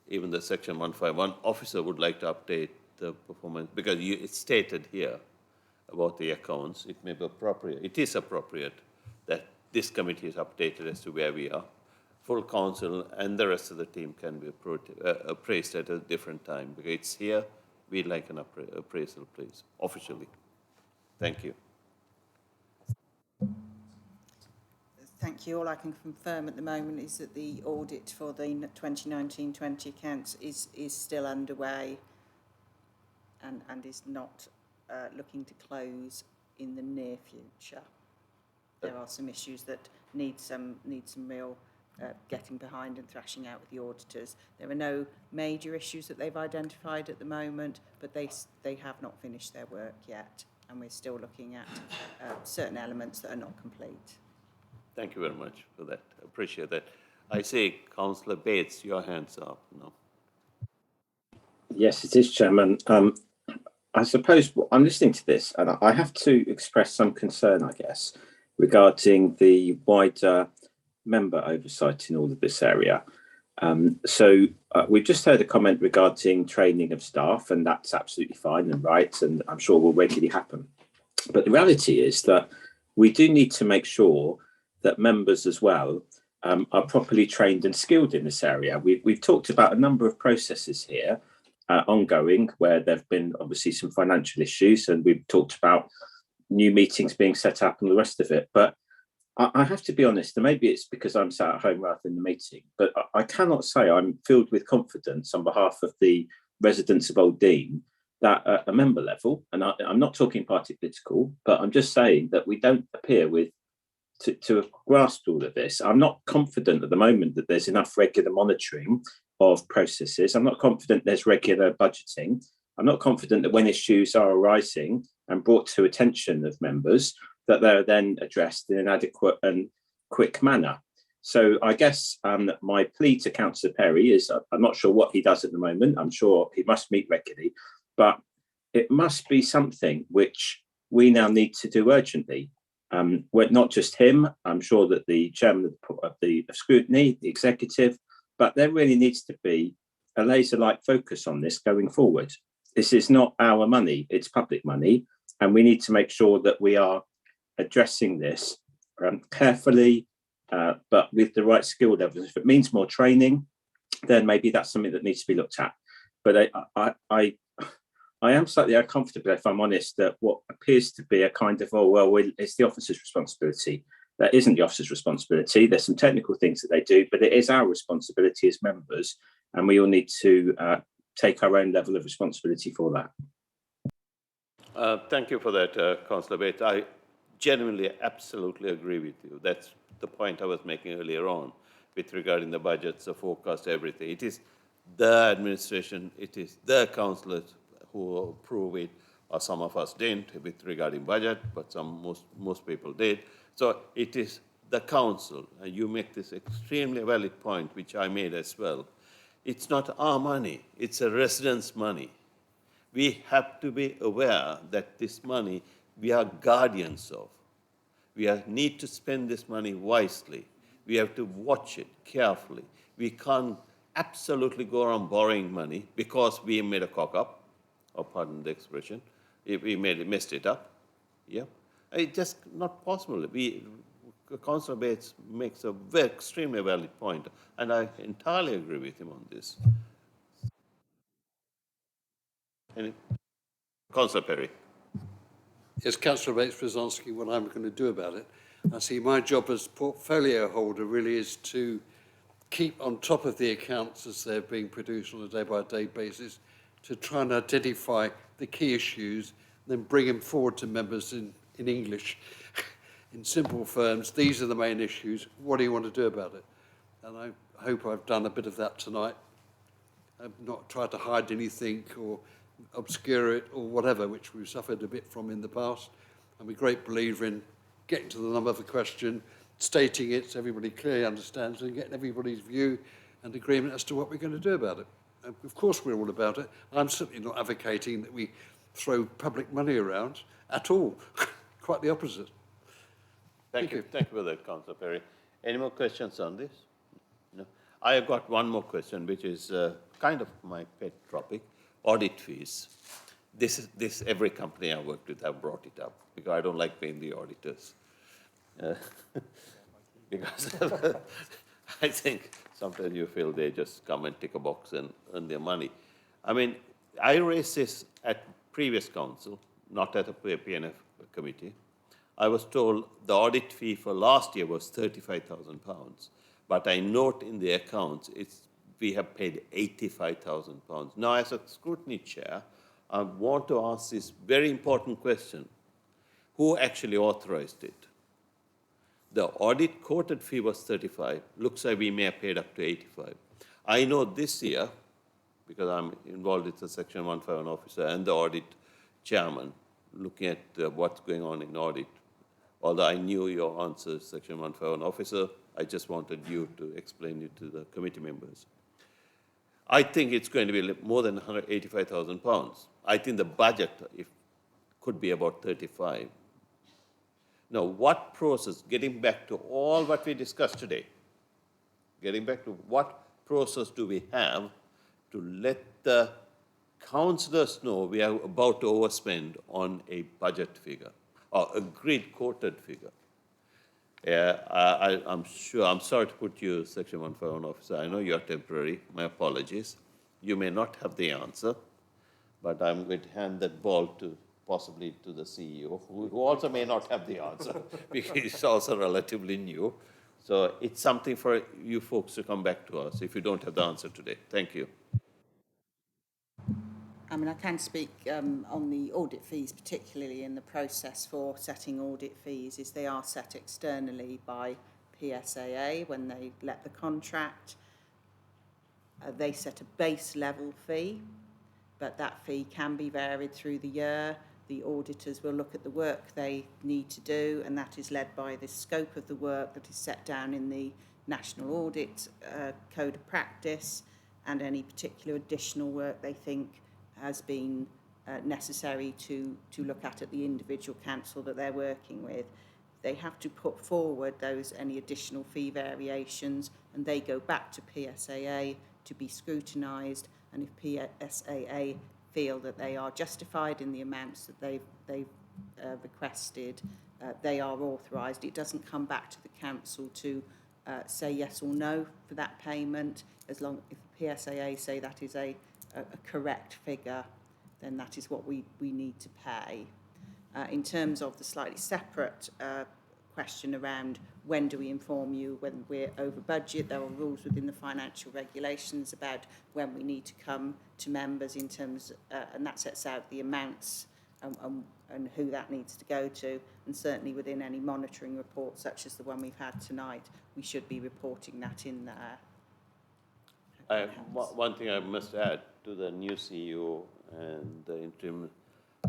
A: even the section 151 officer would like to update the performance, because it's stated here about the accounts. It may be appropriate, it is appropriate that this committee is updated as to where we are. Full council and the rest of the team can be appraised at a different time, because it's here. We'd like an appraisal, please, officially. Thank you.
Q: Thank you. All I can confirm at the moment is that the audit for the 2019-20 accounts is still underway and is not looking to close in the near future. There are some issues that need some real getting behind and thrashing out with the auditors. There are no major issues that they've identified at the moment, but they have not finished their work yet, and we're still looking at certain elements that are not complete.
A: Thank you very much for that. Appreciate that. I see Councillor Bates, your hands are up now.
J: Yes, it is, Chairman. I suppose I'm listening to this and I have to express some concern, I guess, regarding the wider member oversight in all of this area. We've just heard a comment regarding training of staff, and that's absolutely fine and right, and I'm sure will regularly happen. But the reality is that we do need to make sure that members as well are properly trained and skilled in this area. We've talked about a number of processes here ongoing where there have been obviously some financial issues, and we've talked about new meetings being set up and the rest of it. But I have to be honest, and maybe it's because I'm sat at home rather than the meeting, but I cannot say I'm filled with confidence on behalf of the residents of Old Dean that at a member level, and I'm not talking party political, but I'm just saying that we don't appear to have grasped all of this. I'm not confident at the moment that there's enough regular monitoring of processes. I'm not confident there's regular budgeting. I'm not confident that when issues are arising and brought to attention of members, that they're then addressed in an adequate and quick manner. So I guess my plea to Councillor Perry is, I'm not sure what he does at the moment. I'm sure he must meet regularly, but it must be something which we now need to do urgently. Not just him, I'm sure that the chairman of Scrutiny, the executive, but there really needs to be a laser-like focus on this going forward. This is not our money, it's public money, and we need to make sure that we are addressing this carefully, but with the right skill levels. If it means more training, then maybe that's something that needs to be looked at. But I am slightly uncomfortable, if I'm honest, that what appears to be a kind of, it's the officer's responsibility. That isn't the officer's responsibility. There's some technical things that they do, but it is our responsibility as members, and we all need to take our own level of responsibility for that.
A: Thank you for that, Councillor Bates. I genuinely, absolutely agree with you. That's the point I was making earlier on with regarding the budgets, the forecast, everything. It is the administration, it is the councillors who approve it, or some of us didn't with regarding budget, but most people did. So it is the council, and you make this extremely valid point, which I made as well. It's not our money, it's a resident's money. We have to be aware that this money we are guardians of. We need to spend this money wisely. We have to watch it carefully. We can't absolutely go around borrowing money because we made a cock up, or pardon the expression, if we messed it up. Yeah, it's just not possible. Councillor Bates makes a very extremely valid point, and I entirely agree with him on this. Councillor Perry.
P: Yes, Councillor Bates was asking what I'm going to do about it. I see my job as portfolio holder really is to keep on top of the accounts as they're being produced on a day-by-day basis, to try and identify the key issues, then bring them forward to members in English. In simple terms, these are the main issues. What do you want to do about it? And I hope I've done a bit of that tonight. I've not tried to hide anything or obscure it or whatever, which we've suffered a bit from in the past. I'm a great believer in getting to the nub of the question, stating it so everybody clearly understands, and getting everybody's view and agreement as to what we're going to do about it. And of course we're all about it. I'm certainly not advocating that we throw public money around at all. Quite the opposite.
A: Thank you. Thank you for that, Councillor Perry. Any more questions on this? No. I have got one more question, which is kind of my pet topic, audit fees. This every company I worked with have brought it up because I don't like paying the auditors. Because I think sometimes you feel they just come and tick a box and earn their money. I mean, I raised this at previous council, not at the PNF committee. I was told the audit fee for last year was £35,000, but I note in the accounts we have paid £85,000. Now, as a scrutiny chair, I want to ask this very important question: who actually authorized it? The audit quoted fee was 35. Looks like we may have paid up to 85. I know this year, because I'm involved with the Section 151 officer and the audit chairman, looking at what's going on in audit, Although I knew your answer, Section 151 officer, I just wanted you to explain it to the committee members. I think it's going to be more than £185,000. I think the budget could be about 35. Now, what process, getting back to all what we discussed today, getting back to what process do we have to let the councillors know we are about to overspend on a budget figure or agreed quoted figure? I'm sure, I'm sorry to put you, Section 151 officer, I know you're temporary, my apologies. You may not have the answer, but I'm going to hand that ball to possibly to the CEO, who also may not have the answer, because he's also relatively new. So it's something for you folks to come back to us if you don't have the answer today. Thank you.
Q: I mean, I can speak on the audit fees, particularly in the process for setting audit fees, is they are set externally by PSAA when they let the contract. They set a base level fee, but that fee can be varied through the year. The auditors will look at the work they need to do, and that is led by the scope of the work that is set down in the National Audit Code of Practice, and any particular additional work they think has been necessary to look at the individual council that they're working with. They have to put forward any additional fee variations, and they go back to PSAA to be scrutinised, and if PSAA feel that they are justified in the amounts that they've requested, they are authorised. It doesn't come back to the council to say yes or no for that payment. As long if the PSAA say that is a correct figure, then that is what we need to pay. In terms of the slightly separate question around when do we inform you when we're over budget, there are rules within the financial regulations about when we need to come to members in terms, and that sets out the amounts and who that needs to go to, and certainly within any monitoring report such as the one we've had tonight, we should be reporting that in there.
A: One thing I must add to the new CEO and the interim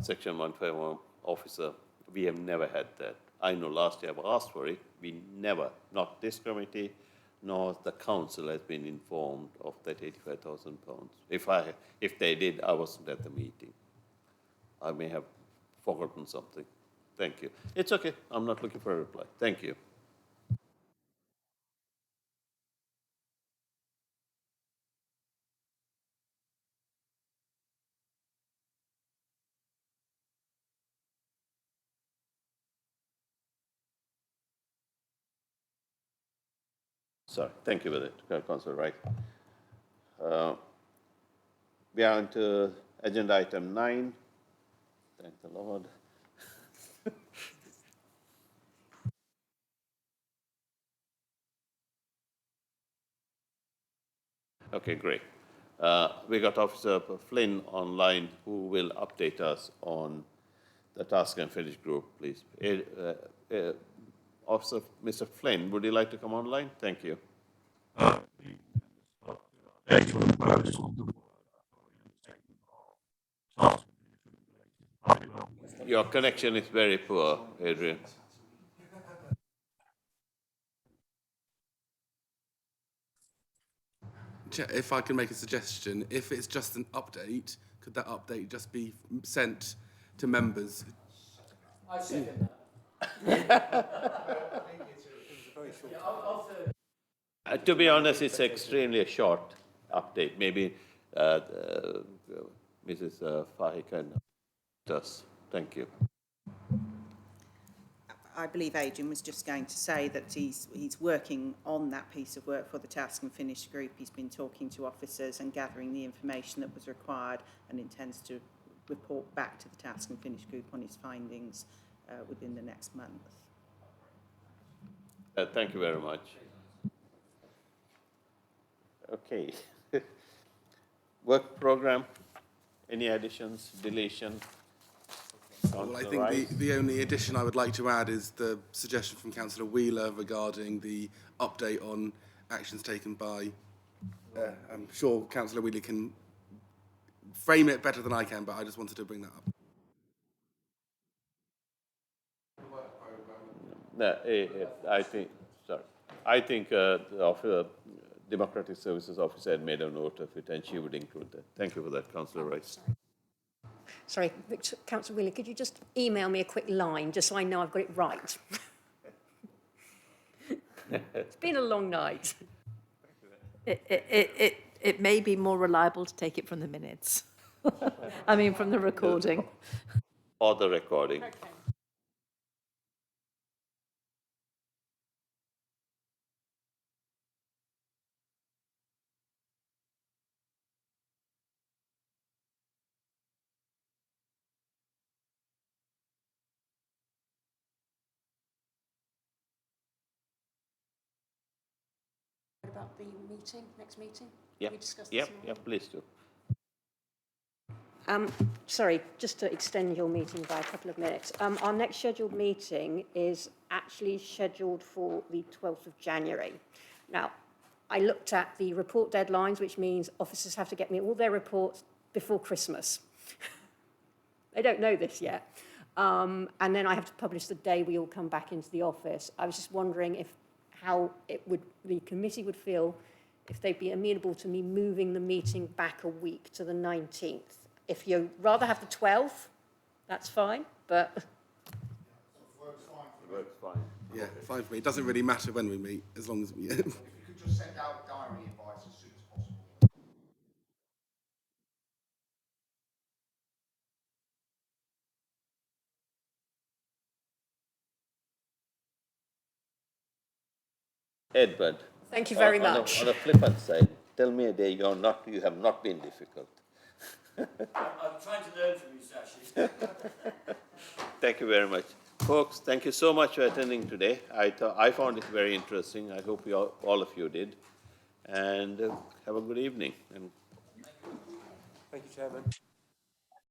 A: Section 151 officer, we have never had that. I know last year I've asked for it. We never, not this committee, nor the council has been informed of that £85,000. If they did, I wasn't at the meeting. I may have forgotten something. Thank you. It's okay. I'm not looking for a reply. Thank you. Sorry, thank you for that, Councillor Wright. We are on to agenda item 9. Thank the Lord. Okay, great. We got Officer Flynn online who will update us on the task and finish group, please. Officer, Mr. Flynn, would you like to come online? Thank you. Your connection is very poor, Adrian.
G: If I can make a suggestion, if it's just an update, could that update just be sent to members?
O: I second that.
A: To be honest, it's extremely a short update. Maybe Mrs. Fahy can help us. Thank you.
Q: I believe Adrian was just going to say that he's working on that piece of work for the task and finish group. He's been talking to officers and gathering the information that was required, and intends to report back to the task and finish group on his findings within the next month.
A: Thank you very much. Okay. Work program. Any additions, deletion?
G: Well, I think the only addition I would like to add is the suggestion from Councillor Wheeler regarding the update on actions taken by, I'm sure Councillor Wheeler can frame it better than I can, but I just wanted to bring that up.
A: No, I think, sorry. I think the Democratic Services Officer had made a note of it, and she would include that. Thank you for that, Councillor Rice.
B: Sorry, Councillor Wheeler, could you just email me a quick line, just so I know I've got it right? It's been a long night.
D: It may be more reliable to take it from the minutes. I mean, from the recording.
A: Or the recording.
B: Okay. What about the meeting, next meeting?
A: Yeah,
B: Can we discuss this
A: yep,
B: in
A: yep, please do.
B: Sorry, just to extend your meeting by a couple of minutes. Our next scheduled meeting is actually scheduled for the 12th of January. Now, I looked at the report deadlines, which means officers have to get me all their reports before Christmas. They don't know this yet. And then I have to publish the day we all come back into the office. I was just wondering how the committee would feel if they'd be amenable to me moving the meeting back a week to the 19th. If you'd rather have the 12th, that's fine, but...
C: Works fine.
A: Works fine.
G: Yeah, fine for me. It doesn't really matter when we meet, as long as we...
C: If you could just send out diary invites as soon as possible.
A: Edward.
B: Thank you very much.
A: On the flippant side, tell me a day you have not been difficult.
I: I'm trying to learn from you, Sashi.
A: Thank you very much. Folks, thank you so much for attending today. I found it very interesting. I hope all of you did. And have a good evening. And
E: Thank you, Chairman.